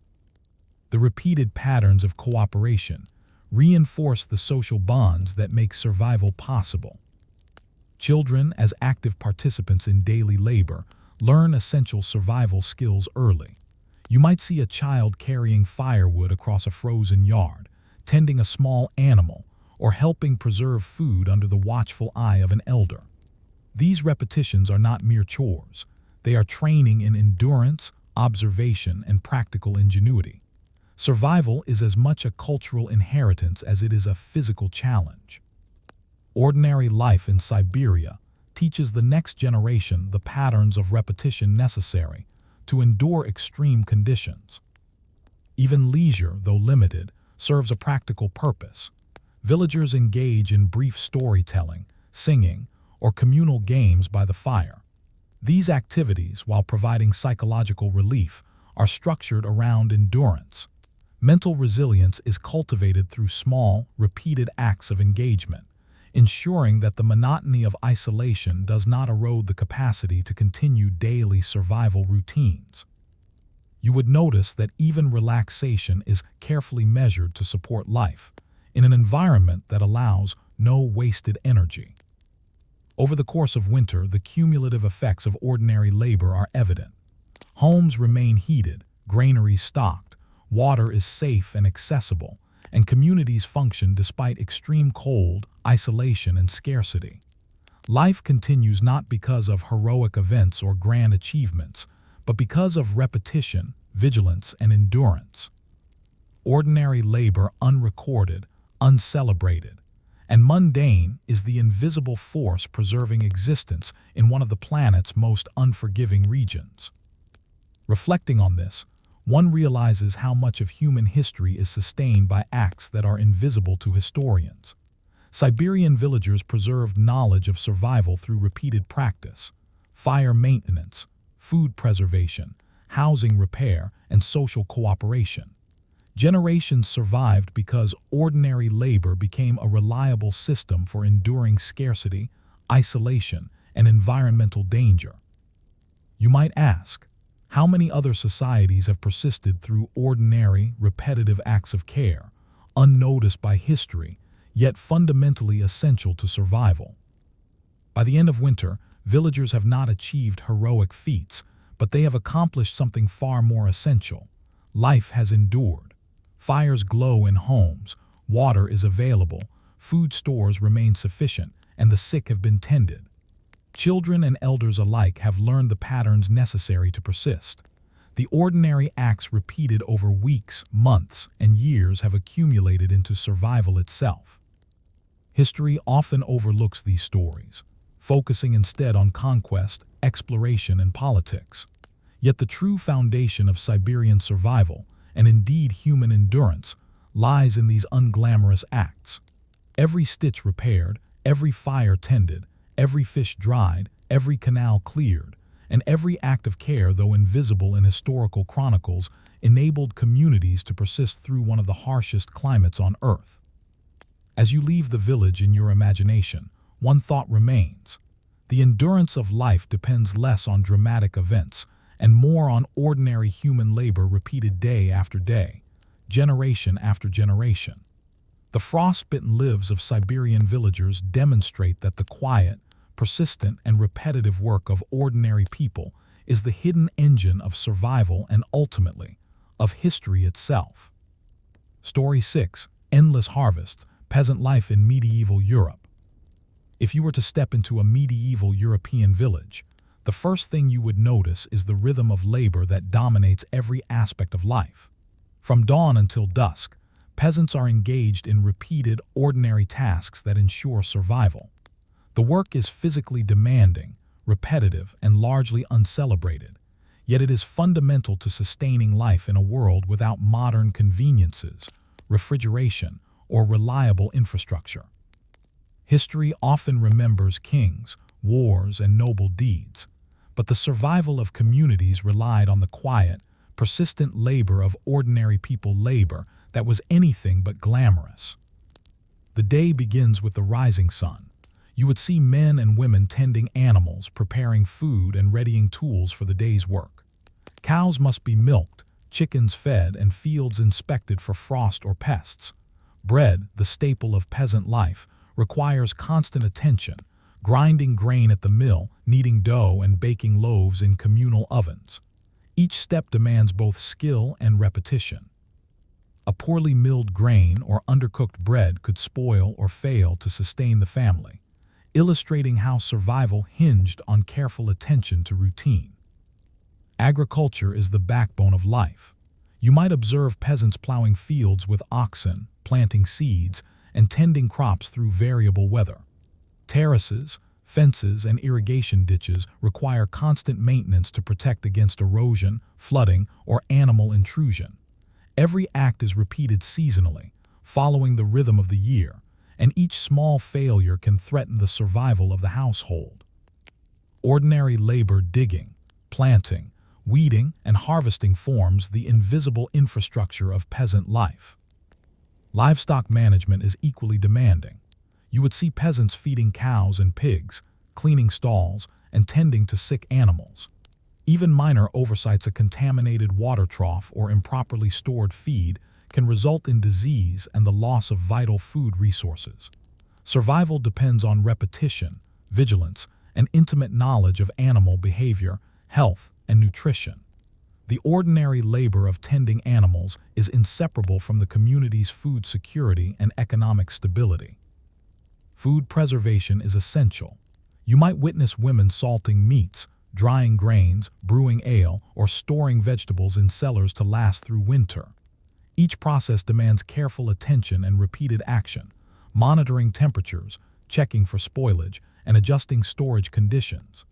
The repeated patterns of cooperation reinforce the social bonds that make survival possible. Children, as active participants in daily labor, learn essential survival skills early. You might see a child carrying firewood across a frozen yard, tending a small animal, or helping preserve food under the watchful eye of an elder. These repetitions are not mere chores. They are training in endurance, observation, and practical ingenuity. Survival is as much a cultural inheritance as it is a physical challenge. Ordinary life in Siberia teaches the next generation the patterns of repetition necessary to endure extreme conditions. Even leisure, though limited, serves a practical purpose. Villagers engage in brief storytelling, singing, or communal games by the fire. These activities, while providing psychological relief, are structured around endurance. Mental resilience is cultivated through small, repeated acts of engagement, ensuring that the monotony of isolation does not erode the capacity to continue daily survival routines. You would notice that even relaxation is carefully measured to support life, in an environment that allows no wasted energy. Over the course of winter, the cumulative effects of ordinary labor are evident. Homes remain heated, granaries stocked, water is safe and accessible, and communities function despite extreme cold, isolation, and scarcity. Life continues not because of heroic events or grand achievements, but because of repetition, vigilance, and endurance. Ordinary labor, unrecorded, uncelebrated, and mundane, is the invisible force preserving existence in one of the planet's most unforgiving regions. Reflecting on this, one realizes how much of human history is sustained by acts that are invisible to historians. Siberian villagers preserved knowledge of survival through repeated practice: fire maintenance, food preservation, housing repair, and social cooperation. Generations survived because ordinary labor became a reliable system for enduring scarcity, isolation, and environmental danger. You might ask, how many other societies have persisted through ordinary, repetitive acts of care, unnoticed by history, yet fundamentally essential to survival? By the end of winter, villagers have not achieved heroic feats, but they have accomplished something far more essential. Life has endured. Fires glow in homes, water is available, food stores remain sufficient, and the sick have been tended. Children and elders alike have learned the patterns necessary to persist. The ordinary acts repeated over weeks, months, and years have accumulated into survival itself. History often overlooks these stories, focusing instead on conquest, exploration, and politics. Yet the true foundation of Siberian survival, and indeed human endurance, lies in these unglamorous acts. Every stitch repaired, every fire tended, every fish dried, every canal cleared, and every act of care, though invisible in historical chronicles, enabled communities to persist through one of the harshest climates on Earth. As you leave the village in your imagination, one thought remains: the endurance of life depends less on dramatic events and more on ordinary human labor repeated day after day, generation after generation. The frostbitten lives of Siberian villagers demonstrate that the quiet, persistent, and repetitive work of ordinary people is the hidden engine of survival and ultimately, of history itself. Story 6: Endless Harvest, Peasant Life in Medieval Europe. If you were to step into a medieval European village, the first thing you would notice is the rhythm of labor that dominates every aspect of life. From dawn until dusk, peasants are engaged in repeated, ordinary tasks that ensure survival. The work is physically demanding, repetitive, and largely uncelebrated, yet it is fundamental to sustaining life in a world without modern conveniences, refrigeration, or reliable infrastructure. History often remembers kings, wars, and noble deeds, but the survival of communities relied on the quiet, persistent labor of ordinary people, labor that was anything but glamorous. The day begins with the rising sun. You would see men and women tending animals, preparing food, and readying tools for the day's work. Cows must be milked, chickens fed, and fields inspected for frost or pests. Bread, the staple of peasant life, requires constant attention, grinding grain at the mill, kneading dough, and baking loaves in communal ovens. Each step demands both skill and repetition. A poorly milled grain or undercooked bread could spoil or fail to sustain the family, illustrating how survival hinged on careful attention to routine. Agriculture is the backbone of life. You might observe peasants plowing fields with oxen, planting seeds, and tending crops through variable weather. Terraces, fences, and irrigation ditches require constant maintenance to protect against erosion, flooding, or animal intrusion. Every act is repeated seasonally, following the rhythm of the year, and each small failure can threaten the survival of the household. Ordinary labor, digging, planting, weeding, and harvesting forms the invisible infrastructure of peasant life. Livestock management is equally demanding. You would see peasants feeding cows and pigs, cleaning stalls, and tending to sick animals. Even minor oversights, a contaminated water trough or improperly stored feed, can result in disease and the loss of vital food resources. Survival depends on repetition, vigilance, and intimate knowledge of animal behavior, health, and nutrition. The ordinary labor of tending animals is inseparable from the community's food security and economic stability. Food preservation is essential. You might witness women salting meats, drying grains, brewing ale, or storing vegetables in cellars to last through winter. Each process demands careful attention and repeated action, monitoring temperatures, checking for spoilage, and adjusting storage conditions.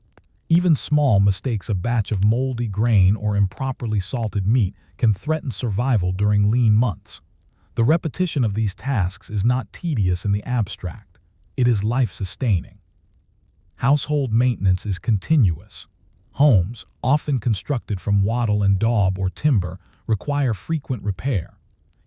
Even small mistakes, a batch of moldy grain or improperly salted meat, can threaten survival during lean months. The repetition of these tasks is not tedious in the abstract. It is life-sustaining. Household maintenance is continuous. Homes, often constructed from wattle and daub or timber, require frequent repair.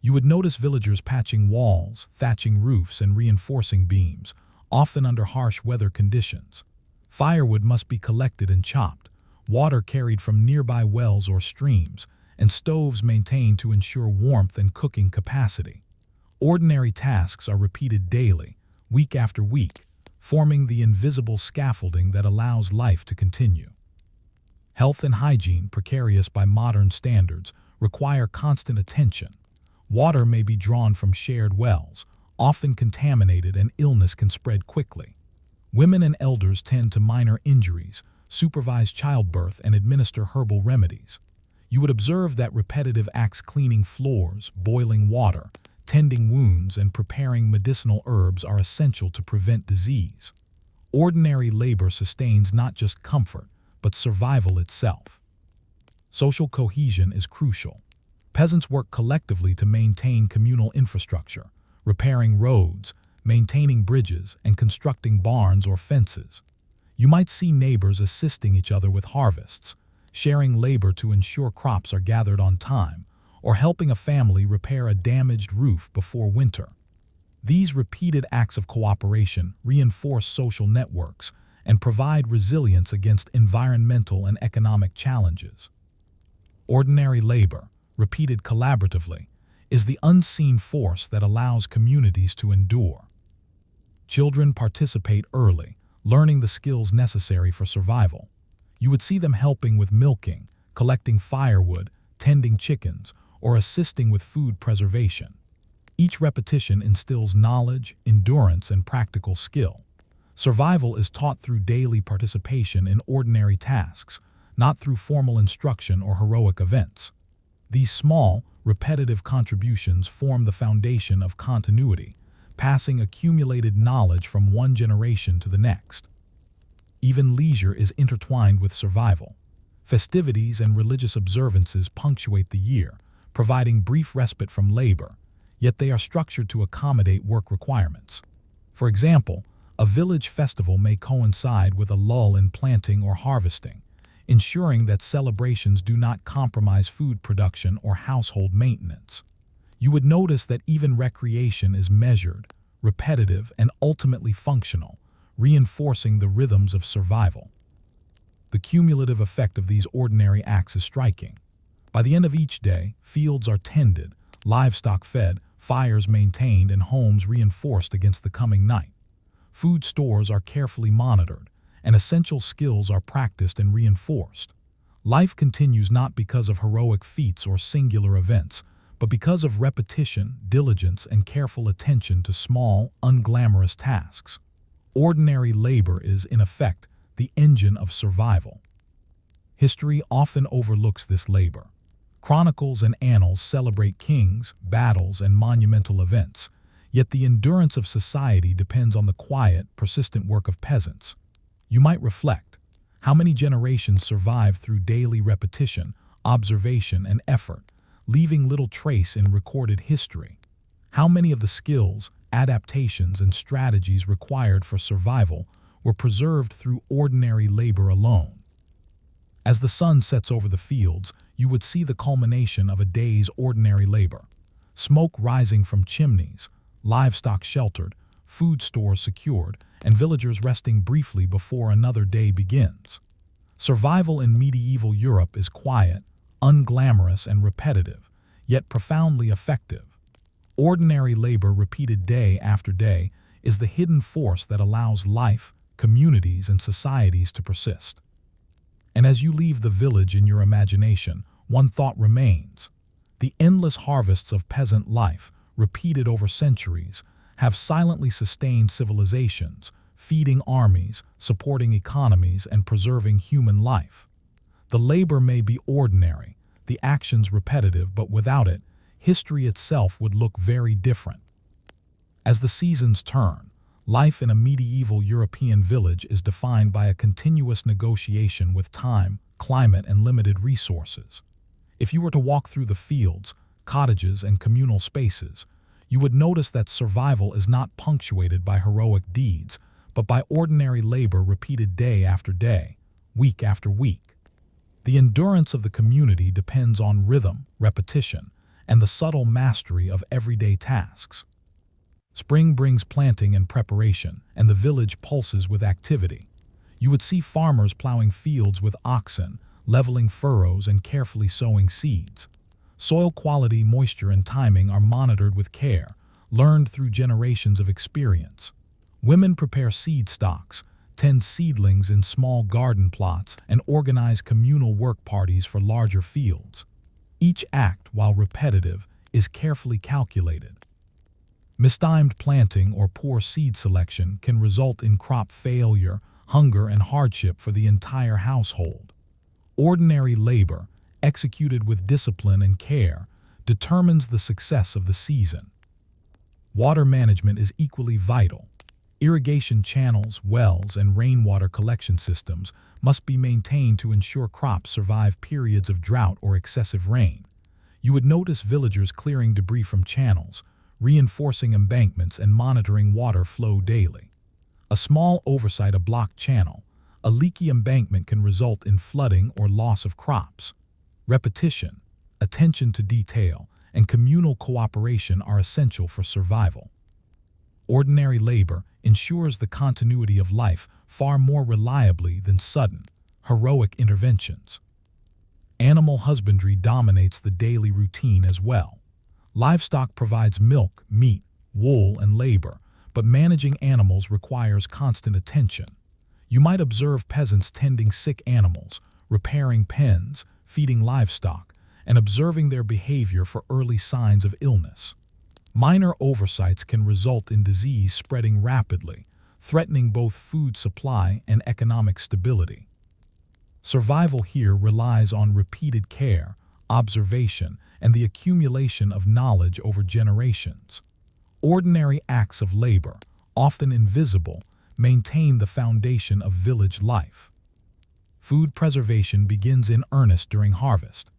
You would notice villagers patching walls, thatching roofs, and reinforcing beams, often under harsh weather conditions. Firewood must be collected and chopped, water carried from nearby wells or streams, and stoves maintained to ensure warmth and cooking capacity. Ordinary tasks are repeated daily, week after week, forming the invisible scaffolding that allows life to continue. Health and hygiene, precarious by modern standards, require constant attention. Water may be drawn from shared wells, often contaminated, and illness can spread quickly. Women and elders tend to minor injuries, supervise childbirth, and administer herbal remedies. You would observe that repetitive acts, cleaning floors, boiling water, tending wounds, and preparing medicinal herbs, are essential to prevent disease. Ordinary labor sustains not just comfort, but survival itself. Social cohesion is crucial. Peasants work collectively to maintain communal infrastructure, repairing roads, maintaining bridges, and constructing barns or fences. You might see neighbors assisting each other with harvests, sharing labor to ensure crops are gathered on time, or helping a family repair a damaged roof before winter. These repeated acts of cooperation reinforce social networks and provide resilience against environmental and economic challenges. Ordinary labor, repeated collaboratively, is the unseen force that allows communities to endure. Children participate early, learning the skills necessary for survival. You would see them helping with milking, collecting firewood, tending chickens, or assisting with food preservation. Each repetition instills knowledge, endurance, and practical skill. Survival is taught through daily participation in ordinary tasks, not through formal instruction or heroic events. These small, repetitive contributions form the foundation of continuity, passing accumulated knowledge from one generation to the next. Even leisure is intertwined with survival. Festivities and religious observances punctuate the year, providing brief respite from labor, yet they are structured to accommodate work requirements. For example, a village festival may coincide with a lull in planting or harvesting, ensuring that celebrations do not compromise food production or household maintenance. You would notice that even recreation is measured, repetitive, and ultimately functional, reinforcing the rhythms of survival. The cumulative effect of these ordinary acts is striking. By the end of each day, fields are tended, livestock fed, fires maintained, and homes reinforced against the coming night. Food stores are carefully monitored, and essential skills are practiced and reinforced. Life continues not because of heroic feats or singular events, but because of repetition, diligence, and careful attention to small, unglamorous tasks. Ordinary labor is, in effect, the engine of survival. History often overlooks this labor. Chronicles and annals celebrate kings, battles, and monumental events, yet the endurance of society depends on the quiet, persistent work of peasants. You might reflect, how many generations survive through daily repetition, observation, and effort, leaving little trace in recorded history? How many of the skills, adaptations, and strategies required for survival were preserved through ordinary labor alone? As the sun sets over the fields, you would see the culmination of a day's ordinary labor. Smoke rising from chimneys, livestock sheltered, food stores secured, and villagers resting briefly before another day begins. Survival in medieval Europe is quiet, unglamorous, and repetitive, yet profoundly effective. Ordinary labor repeated day after day is the hidden force that allows life, communities, and societies to persist. And as you leave the village in your imagination, one thought remains. The endless harvests of peasant life, repeated over centuries, have silently sustained civilizations, feeding armies, supporting economies, and preserving human life. The labor may be ordinary, the actions repetitive, but without it, history itself would look very different. As the seasons turn, life in a medieval European village is defined by a continuous negotiation with time, climate, and limited resources. If you were to walk through the fields, cottages, and communal spaces, you would notice that survival is not punctuated by heroic deeds, but by ordinary labor repeated day after day, week after week. The endurance of the community depends on rhythm, repetition, and the subtle mastery of everyday tasks. Spring brings planting and preparation, and the village pulses with activity. You would see farmers plowing fields with oxen, leveling furrows, and carefully sowing seeds. Soil quality, moisture, and timing are monitored with care, learned through generations of experience. Women prepare seed stocks, tend seedlings in small garden plots, and organize communal work parties for larger fields. Each act, while repetitive, is carefully calculated. Mistimed planting or poor seed selection can result in crop failure, hunger, and hardship for the entire household. Ordinary labor, executed with discipline and care, determines the success of the season. Water management is equally vital. Irrigation channels, wells, and rainwater collection systems must be maintained to ensure crops survive periods of drought or excessive rain. You would notice villagers clearing debris from channels, reinforcing embankments, and monitoring water flow daily. A small oversight, a blocked channel, a leaky embankment can result in flooding or loss of crops. Repetition, attention to detail, and communal cooperation are essential for survival. Ordinary labor ensures the continuity of life far more reliably than sudden, heroic interventions. Animal husbandry dominates the daily routine as well. Livestock provides milk, meat, wool, and labor, but managing animals requires constant attention. You might observe peasants tending sick animals, repairing pens, feeding livestock, and observing their behavior for early signs of illness. Minor oversights can result in disease spreading rapidly, threatening both food supply and economic stability. Survival here relies on repeated care, observation, and the accumulation of knowledge over generations. Ordinary acts of labor, often invisible, maintain the foundation of village life. Food preservation begins in earnest during harvest.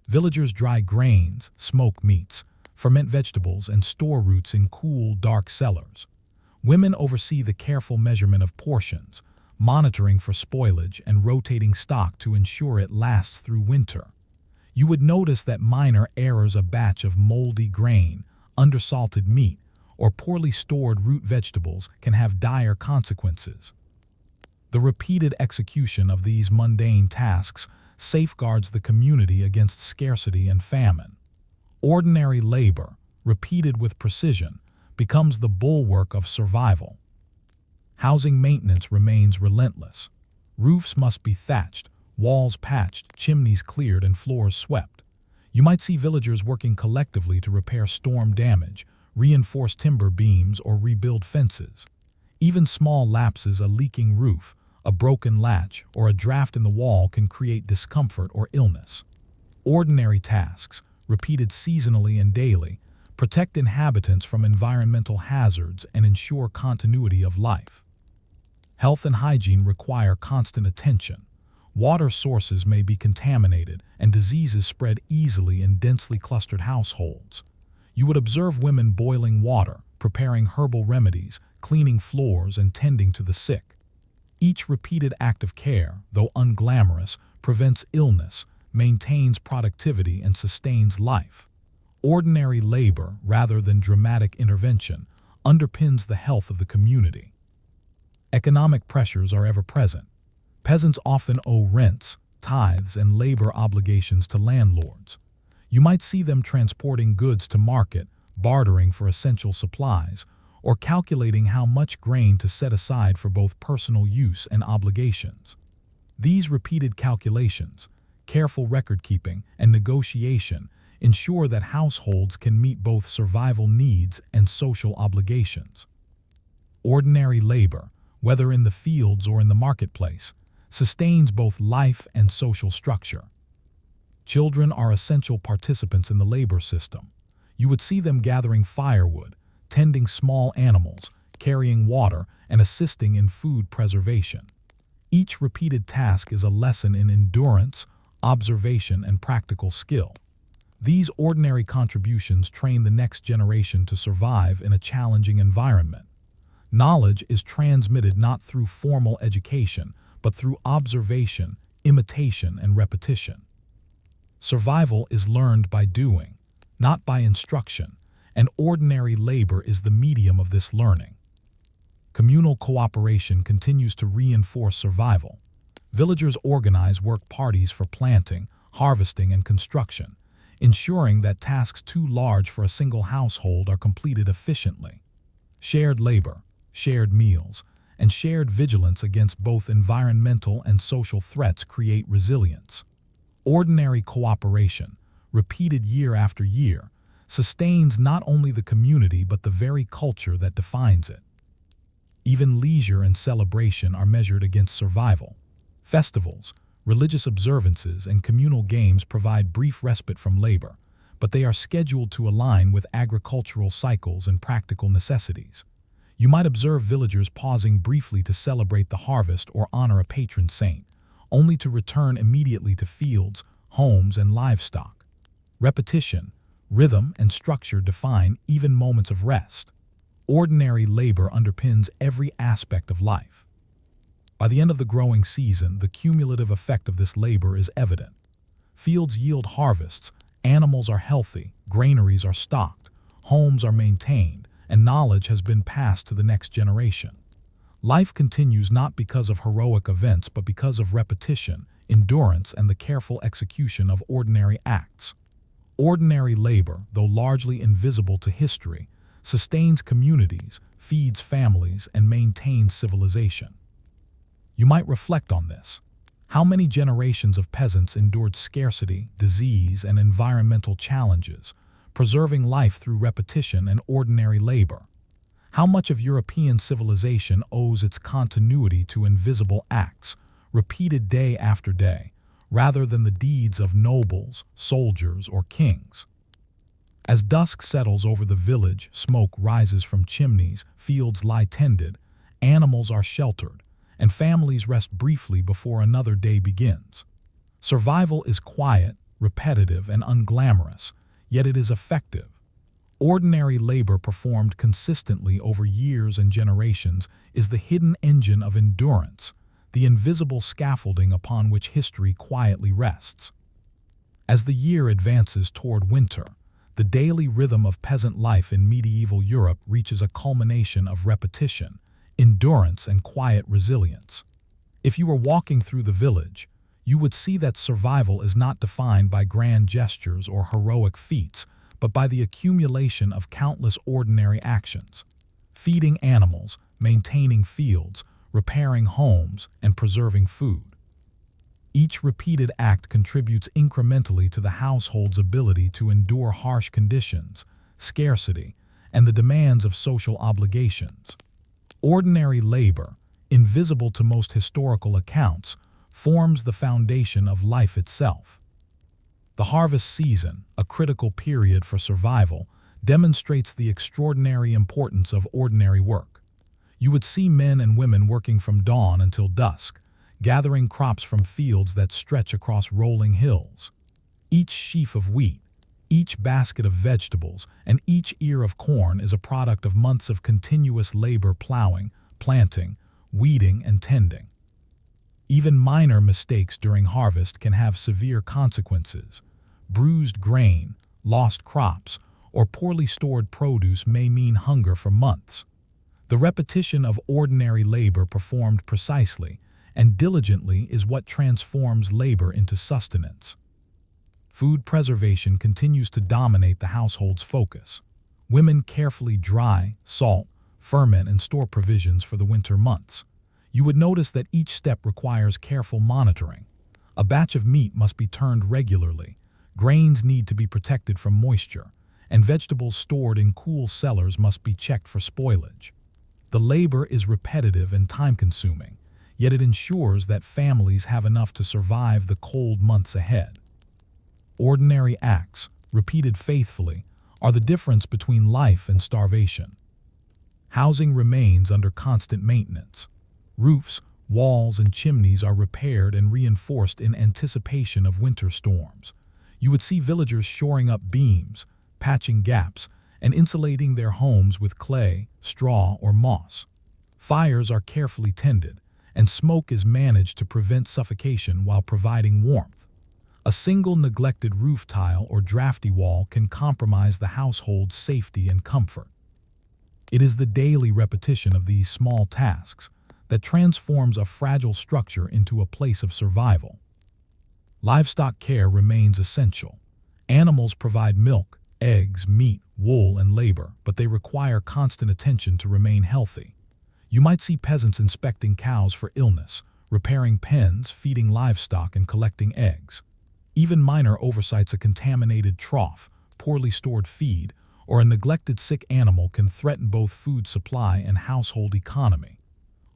Villagers dry grains, smoke meats, ferment vegetables, and store roots in cool, dark cellars. Women oversee the careful measurement of portions, monitoring for spoilage and rotating stock to ensure it lasts through winter. You would notice that minor errors, a batch of moldy grain, undersalted meat, or poorly stored root vegetables, can have dire consequences. The repeated execution of these mundane tasks safeguards the community against scarcity and famine. Ordinary labor, repeated with precision, becomes the bulwark of survival. Housing maintenance remains relentless. Roofs must be thatched, walls patched, chimneys cleared, and floors swept. You might see villagers working collectively to repair storm damage, reinforce timber beams, or rebuild fences. Even small lapses, a leaking roof, a broken latch, or a draft in the wall, can create discomfort or illness. Ordinary tasks, repeated seasonally and daily, protect inhabitants from environmental hazards and ensure continuity of life. Health and hygiene require constant attention. Water sources may be contaminated, and diseases spread easily in densely clustered households. You would observe women boiling water, preparing herbal remedies, cleaning floors, and tending to the sick. Each repeated act of care, though unglamorous, prevents illness, maintains productivity, and sustains life. Ordinary labor, rather than dramatic intervention, underpins the health of the community. Economic pressures are ever present. Peasants often owe rents, tithes, and labor obligations to landlords. You might see them transporting goods to market, bartering for essential supplies, or calculating how much grain to set aside for both personal use and obligations. These repeated calculations, careful record-keeping, and negotiation ensure that households can meet both survival needs and social obligations. Ordinary labor, whether in the fields or in the marketplace, sustains both life and social structure. Children are essential participants in the labor system. You would see them gathering firewood, tending small animals, carrying water, and assisting in food preservation. Each repeated task is a lesson in endurance, observation, and practical skill. These ordinary contributions train the next generation to survive in a challenging environment. Knowledge is transmitted not through formal education, but through observation, imitation, and repetition. Survival is learned by doing, not by instruction, and ordinary labor is the medium of this learning. Communal cooperation continues to reinforce survival. Villagers organize work parties for planting, harvesting, and construction, ensuring that tasks too large for a single household are completed efficiently. Shared labor, shared meals, and shared vigilance against both environmental and social threats create resilience. Ordinary cooperation, repeated year after year, sustains not only the community but the very culture that defines it. Even leisure and celebration are measured against survival. Festivals, religious observances, and communal games provide brief respite from labor, but they are scheduled to align with agricultural cycles and practical necessities. You might observe villagers pausing briefly to celebrate the harvest or honor a patron saint, only to return immediately to fields, homes, and livestock. Repetition, rhythm, and structure define even moments of rest. Ordinary labor underpins every aspect of life. By the end of the growing season, the cumulative effect of this labor is evident. Fields yield harvests, animals are healthy, granaries are stocked, homes are maintained, and knowledge has been passed to the next generation. Life continues not because of heroic events but because of repetition, endurance, and the careful execution of ordinary acts. Ordinary labor, though largely invisible to history, sustains communities, feeds families, and maintains civilization. You might reflect on this. How many generations of peasants endured scarcity, disease, and environmental challenges, preserving life through repetition and ordinary labor? How much of European civilization owes its continuity to invisible acts, repeated day after day, rather than the deeds of nobles, soldiers, or kings? As dusk settles over the village, smoke rises from chimneys, fields lie tended, animals are sheltered, and families rest briefly before another day begins. Survival is quiet, repetitive, and unglamorous, yet it is effective. Ordinary labor performed consistently over years and generations is the hidden engine of endurance, the invisible scaffolding upon which history quietly rests. As the year advances toward winter, the daily rhythm of peasant life in medieval Europe reaches a culmination of repetition, endurance, and quiet resilience. If you were walking through the village, you would see that survival is not defined by grand gestures or heroic feats, but by the accumulation of countless ordinary actions. Feeding animals, maintaining fields, repairing homes, and preserving food. Each repeated act contributes incrementally to the household's ability to endure harsh conditions, scarcity, and the demands of social obligations. Ordinary labor, invisible to most historical accounts, forms the foundation of life itself. The harvest season, a critical period for survival, demonstrates the extraordinary importance of ordinary work. You would see men and women working from dawn until dusk, gathering crops from fields that stretch across rolling hills. Each sheaf of wheat, each basket of vegetables, and each ear of corn is a product of months of continuous labor plowing, planting, weeding, and tending. Even minor mistakes during harvest can have severe consequences. Bruised grain, lost crops, or poorly stored produce may mean hunger for months. The repetition of ordinary labor performed precisely and diligently is what transforms labor into sustenance. Food preservation continues to dominate the household's focus. Women carefully dry, salt, ferment, and store provisions for the winter months. You would notice that each step requires careful monitoring. A batch of meat must be turned regularly, grains need to be protected from moisture, and vegetables stored in cool cellars must be checked for spoilage. The labor is repetitive and time-consuming, yet it ensures that families have enough to survive the cold months ahead. Ordinary acts, repeated faithfully, are the difference between life and starvation. Housing remains under constant maintenance. Roofs, walls, and chimneys are repaired and reinforced in anticipation of winter storms. You would see villagers shoring up beams, patching gaps, and insulating their homes with clay, straw, or moss. Fires are carefully tended, and smoke is managed to prevent suffocation while providing warmth. A single neglected roof tile or drafty wall can compromise the household's safety and comfort. It is the daily repetition of these small tasks that transforms a fragile structure into a place of survival. Livestock care remains essential. Animals provide milk, eggs, meat, wool, and labor, but they require constant attention to remain healthy. You might see peasants inspecting cows for illness, repairing pens, feeding livestock, and collecting eggs. Even minor oversights, a contaminated trough, poorly stored feed, or a neglected sick animal can threaten both food supply and household economy.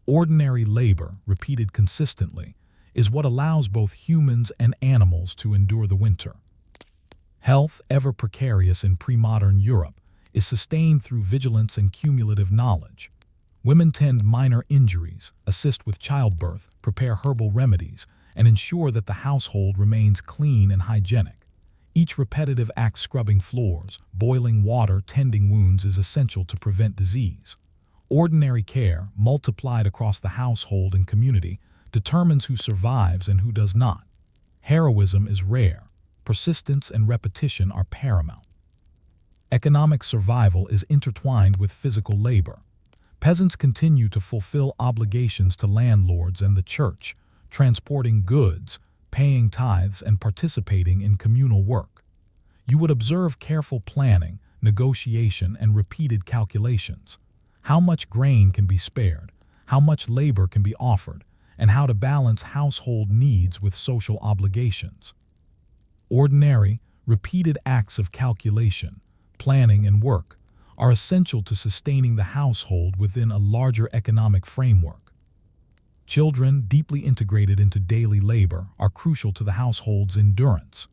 Ordinary labor, repeated consistently, is what allows both humans and animals to endure the winter. Health, ever precarious in pre-modern Europe, is sustained through vigilance and cumulative knowledge. Women tend minor injuries, assist with childbirth, prepare herbal remedies, and ensure that the household remains clean and hygienic. Each repetitive act, scrubbing floors, boiling water, tending wounds, is essential to prevent disease. Ordinary care, multiplied across the household and community, determines who survives and who does not. Heroism is rare. Persistence and repetition are paramount. Economic survival is intertwined with physical labor. Peasants continue to fulfill obligations to landlords and the church, transporting goods, paying tithes, and participating in communal work. You would observe careful planning, negotiation, and repeated calculations. How much grain can be spared, how much labor can be offered, and how to balance household needs with social obligations. Ordinary, repeated acts of calculation, planning, and work are essential to sustaining the household within a larger economic framework. Children, deeply integrated into daily labor, are crucial to the household's endurance.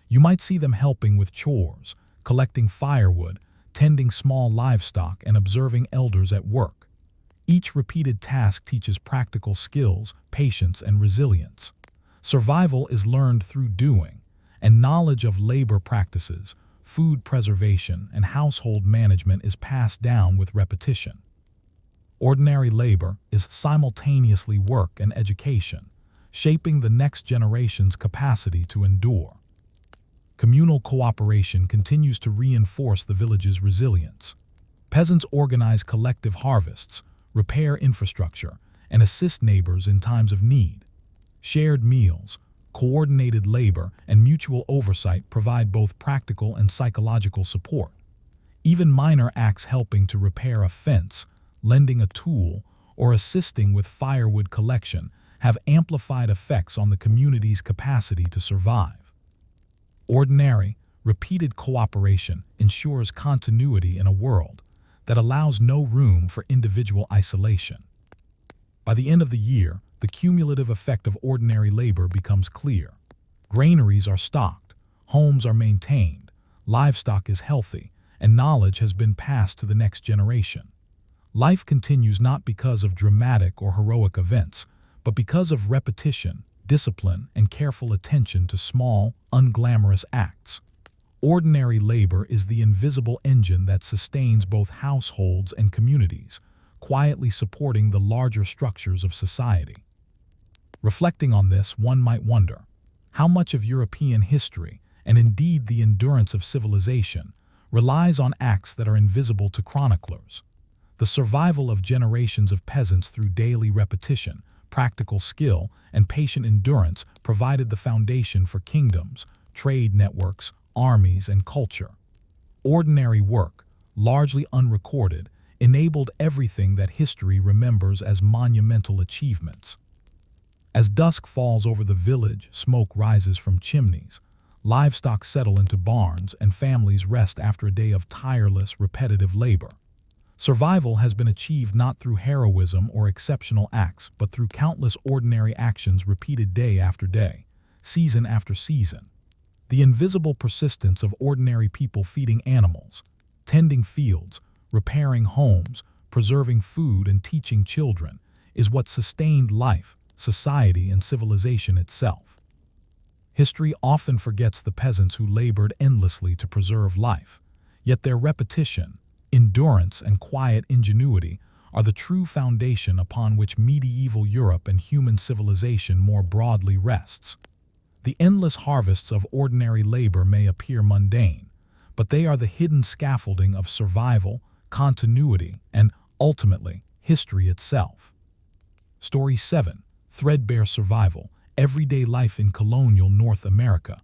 You might see them helping with chores, collecting firewood, tending small livestock, and observing elders at work. Each repeated task teaches practical skills, patience, and resilience. Survival is learned through doing, and knowledge of labor practices, food preservation, and household management is passed down with repetition. Ordinary labor is simultaneously work and education, shaping the next generation's capacity to endure. Communal cooperation continues to reinforce the village's resilience. Peasants organize collective harvests, repair infrastructure, and assist neighbors in times of need. Shared meals, coordinated labor, and mutual oversight provide both practical and psychological support. Even minor acts, helping to repair a fence, lending a tool, or assisting with firewood collection, have amplified effects on the community's capacity to survive. Ordinary, repeated cooperation ensures continuity in a world that allows no room for individual isolation. By the end of the year, the cumulative effect of ordinary labor becomes clear. Granaries are stocked, homes are maintained, livestock is healthy, and knowledge has been passed to the next generation. Life continues not because of dramatic or heroic events, but because of repetition, discipline, and careful attention to small, unglamorous acts. Ordinary labor is the invisible engine that sustains both households and communities, quietly supporting the larger structures of society. Reflecting on this, one might wonder, how much of European history, and indeed the endurance of civilization, relies on acts that are invisible to chroniclers? The survival of generations of peasants through daily repetition, practical skill, and patient endurance provided the foundation for kingdoms, trade networks, armies, and culture. Ordinary work, largely unrecorded, enabled everything that history remembers as monumental achievements. As dusk falls over the village, smoke rises from chimneys, livestock settle into barns, and families rest after a day of tireless, repetitive labor. Survival has been achieved not through heroism or exceptional acts, but through countless ordinary actions repeated day after day, season after season. The invisible persistence of ordinary people feeding animals, tending fields, repairing homes, preserving food, and teaching children is what sustained life, society, and civilization itself. History often forgets the peasants who labored endlessly to preserve life, yet their repetition, endurance, and quiet ingenuity are the true foundation upon which medieval Europe and human civilization more broadly rests. The endless harvests of ordinary labor may appear mundane, but they are the hidden scaffolding of survival, continuity, and, ultimately, history itself. Story 7. Threadbare Survival, Everyday Life in Colonial North America.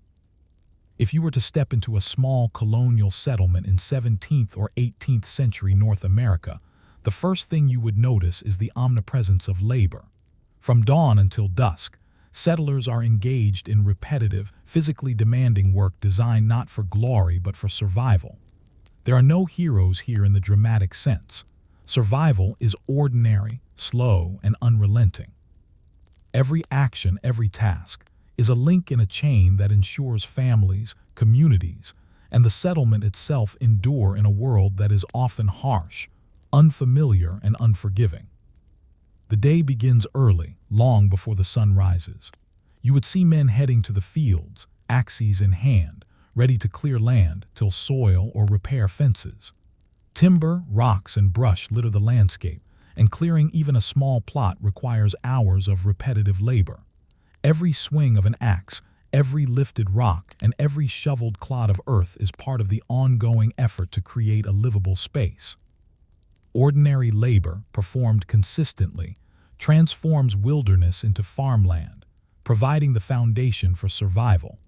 If you were to step into a small colonial settlement in 17th or 18th century North America, the first thing you would notice is the omnipresence of labor. From dawn until dusk, settlers are engaged in repetitive, physically demanding work designed not for glory but for survival. There are no heroes here in the dramatic sense. Survival is ordinary, slow, and unrelenting. Every action, every task, is a link in a chain that ensures families, communities, and the settlement itself endure in a world that is often harsh, unfamiliar, and unforgiving. The day begins early, long before the sun rises. You would see men heading to the fields, axes in hand, ready to clear land, till soil or repair fences. Timber, rocks, and brush litter the landscape, and clearing even a small plot requires hours of repetitive labor. Every swing of an axe, every lifted rock, and every shoveled clod of earth is part of the ongoing effort to create a livable space. Ordinary labor, performed consistently, transforms wilderness into farmland, providing the foundation for survival.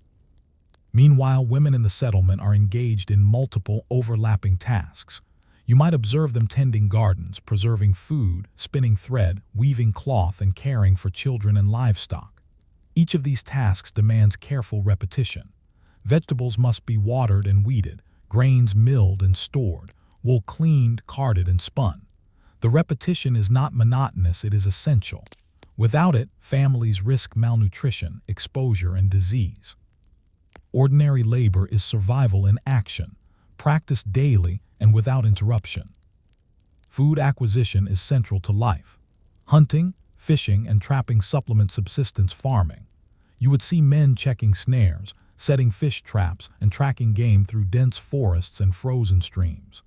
Meanwhile, women in the settlement are engaged in multiple overlapping tasks. You might observe them tending gardens, preserving food, spinning thread, weaving cloth, and caring for children and livestock. Each of these tasks demands careful repetition. Vegetables must be watered and weeded, grains milled and stored, wool cleaned, carded, and spun. The repetition is not monotonous, it is essential. Without it, families risk malnutrition, exposure, and disease. Ordinary labor is survival in action, practiced daily and without interruption. Food acquisition is central to life. Hunting, fishing, and trapping supplement subsistence farming. You would see men checking snares, setting fish traps, and tracking game through dense forests and frozen streams.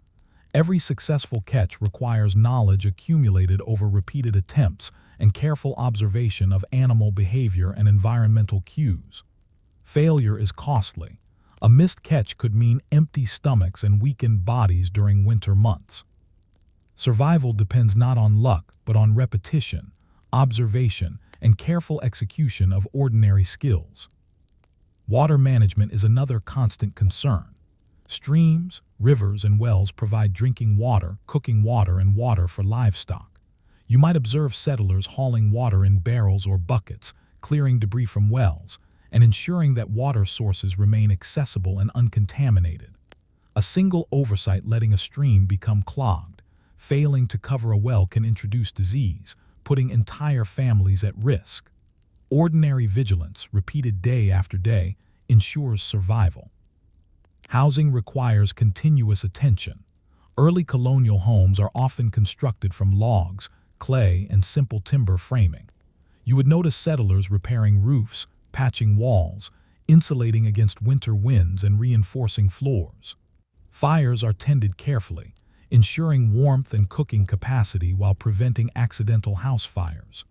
Every successful catch requires knowledge accumulated over repeated attempts and careful observation of animal behavior and environmental cues. Failure is costly. A missed catch could mean empty stomachs and weakened bodies during winter months. Survival depends not on luck, but on repetition, observation, and careful execution of ordinary skills. Water management is another constant concern. Streams, rivers, and wells provide drinking water, cooking water, and water for livestock. You might observe settlers hauling water in barrels or buckets, clearing debris from wells, and ensuring that water sources remain accessible and uncontaminated. A single oversight letting a stream become clogged, failing to cover a well can introduce disease, putting entire families at risk. Ordinary vigilance, repeated day after day, ensures survival. Housing requires continuous attention. Early colonial homes are often constructed from logs, clay, and simple timber framing. You would notice settlers repairing roofs, patching walls, insulating against winter winds, and reinforcing floors. Fires are tended carefully, ensuring warmth and cooking capacity while preventing accidental house fires.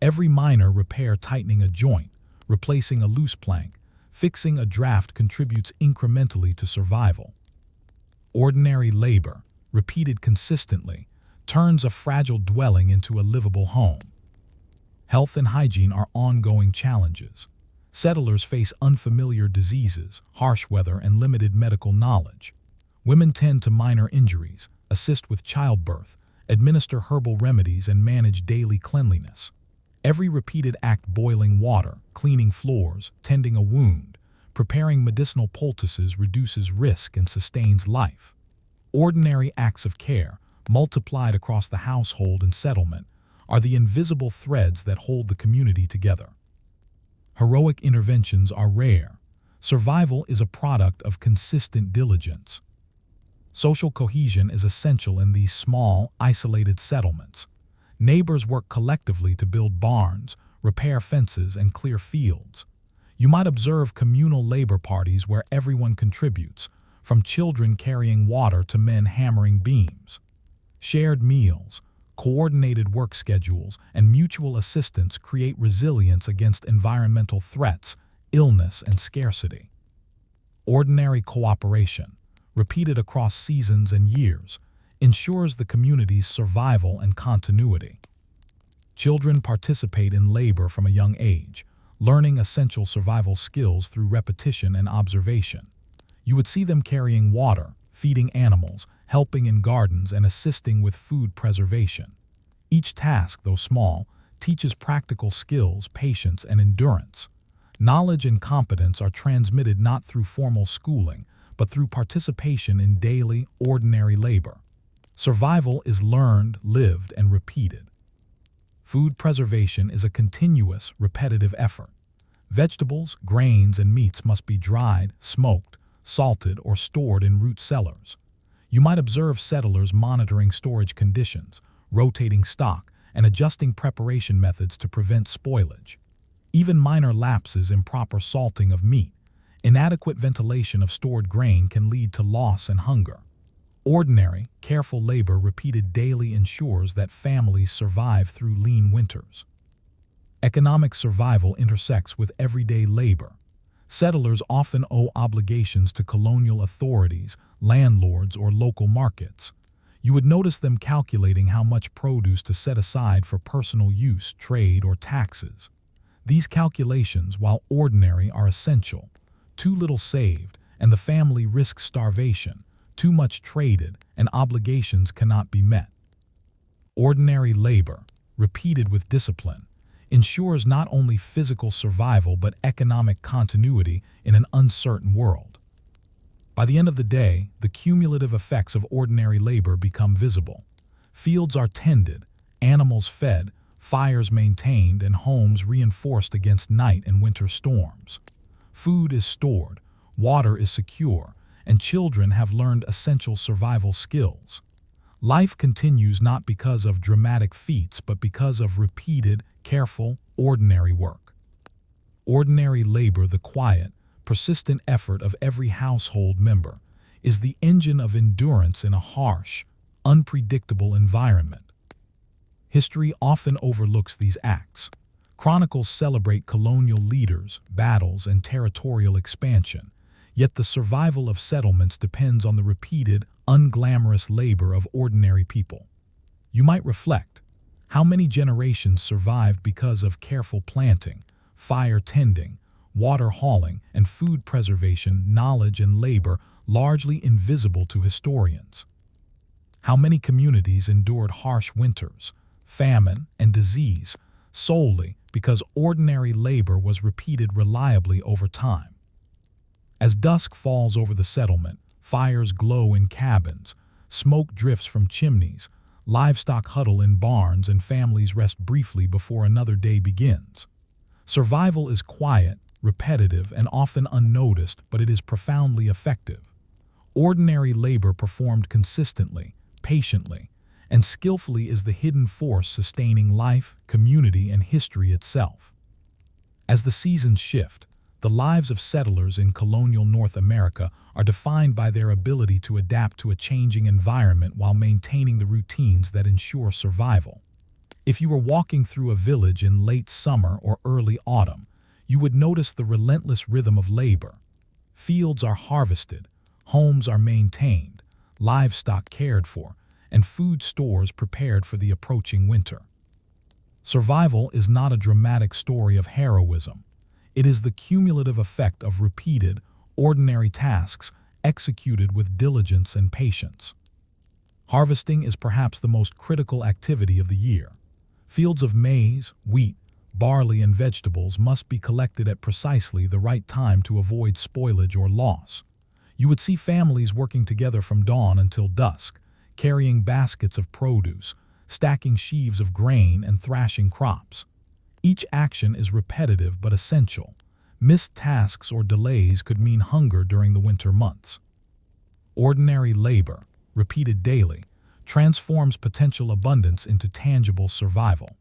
Every minor repair, tightening a joint, replacing a loose plank, fixing a draft contributes incrementally to survival. Ordinary labor, repeated consistently, turns a fragile dwelling into a livable home. Health and hygiene are ongoing challenges. Settlers face unfamiliar diseases, harsh weather, and limited medical knowledge. Women tend to minor injuries, assist with childbirth, administer herbal remedies, and manage daily cleanliness. Every repeated act, boiling water, cleaning floors, tending a wound, preparing medicinal poultices, reduces risk and sustains life. Ordinary acts of care, multiplied across the household and settlement, are the invisible threads that hold the community together. Heroic interventions are rare. Survival is a product of consistent diligence. Social cohesion is essential in these small, isolated settlements. Neighbors work collectively to build barns, repair fences, and clear fields. You might observe communal labor parties where everyone contributes, from children carrying water to men hammering beams. Shared meals, coordinated work schedules, and mutual assistance create resilience against environmental threats, illness, and scarcity. Ordinary cooperation, repeated across seasons and years, ensures the community's survival and continuity. Children participate in labor from a young age, learning essential survival skills through repetition and observation. You would see them carrying water, feeding animals, helping in gardens, and assisting with food preservation. Each task, though small, teaches practical skills, patience, and endurance. Knowledge and competence are transmitted not through formal schooling, but through participation in daily, ordinary labor. Survival is learned, lived, and repeated. Food preservation is a continuous, repetitive effort. Vegetables, grains, and meats must be dried, smoked, salted, or stored in root cellars. You might observe settlers monitoring storage conditions, rotating stock, and adjusting preparation methods to prevent spoilage. Even minor lapses, improper salting of meat, inadequate ventilation of stored grain can lead to loss and hunger. Ordinary, careful labor repeated daily ensures that families survive through lean winters. Economic survival intersects with everyday labor. Settlers often owe obligations to colonial authorities, landlords, or local markets. You would notice them calculating how much produce to set aside for personal use, trade, or taxes. These calculations, while ordinary, are essential. Too little saved, and the family risks starvation. Too much traded, and obligations cannot be met. Ordinary labor, repeated with discipline, ensures not only physical survival but economic continuity in an uncertain world. By the end of the day, the cumulative effects of ordinary labor become visible. Fields are tended, animals fed, fires maintained, and homes reinforced against night and winter storms. Food is stored, water is secure, and children have learned essential survival skills. Life continues not because of dramatic feats but because of repeated, careful, ordinary work. Ordinary labor, the quiet, persistent effort of every household member, is the engine of endurance in a harsh, unpredictable environment. History often overlooks these acts. Chronicles celebrate colonial leaders, battles, and territorial expansion, yet the survival of settlements depends on the repeated, unglamorous labor of ordinary people. You might reflect, how many generations survived because of careful planting, fire tending, water hauling, and food preservation, knowledge and labor largely invisible to historians? How many communities endured harsh winters, famine, and disease solely because ordinary labor was repeated reliably over time? As dusk falls over the settlement, fires glow in cabins, smoke drifts from chimneys, livestock huddle in barns, and families rest briefly before another day begins. Survival is quiet, repetitive, and often unnoticed, but it is profoundly effective. Ordinary labor performed consistently, patiently, and skillfully is the hidden force sustaining life, community, and history itself. As the seasons shift, the lives of settlers in colonial North America are defined by their ability to adapt to a changing environment while maintaining the routines that ensure survival. If you were walking through a village in late summer or early autumn, you would notice the relentless rhythm of labor. Fields are harvested, homes are maintained, livestock cared for, and food stores prepared for the approaching winter. Survival is not a dramatic story of heroism. It is the cumulative effect of repeated, ordinary tasks executed with diligence and patience. Harvesting is perhaps the most critical activity of the year. Fields of maize, wheat, barley, and vegetables must be collected at precisely the right time to avoid spoilage or loss. You would see families working together from dawn until dusk, carrying baskets of produce, stacking sheaves of grain, and thrashing crops. Each action is repetitive but essential. Missed tasks or delays could mean hunger during the winter months. Ordinary labor, repeated daily, transforms potential abundance into tangible survival.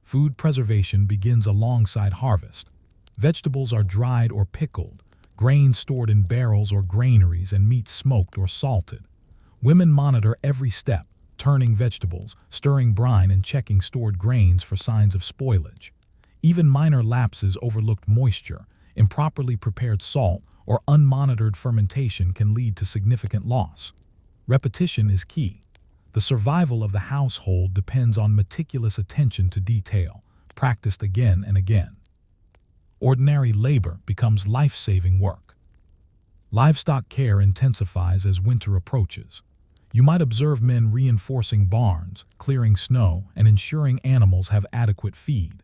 Food preservation begins alongside harvest. Vegetables are dried or pickled, grain stored in barrels or granaries, and meat smoked or salted. Women monitor every step, turning vegetables, stirring brine, and checking stored grains for signs of spoilage. Even minor lapses, overlooked moisture, improperly prepared salt, or unmonitored fermentation can lead to significant loss. Repetition is key. The survival of the household depends on meticulous attention to detail, practiced again and again. Ordinary labor becomes life-saving work. Livestock care intensifies as winter approaches. You might observe men reinforcing barns, clearing snow, and ensuring animals have adequate feed.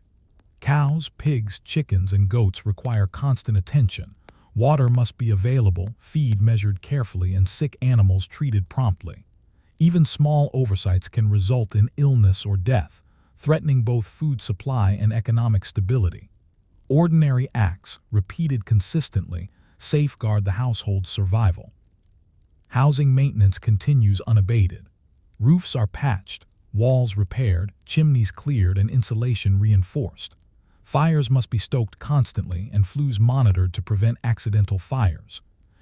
Cows, pigs, chickens, and goats require constant attention. Water must be available, feed measured carefully, and sick animals treated promptly. Even small oversights can result in illness or death, threatening both food supply and economic stability. Ordinary acts, repeated consistently, safeguard the household's survival. Housing maintenance continues unabated. Roofs are patched, walls repaired, chimneys cleared, and insulation reinforced. Fires must be stoked constantly and flues monitored to prevent accidental fires.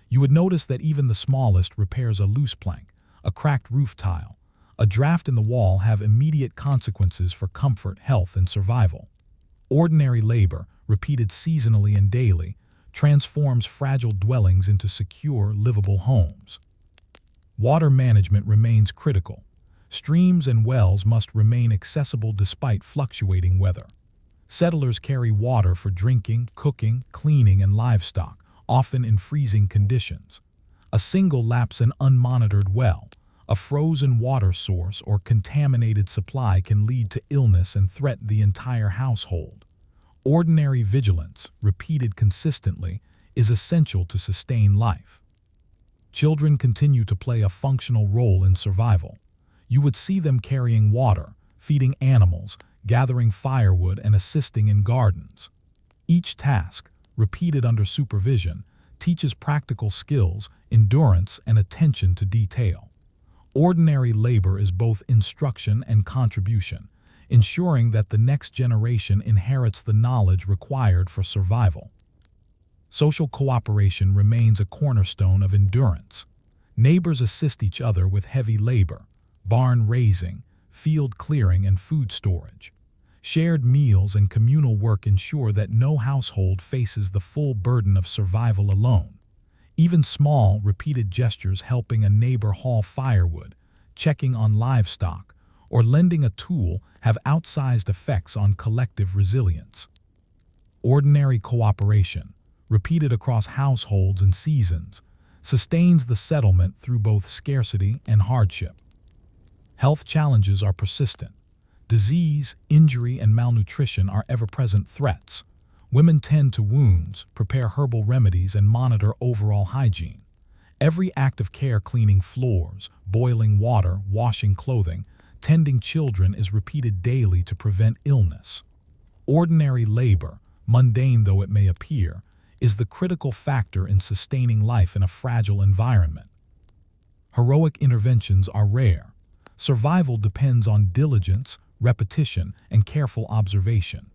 You would notice that even the smallest repairs, a loose plank, a cracked roof tile, a draft in the wall, have immediate consequences for comfort, health, and survival. Ordinary labor, repeated seasonally and daily, transforms fragile dwellings into secure, livable homes. Water management remains critical. Streams and wells must remain accessible despite fluctuating weather. Settlers carry water for drinking, cooking, cleaning, and livestock, often in freezing conditions. A single lapse, an unmonitored well, a frozen water source, or contaminated supply can lead to illness and threaten the entire household. Ordinary vigilance, repeated consistently, is essential to sustain life. Children continue to play a functional role in survival. You would see them carrying water, feeding animals, gathering firewood, and assisting in gardens. Each task, repeated under supervision, teaches practical skills, endurance, and attention to detail. Ordinary labor is both instruction and contribution, ensuring that the next generation inherits the knowledge required for survival. Social cooperation remains a cornerstone of endurance. Neighbors assist each other with heavy labor, barn raising, field clearing, and food storage. Shared meals and communal work ensure that no household faces the full burden of survival alone. Even small, repeated gestures, helping a neighbor haul firewood, checking on livestock, or lending a tool, have outsized effects on collective resilience. Ordinary cooperation, repeated across households and seasons, sustains the settlement through both scarcity and hardship. Health challenges are persistent. Disease, injury, and malnutrition are ever-present threats. Women tend to wounds, prepare herbal remedies, and monitor overall hygiene. Every act of care, cleaning floors, boiling water, washing clothing, tending children, is repeated daily to prevent illness. Ordinary labor, mundane though it may appear, is the critical factor in sustaining life in a fragile environment. Heroic interventions are rare. Survival depends on diligence, repetition, and careful observation.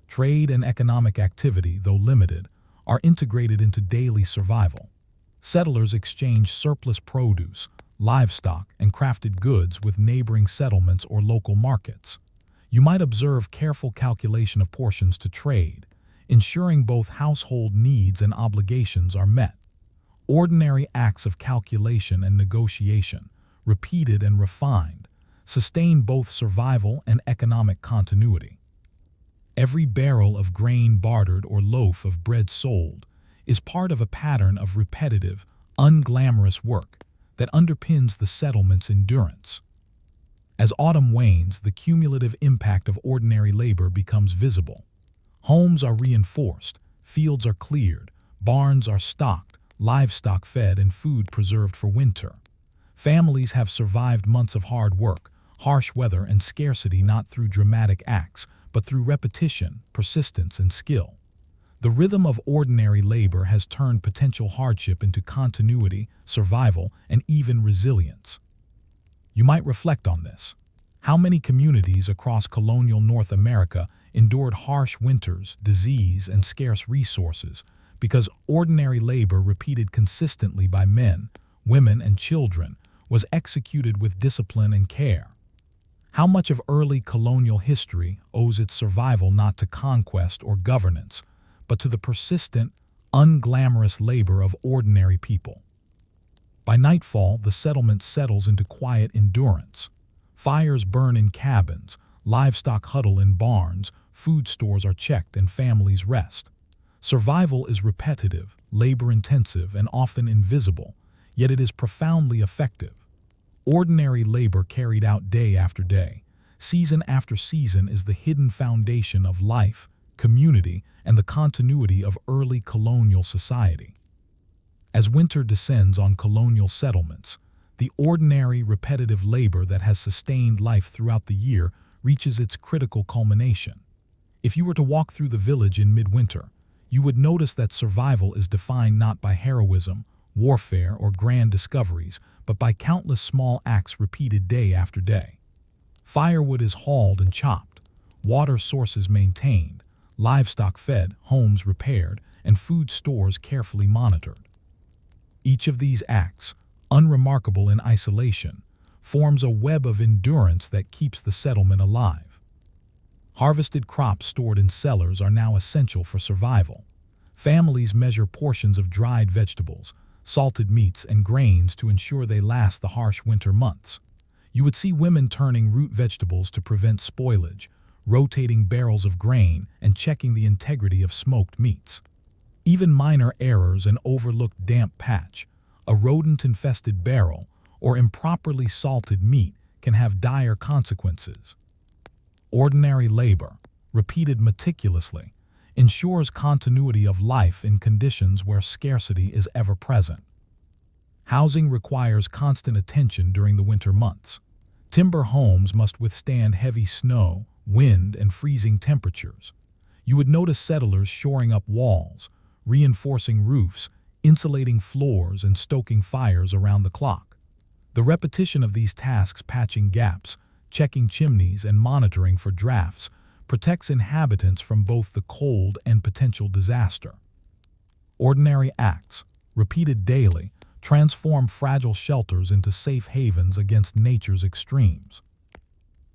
Trade and economic activity, though limited, are integrated into daily survival. Settlers exchange surplus produce, livestock, and crafted goods with neighboring settlements or local markets. You might observe careful calculation of portions to trade, ensuring both household needs and obligations are met. Ordinary acts of calculation and negotiation, repeated and refined, sustain both survival and economic continuity. Every barrel of grain bartered or loaf of bread sold is part of a pattern of repetitive, unglamorous work, that underpins the settlement's endurance. As autumn wanes, the cumulative impact of ordinary labor becomes visible. Homes are reinforced, fields are cleared, barns are stocked, livestock fed, and food preserved for winter. Families have survived months of hard work, harsh weather, and scarcity not through dramatic acts, but through repetition, persistence, and skill. The rhythm of ordinary labor has turned potential hardship into continuity, survival, and even resilience. You might reflect on this. How many communities across colonial North America endured harsh winters, disease, and scarce resources because ordinary labor repeated consistently by men, women, and children was executed with discipline and care? How much of early colonial history owes its survival not to conquest or governance, but to the persistent, unglamorous labor of ordinary people? By nightfall, the settlement settles into quiet endurance. Fires burn in cabins, livestock huddle in barns, food stores are checked, and families rest. Survival is repetitive, labor-intensive, and often invisible, yet it is profoundly effective. Ordinary labor carried out day after day, season after season is the hidden foundation of life, community, and the continuity of early colonial society. As winter descends on colonial settlements, the ordinary, repetitive labor that has sustained life throughout the year reaches its critical culmination. If you were to walk through the village in midwinter, you would notice that survival is defined not by heroism, warfare, or grand discoveries, but by countless small acts repeated day after day. Firewood is hauled and chopped, water sources maintained, livestock fed, homes repaired, and food stores carefully monitored. Each of these acts, unremarkable in isolation, forms a web of endurance that keeps the settlement alive. Harvested crops stored in cellars are now essential for survival. Families measure portions of dried vegetables, salted meats, and grains to ensure they last the harsh winter months. You would see women turning root vegetables to prevent spoilage, rotating barrels of grain, and checking the integrity of smoked meats. Even minor errors, an overlooked damp patch, a rodent-infested barrel, or improperly salted meat can have dire consequences. Ordinary labor, repeated meticulously, ensures continuity of life in conditions where scarcity is ever present. Housing requires constant attention during the winter months. Timber homes must withstand heavy snow, wind, and freezing temperatures. You would notice settlers shoring up walls, reinforcing roofs, insulating floors, and stoking fires around the clock. The repetition of these tasks, patching gaps, checking chimneys, and monitoring for drafts, protects inhabitants from both the cold and potential disaster. Ordinary acts, repeated daily, transform fragile shelters into safe havens against nature's extremes.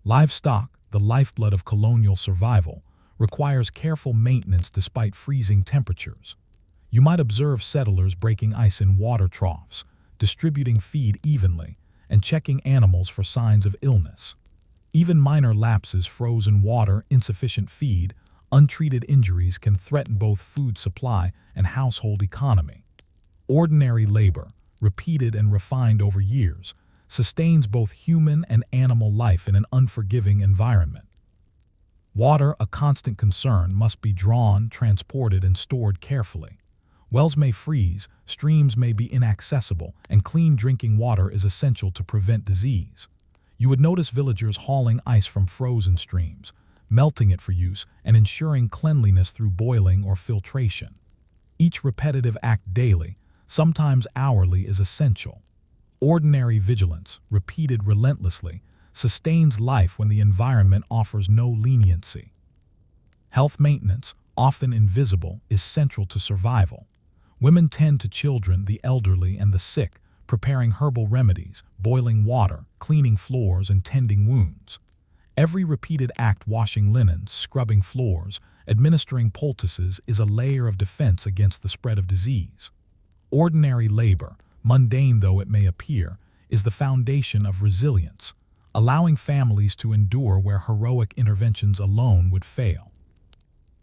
Livestock, the lifeblood of colonial survival, requires careful maintenance despite freezing temperatures. You might observe settlers breaking ice in water troughs, distributing feed evenly, and checking animals for signs of illness. Even minor lapses, frozen water, insufficient feed, untreated injuries can threaten both food supply and household economy. Ordinary labor, repeated and refined over years, sustains both human and animal life in an unforgiving environment. Water, a constant concern, must be drawn, transported, and stored carefully. Wells may freeze, streams may be inaccessible, and clean drinking water is essential to prevent disease. You would notice villagers hauling ice from frozen streams, melting it for use, and ensuring cleanliness through boiling or filtration. Each repetitive act daily, sometimes hourly, is essential. Ordinary vigilance, repeated relentlessly, sustains life when the environment offers no leniency. Health maintenance, often invisible, is central to survival. Women tend to children, the elderly, and the sick, preparing herbal remedies, boiling water, cleaning floors, and tending wounds. Every repeated act, washing linens, scrubbing floors, administering poultices, is a layer of defense against the spread of disease. Ordinary labor, mundane though it may appear, is the foundation of resilience, allowing families to endure where heroic interventions alone would fail.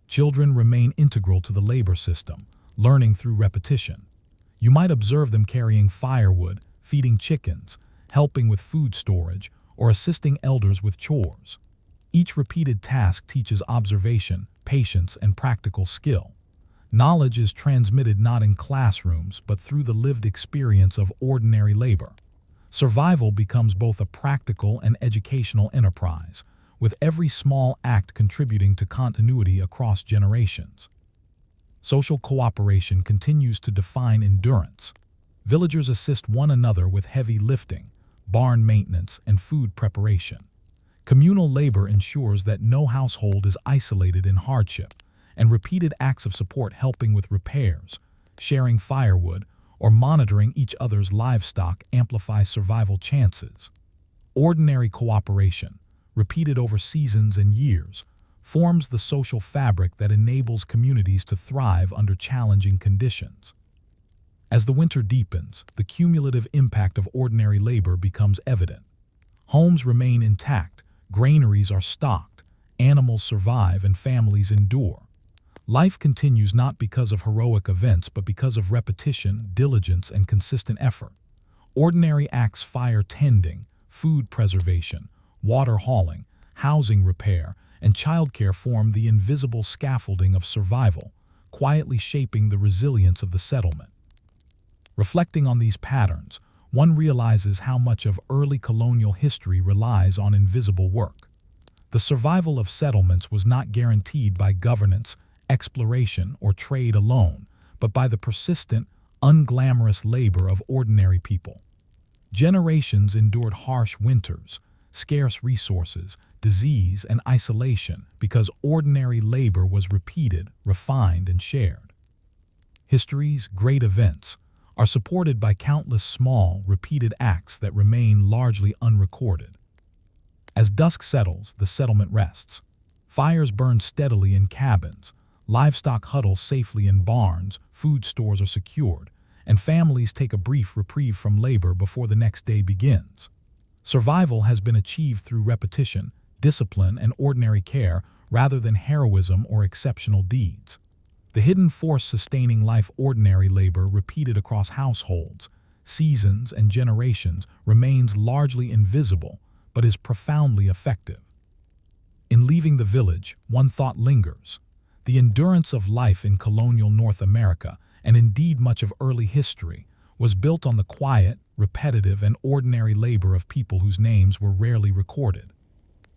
Children remain integral to the labor system, learning through repetition. You might observe them carrying firewood, feeding chickens, helping with food storage, or assisting elders with chores. Each repeated task teaches observation, patience, and practical skill. Knowledge is transmitted not in classrooms but through the lived experience of ordinary labor. Survival becomes both a practical and educational enterprise, with every small act contributing to continuity across generations. Social cooperation continues to define endurance. Villagers assist one another with heavy lifting, barn maintenance, and food preparation. Communal labor ensures that no household is isolated in hardship, and repeated acts of support helping with repairs, sharing firewood, or monitoring each other's livestock amplify survival chances. Ordinary cooperation, repeated over seasons and years, forms the social fabric that enables communities to thrive under challenging conditions. As the winter deepens, the cumulative impact of ordinary labor becomes evident. Homes remain intact, granaries are stocked, animals survive, and families endure. Life continues not because of heroic events but because of repetition, diligence, and consistent effort. Ordinary acts, fire tending, food preservation, water hauling, housing repair, and childcare form the invisible scaffolding of survival, quietly shaping the resilience of the settlement. Reflecting on these patterns, one realizes how much of early colonial history relies on invisible work. The survival of settlements was not guaranteed by governance, exploration, or trade alone, but by the persistent, unglamorous labor of ordinary people. Generations endured harsh winters, scarce resources, disease, and isolation because ordinary labor was repeated, refined, and shared. History's great events are supported by countless small, repeated acts that remain largely unrecorded. As dusk settles, the settlement rests. Fires burn steadily in cabins, livestock huddle safely in barns, food stores are secured, and families take a brief reprieve from labor before the next day begins. Survival has been achieved through repetition, discipline, and ordinary care rather than heroism or exceptional deeds. The hidden force sustaining life, ordinary labor repeated across households, seasons, and generations, remains largely invisible but is profoundly effective. In leaving the village, one thought lingers. The endurance of life in colonial North America, and indeed much of early history, was built on the quiet, repetitive, and ordinary labor of people whose names were rarely recorded.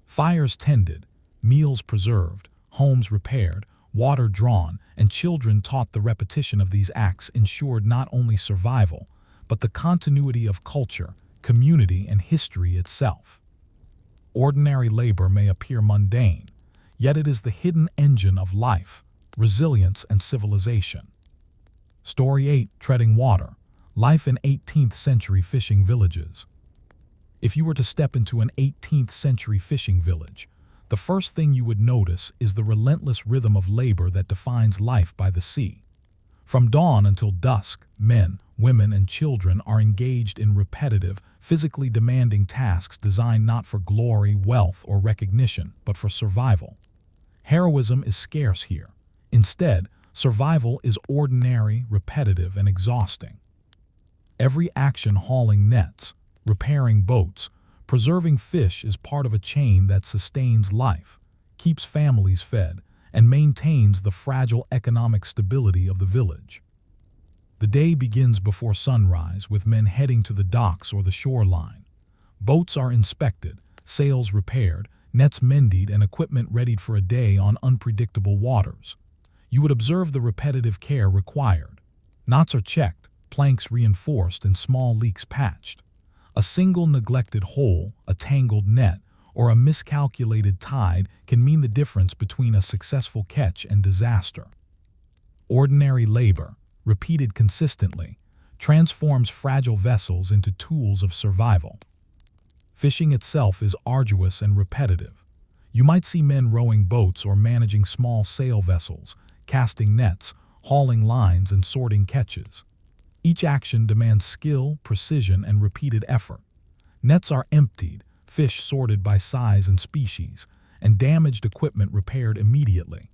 Fires tended, meals preserved, homes repaired, water drawn, and children taught. The repetition of these acts ensured not only survival, but the continuity of culture, community, and history itself. Ordinary labor may appear mundane, yet it is the hidden engine of life, resilience, and civilization. Story 8: Treading Water. Life in 18th century fishing villages. If you were to step into an 18th century fishing village, the first thing you would notice is the relentless rhythm of labor that defines life by the sea. From dawn until dusk, men, women, and children are engaged in repetitive, physically demanding tasks designed not for glory, wealth, or recognition, but for survival. Heroism is scarce here. Instead, survival is ordinary, repetitive, and exhausting. Every action, hauling nets, repairing boats, preserving fish, is part of a chain that sustains life, keeps families fed, and maintains the fragile economic stability of the village. The day begins before sunrise, with men heading to the docks or the shoreline. Boats are inspected, sails repaired, nets mended, and equipment readied for a day on unpredictable waters. You would observe the repetitive care required. Knots are checked, planks reinforced, and small leaks patched. A single neglected hole, a tangled net, or a miscalculated tide can mean the difference between a successful catch and disaster. Ordinary labor, repeated consistently, transforms fragile vessels into tools of survival. Fishing itself is arduous and repetitive. You might see men rowing boats or managing small sail vessels, casting nets, hauling lines, and sorting catches. Each action demands skill, precision, and repeated effort. Nets are emptied, fish sorted by size and species, and damaged equipment repaired immediately.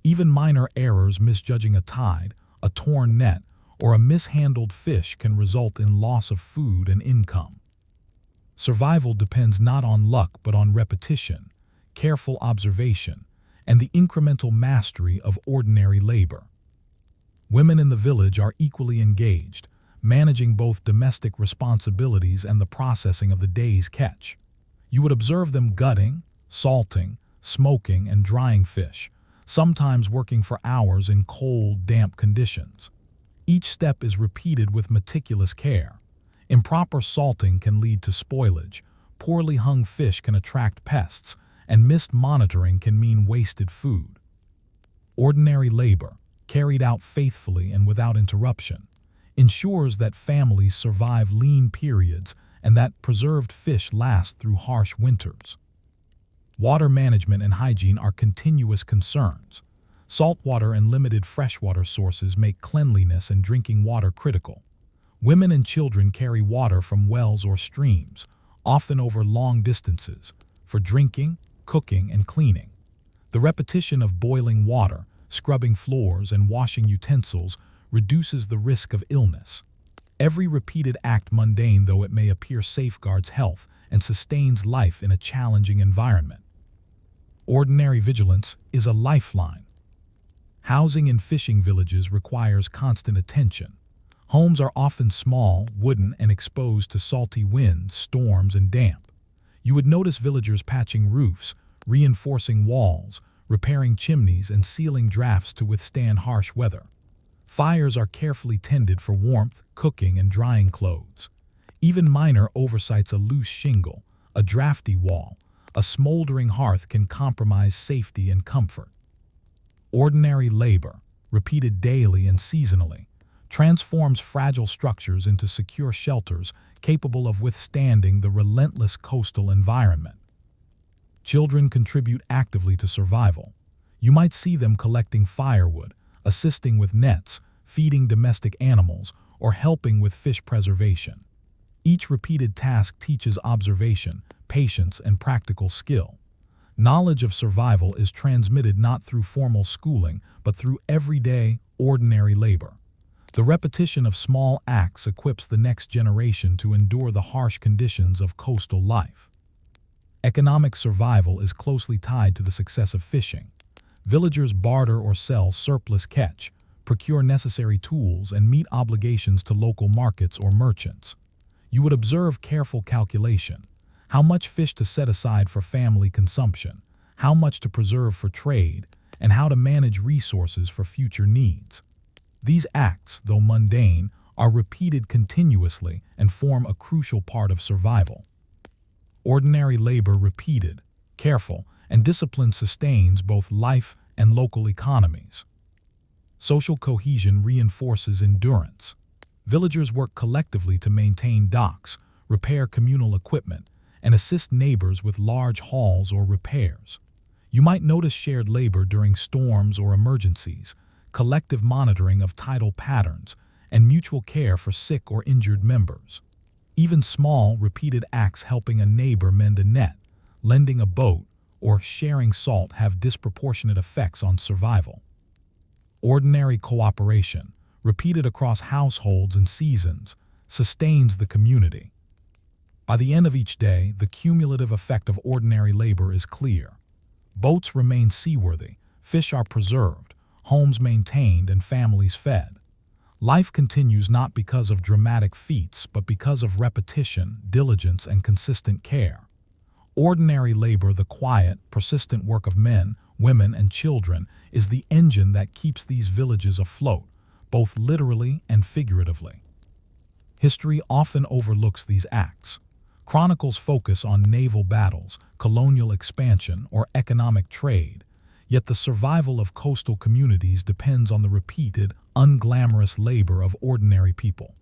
Even minor errors, misjudging a tide, a torn net, or a mishandled fish can result in loss of food and income. Survival depends not on luck but on repetition, careful observation, and the incremental mastery of ordinary labor. Women in the village are equally engaged, managing both domestic responsibilities and the processing of the day's catch. You would observe them gutting, salting, smoking, and drying fish, sometimes working for hours in cold, damp conditions. Each step is repeated with meticulous care. Improper salting can lead to spoilage, poorly hung fish can attract pests, and missed monitoring can mean wasted food. Ordinary labor, carried out faithfully and without interruption, ensures that families survive lean periods and that preserved fish last through harsh winters. Water management and hygiene are continuous concerns. Saltwater and limited freshwater sources make cleanliness and drinking water critical. Women and children carry water from wells or streams, often over long distances, for drinking, cooking, and cleaning. The repetition of boiling water, scrubbing floors, and washing utensils reduces the risk of illness. Every repeated act, mundane though it may appear, safeguards health and sustains life in a challenging environment. Ordinary vigilance is a lifeline. Housing in fishing villages requires constant attention. Homes are often small, wooden, and exposed to salty winds, storms, and damp. You would notice villagers patching roofs, reinforcing walls, repairing chimneys, and sealing drafts to withstand harsh weather. Fires are carefully tended for warmth, cooking, and drying clothes. Even minor oversights, a loose shingle, a drafty wall, a smoldering hearth can compromise safety and comfort. Ordinary labor, repeated daily and seasonally, transforms fragile structures into secure shelters capable of withstanding the relentless coastal environment. Children contribute actively to survival. You might see them collecting firewood, assisting with nets, feeding domestic animals, or helping with fish preservation. Each repeated task teaches observation, patience, and practical skill. Knowledge of survival is transmitted not through formal schooling, but through everyday, ordinary labor. The repetition of small acts equips the next generation to endure the harsh conditions of coastal life. Economic survival is closely tied to the success of fishing. Villagers barter or sell surplus catch, procure necessary tools, and meet obligations to local markets or merchants. You would observe careful calculation. How much fish to set aside for family consumption, how much to preserve for trade, and how to manage resources for future needs. These acts, though mundane, are repeated continuously and form a crucial part of survival. Ordinary labor, repeated, careful, and disciplined, sustains both life and local economies. Social cohesion reinforces endurance. Villagers work collectively to maintain docks, repair communal equipment, and assist neighbors with large hauls or repairs. You might notice shared labor during storms or emergencies, collective monitoring of tidal patterns, and mutual care for sick or injured members. Even small, repeated acts, helping a neighbor mend a net, lending a boat, or sharing salt, have disproportionate effects on survival. Ordinary cooperation, repeated across households and seasons, sustains the community. By the end of each day, the cumulative effect of ordinary labor is clear. Boats remain seaworthy, fish are preserved, homes maintained, and families fed. Life continues not because of dramatic feats, but because of repetition, diligence, and consistent care. Ordinary labor, the quiet, persistent work of men, women, and children, is the engine that keeps these villages afloat, both literally and figuratively. History often overlooks these acts. Chronicles focus on naval battles, colonial expansion, or economic trade, yet the survival of coastal communities depends on the repeated, unglamorous labor of ordinary people.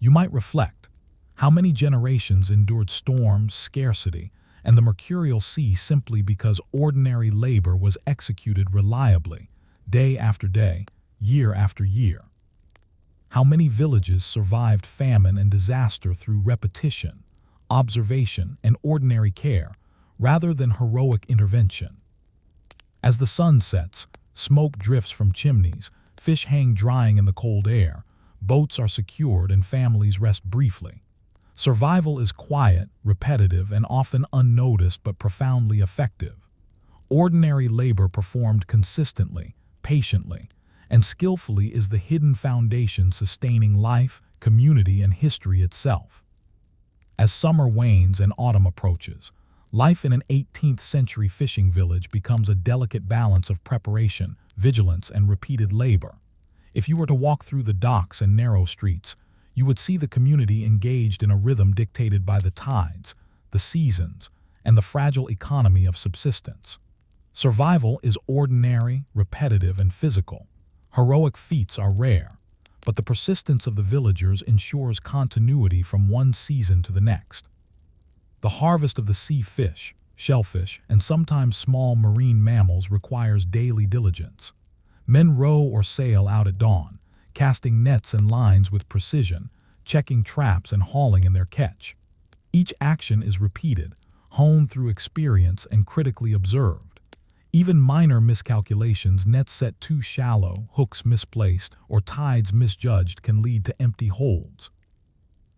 You might reflect, how many generations endured storms, scarcity, and the mercurial sea simply because ordinary labor was executed reliably, day after day, year after year? How many villages survived famine and disaster through repetition, observation, and ordinary care, rather than heroic intervention? As the sun sets, smoke drifts from chimneys, fish hang drying in the cold air, boats are secured and families rest briefly. Survival is quiet, repetitive, and often unnoticed but profoundly effective. Ordinary labor performed consistently, patiently, and skillfully is the hidden foundation sustaining life, community, and history itself. As summer wanes and autumn approaches, life in an 18th century fishing village becomes a delicate balance of preparation, vigilance, and repeated labor. If you were to walk through the docks and narrow streets, you would see the community engaged in a rhythm dictated by the tides, the seasons, and the fragile economy of subsistence. Survival is ordinary, repetitive, and physical. Heroic feats are rare, but the persistence of the villagers ensures continuity from one season to the next. The harvest of the sea fish, shellfish, and sometimes small marine mammals requires daily diligence. Men row or sail out at dawn, casting nets and lines with precision, checking traps and hauling in their catch. Each action is repeated, honed through experience and critically observed. Even minor miscalculations, nets set too shallow, hooks misplaced, or tides misjudged can lead to empty holds.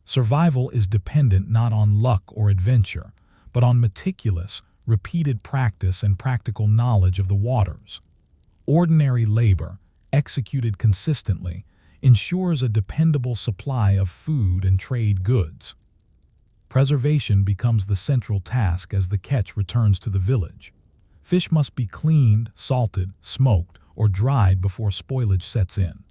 Survival is dependent not on luck or adventure, but on meticulous, repeated practice and practical knowledge of the waters. Ordinary labor, executed consistently, ensures a dependable supply of food and trade goods. Preservation becomes the central task as the catch returns to the village. Fish must be cleaned, salted, smoked, or dried before spoilage sets in.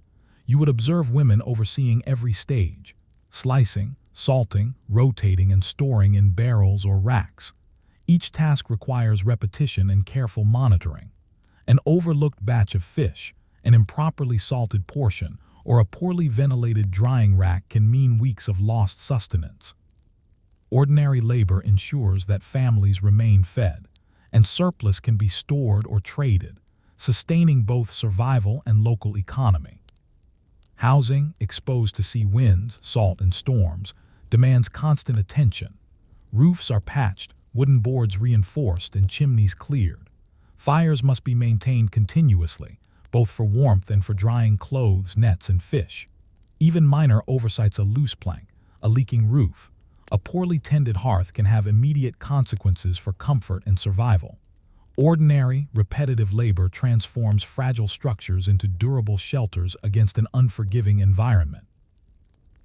You would observe women overseeing every stage, slicing, salting, rotating, and storing in barrels or racks. Each task requires repetition and careful monitoring. An overlooked batch of fish, an improperly salted portion, or a poorly ventilated drying rack can mean weeks of lost sustenance. Ordinary labor ensures that families remain fed, and surplus can be stored or traded, sustaining both survival and local economy. Housing, exposed to sea winds, salt, and storms, demands constant attention. Roofs are patched, wooden boards reinforced, and chimneys cleared. Fires must be maintained continuously, both for warmth and for drying clothes, nets, and fish. Even minor oversights, a loose plank, a leaking roof, a poorly tended hearth can have immediate consequences for comfort and survival. Ordinary, repetitive labor transforms fragile structures into durable shelters against an unforgiving environment.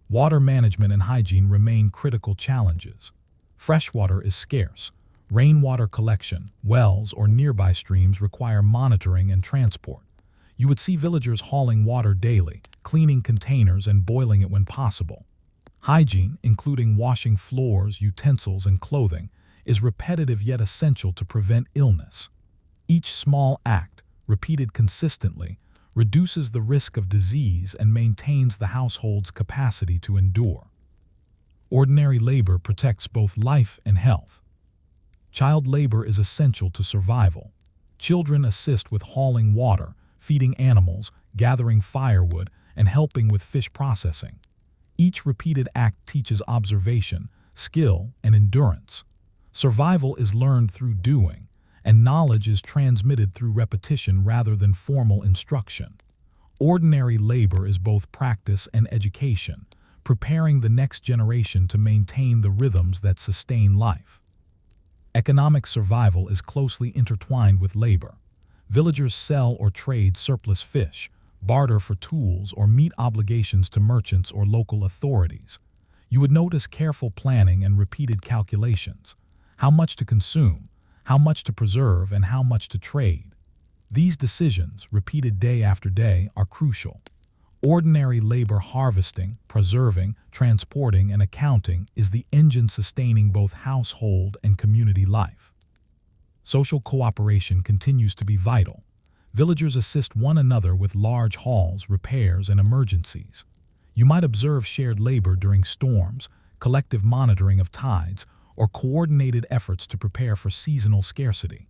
Water management and hygiene remain critical challenges. Freshwater is scarce. Rainwater collection, wells, or nearby streams require monitoring and transport. You would see villagers hauling water daily, cleaning containers and boiling it when possible. Hygiene, including washing floors, utensils, and clothing, is repetitive yet essential to prevent illness. Each small act, repeated consistently, reduces the risk of disease and maintains the household's capacity to endure. Ordinary labor protects both life and health. Child labor is essential to survival. Children assist with hauling water, feeding animals, gathering firewood, and helping with fish processing. Each repeated act teaches observation, skill, and endurance. Survival is learned through doing, and knowledge is transmitted through repetition rather than formal instruction. Ordinary labor is both practice and education, preparing the next generation to maintain the rhythms that sustain life. Economic survival is closely intertwined with labor. Villagers sell or trade surplus fish, barter for tools, or meet obligations to merchants or local authorities. You would notice careful planning and repeated calculations. How much to consume, how much to preserve, and how much to trade. These decisions, repeated day after day, are crucial. Ordinary labor harvesting, preserving, transporting, and accounting is the engine sustaining both household and community life. Social cooperation continues to be vital. Villagers assist one another with large hauls, repairs, and emergencies. You might observe shared labor during storms, collective monitoring of tides, or coordinated efforts to prepare for seasonal scarcity.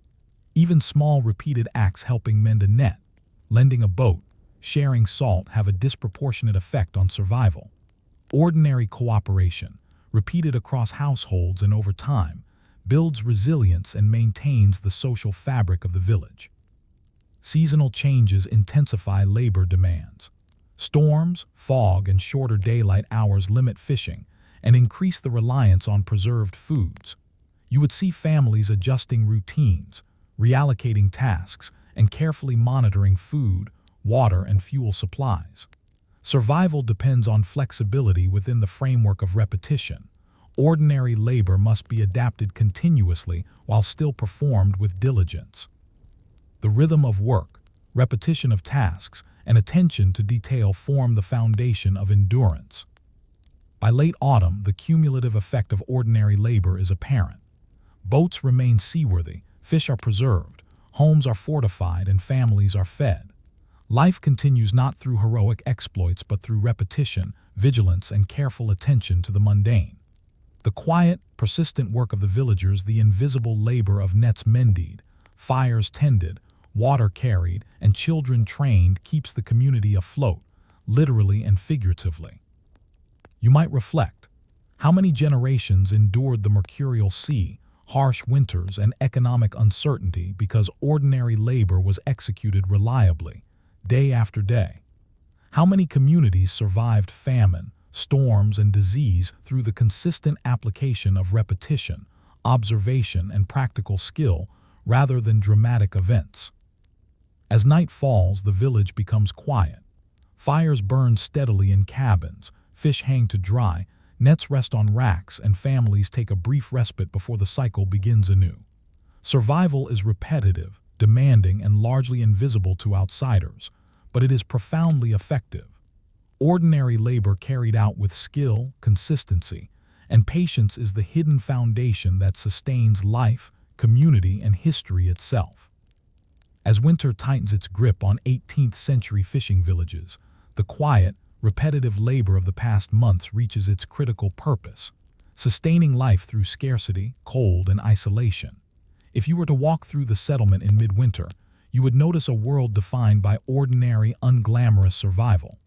Even small repeated acts, helping mend a net, lending a boat, sharing salt, have a disproportionate effect on survival. Ordinary cooperation, repeated across households and over time, builds resilience and maintains the social fabric of the village. Seasonal changes intensify labor demands. Storms, fog, and shorter daylight hours limit fishing and increase the reliance on preserved foods. You would see families adjusting routines, reallocating tasks, and carefully monitoring food, water, and fuel supplies. Survival depends on flexibility within the framework of repetition. Ordinary labor must be adapted continuously while still performed with diligence. The rhythm of work, repetition of tasks, and attention to detail form the foundation of endurance. By late autumn, the cumulative effect of ordinary labor is apparent. Boats remain seaworthy, fish are preserved, homes are fortified, and families are fed. Life continues not through heroic exploits but through repetition, vigilance, and careful attention to the mundane. The quiet, persistent work of the villagers, the invisible labor of nets mended, fires tended, water carried, and children trained keeps the community afloat, literally and figuratively. You might reflect, how many generations endured the mercurial sea, harsh winters, and economic uncertainty because ordinary labor was executed reliably, day after day? How many communities survived famine, storms, and disease through the consistent application of repetition, observation, and practical skill rather than dramatic events? As night falls, the village becomes quiet. Fires burn steadily in cabins, fish hang to dry, nets rest on racks, and families take a brief respite before the cycle begins anew. Survival is repetitive, demanding, and largely invisible to outsiders, but it is profoundly effective. Ordinary labor carried out with skill, consistency, and patience is the hidden foundation that sustains life, community, and history itself. As winter tightens its grip on 18th-century fishing villages, the quiet, repetitive labor of the past months reaches its critical purpose, sustaining life through scarcity, cold, and isolation. If you were to walk through the settlement in midwinter, you would notice a world defined by ordinary, unglamorous survival.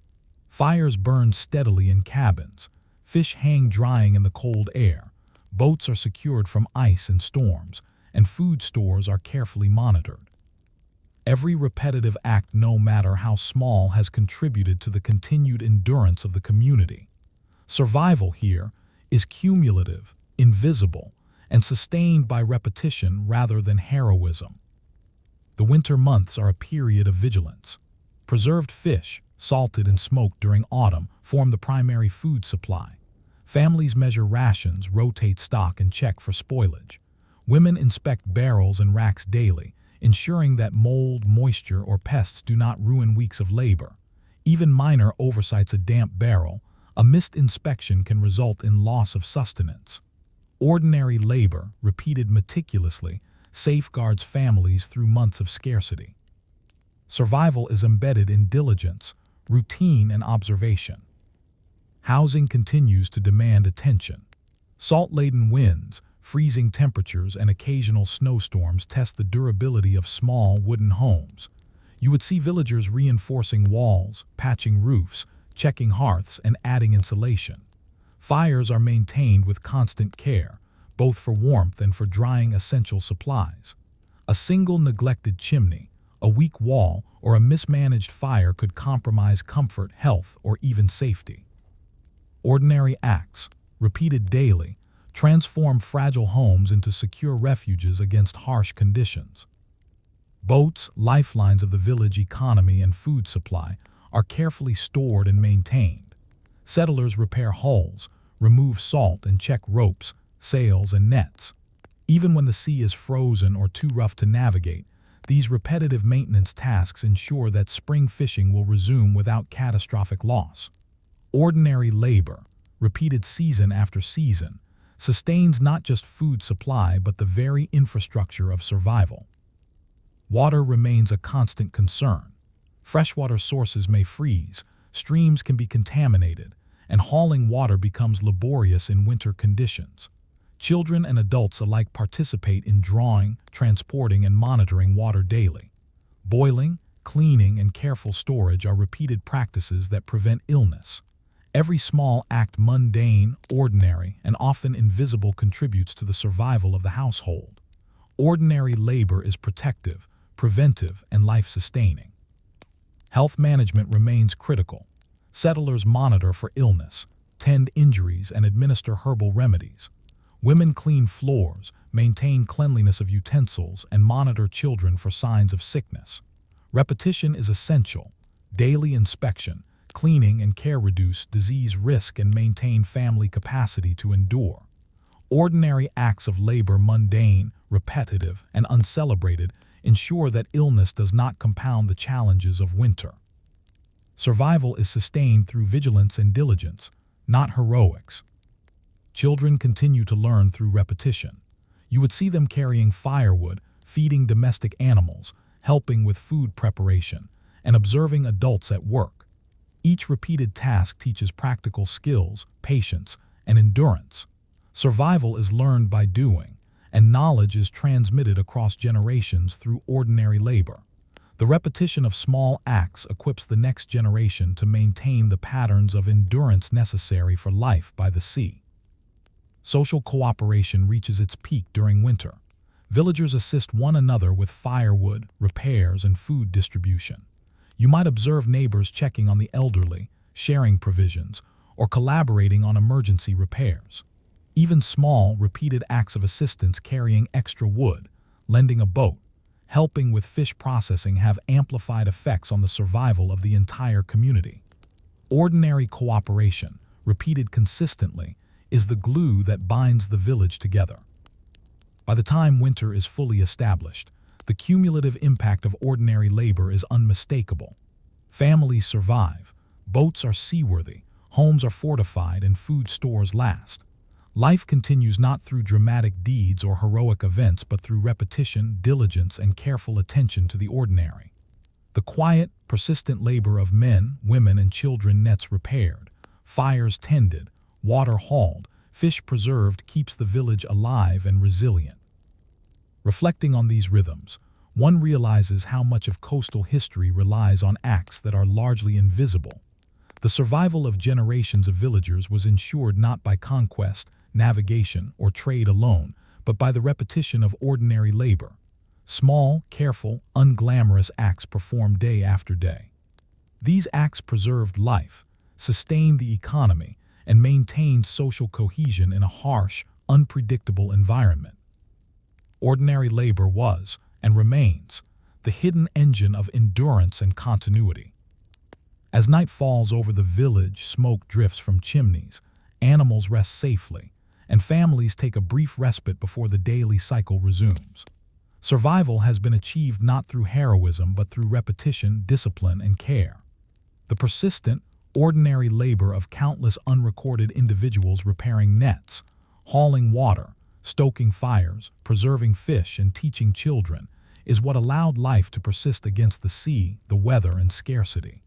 Fires burn steadily in cabins, fish hang drying in the cold air, boats are secured from ice and storms, and food stores are carefully monitored. Every repetitive act, no matter how small, has contributed to the continued endurance of the community. Survival here is cumulative, invisible, and sustained by repetition rather than heroism. The winter months are a period of vigilance. Preserved fish, salted and smoked during autumn, form the primary food supply. Families measure rations, rotate stock, and check for spoilage. Women inspect barrels and racks daily, ensuring that mold, moisture, or pests do not ruin weeks of labor. Even minor oversights, a damp barrel, a missed inspection, can result in loss of sustenance. Ordinary labor, repeated meticulously, safeguards families through months of scarcity. Survival is embedded in diligence, routine, and observation. Housing continues to demand attention. Salt-laden winds, freezing temperatures, and occasional snowstorms test the durability of small wooden homes. You would see villagers reinforcing walls, patching roofs, checking hearths, and adding insulation. Fires are maintained with constant care, both for warmth and for drying essential supplies. A single neglected chimney, a weak wall, or a mismanaged fire could compromise comfort, health, or even safety. Ordinary acts, repeated daily, transform fragile homes into secure refuges against harsh conditions. Boats, lifelines of the village economy and food supply, are carefully stored and maintained. Settlers repair hulls, remove salt, and check ropes, sails, and nets. Even when the sea is frozen or too rough to navigate, these repetitive maintenance tasks ensure that spring fishing will resume without catastrophic loss. Ordinary labor, repeated season after season, sustains not just food supply but the very infrastructure of survival. Water remains a constant concern. Freshwater sources may freeze, streams can be contaminated, and hauling water becomes laborious in winter conditions. Children and adults alike participate in drawing, transporting, and monitoring water daily. Boiling, cleaning, and careful storage are repeated practices that prevent illness. Every small act, mundane, ordinary, and often invisible, contributes to the survival of the household. Ordinary labor is protective, preventive, and life-sustaining. Health management remains critical. Settlers monitor for illness, tend injuries, and administer herbal remedies. Women clean floors, maintain cleanliness of utensils, and monitor children for signs of sickness. Repetition is essential. Daily inspection, cleaning, and care reduce disease risk and maintain family capacity to endure. Ordinary acts of labor, mundane, repetitive, and uncelebrated, ensure that illness does not compound the challenges of winter. Survival is sustained through vigilance and diligence, not heroics. Children continue to learn through repetition. You would see them carrying firewood, feeding domestic animals, helping with food preparation, and observing adults at work. Each repeated task teaches practical skills, patience, and endurance. Survival is learned by doing, and knowledge is transmitted across generations through ordinary labor. The repetition of small acts equips the next generation to maintain the patterns of endurance necessary for life by the sea. Social cooperation reaches its peak during winter. Villagers assist one another with firewood, repairs, and food distribution. You might observe neighbors checking on the elderly, sharing provisions, or collaborating on emergency repairs. Even small, repeated acts of assistance, carrying extra wood, lending a boat, helping with fish processing, have amplified effects on the survival of the entire community. Ordinary cooperation, repeated consistently, is the glue that binds the village together. By the time winter is fully established, the cumulative impact of ordinary labor is unmistakable. Families survive, boats are seaworthy, homes are fortified, and food stores last. Life continues not through dramatic deeds or heroic events, but through repetition, diligence, and careful attention to the ordinary. The quiet, persistent labor of men, women, and children, nets repaired, fires tended, water hauled, fish preserved, keeps the village alive and resilient. Reflecting on these rhythms, one realizes how much of coastal history relies on acts that are largely invisible. The survival of generations of villagers was ensured not by conquest, navigation, or trade alone, but by the repetition of ordinary labor. Small, careful, unglamorous acts performed day after day. These acts preserved life, sustained the economy, and maintained social cohesion in a harsh, unpredictable environment. Ordinary labor was, and remains, the hidden engine of endurance and continuity. As night falls over the village, smoke drifts from chimneys, animals rest safely, and families take a brief respite before the daily cycle resumes. Survival has been achieved not through heroism, but through repetition, discipline, and care. The persistent, ordinary labor of countless unrecorded individuals repairing nets, hauling water, stoking fires, preserving fish, and teaching children is what allowed life to persist against the sea, the weather, and scarcity.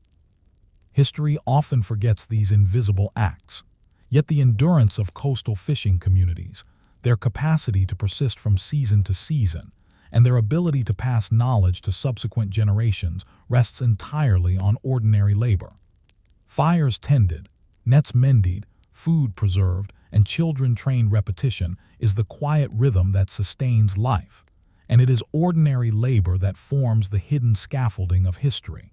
History often forgets these invisible acts, yet the endurance of coastal fishing communities, their capacity to persist from season to season, and their ability to pass knowledge to subsequent generations rests entirely on ordinary labor. Fires tended, nets mended, food preserved, and children trained. Repetition is the quiet rhythm that sustains life, and it is ordinary labor that forms the hidden scaffolding of history.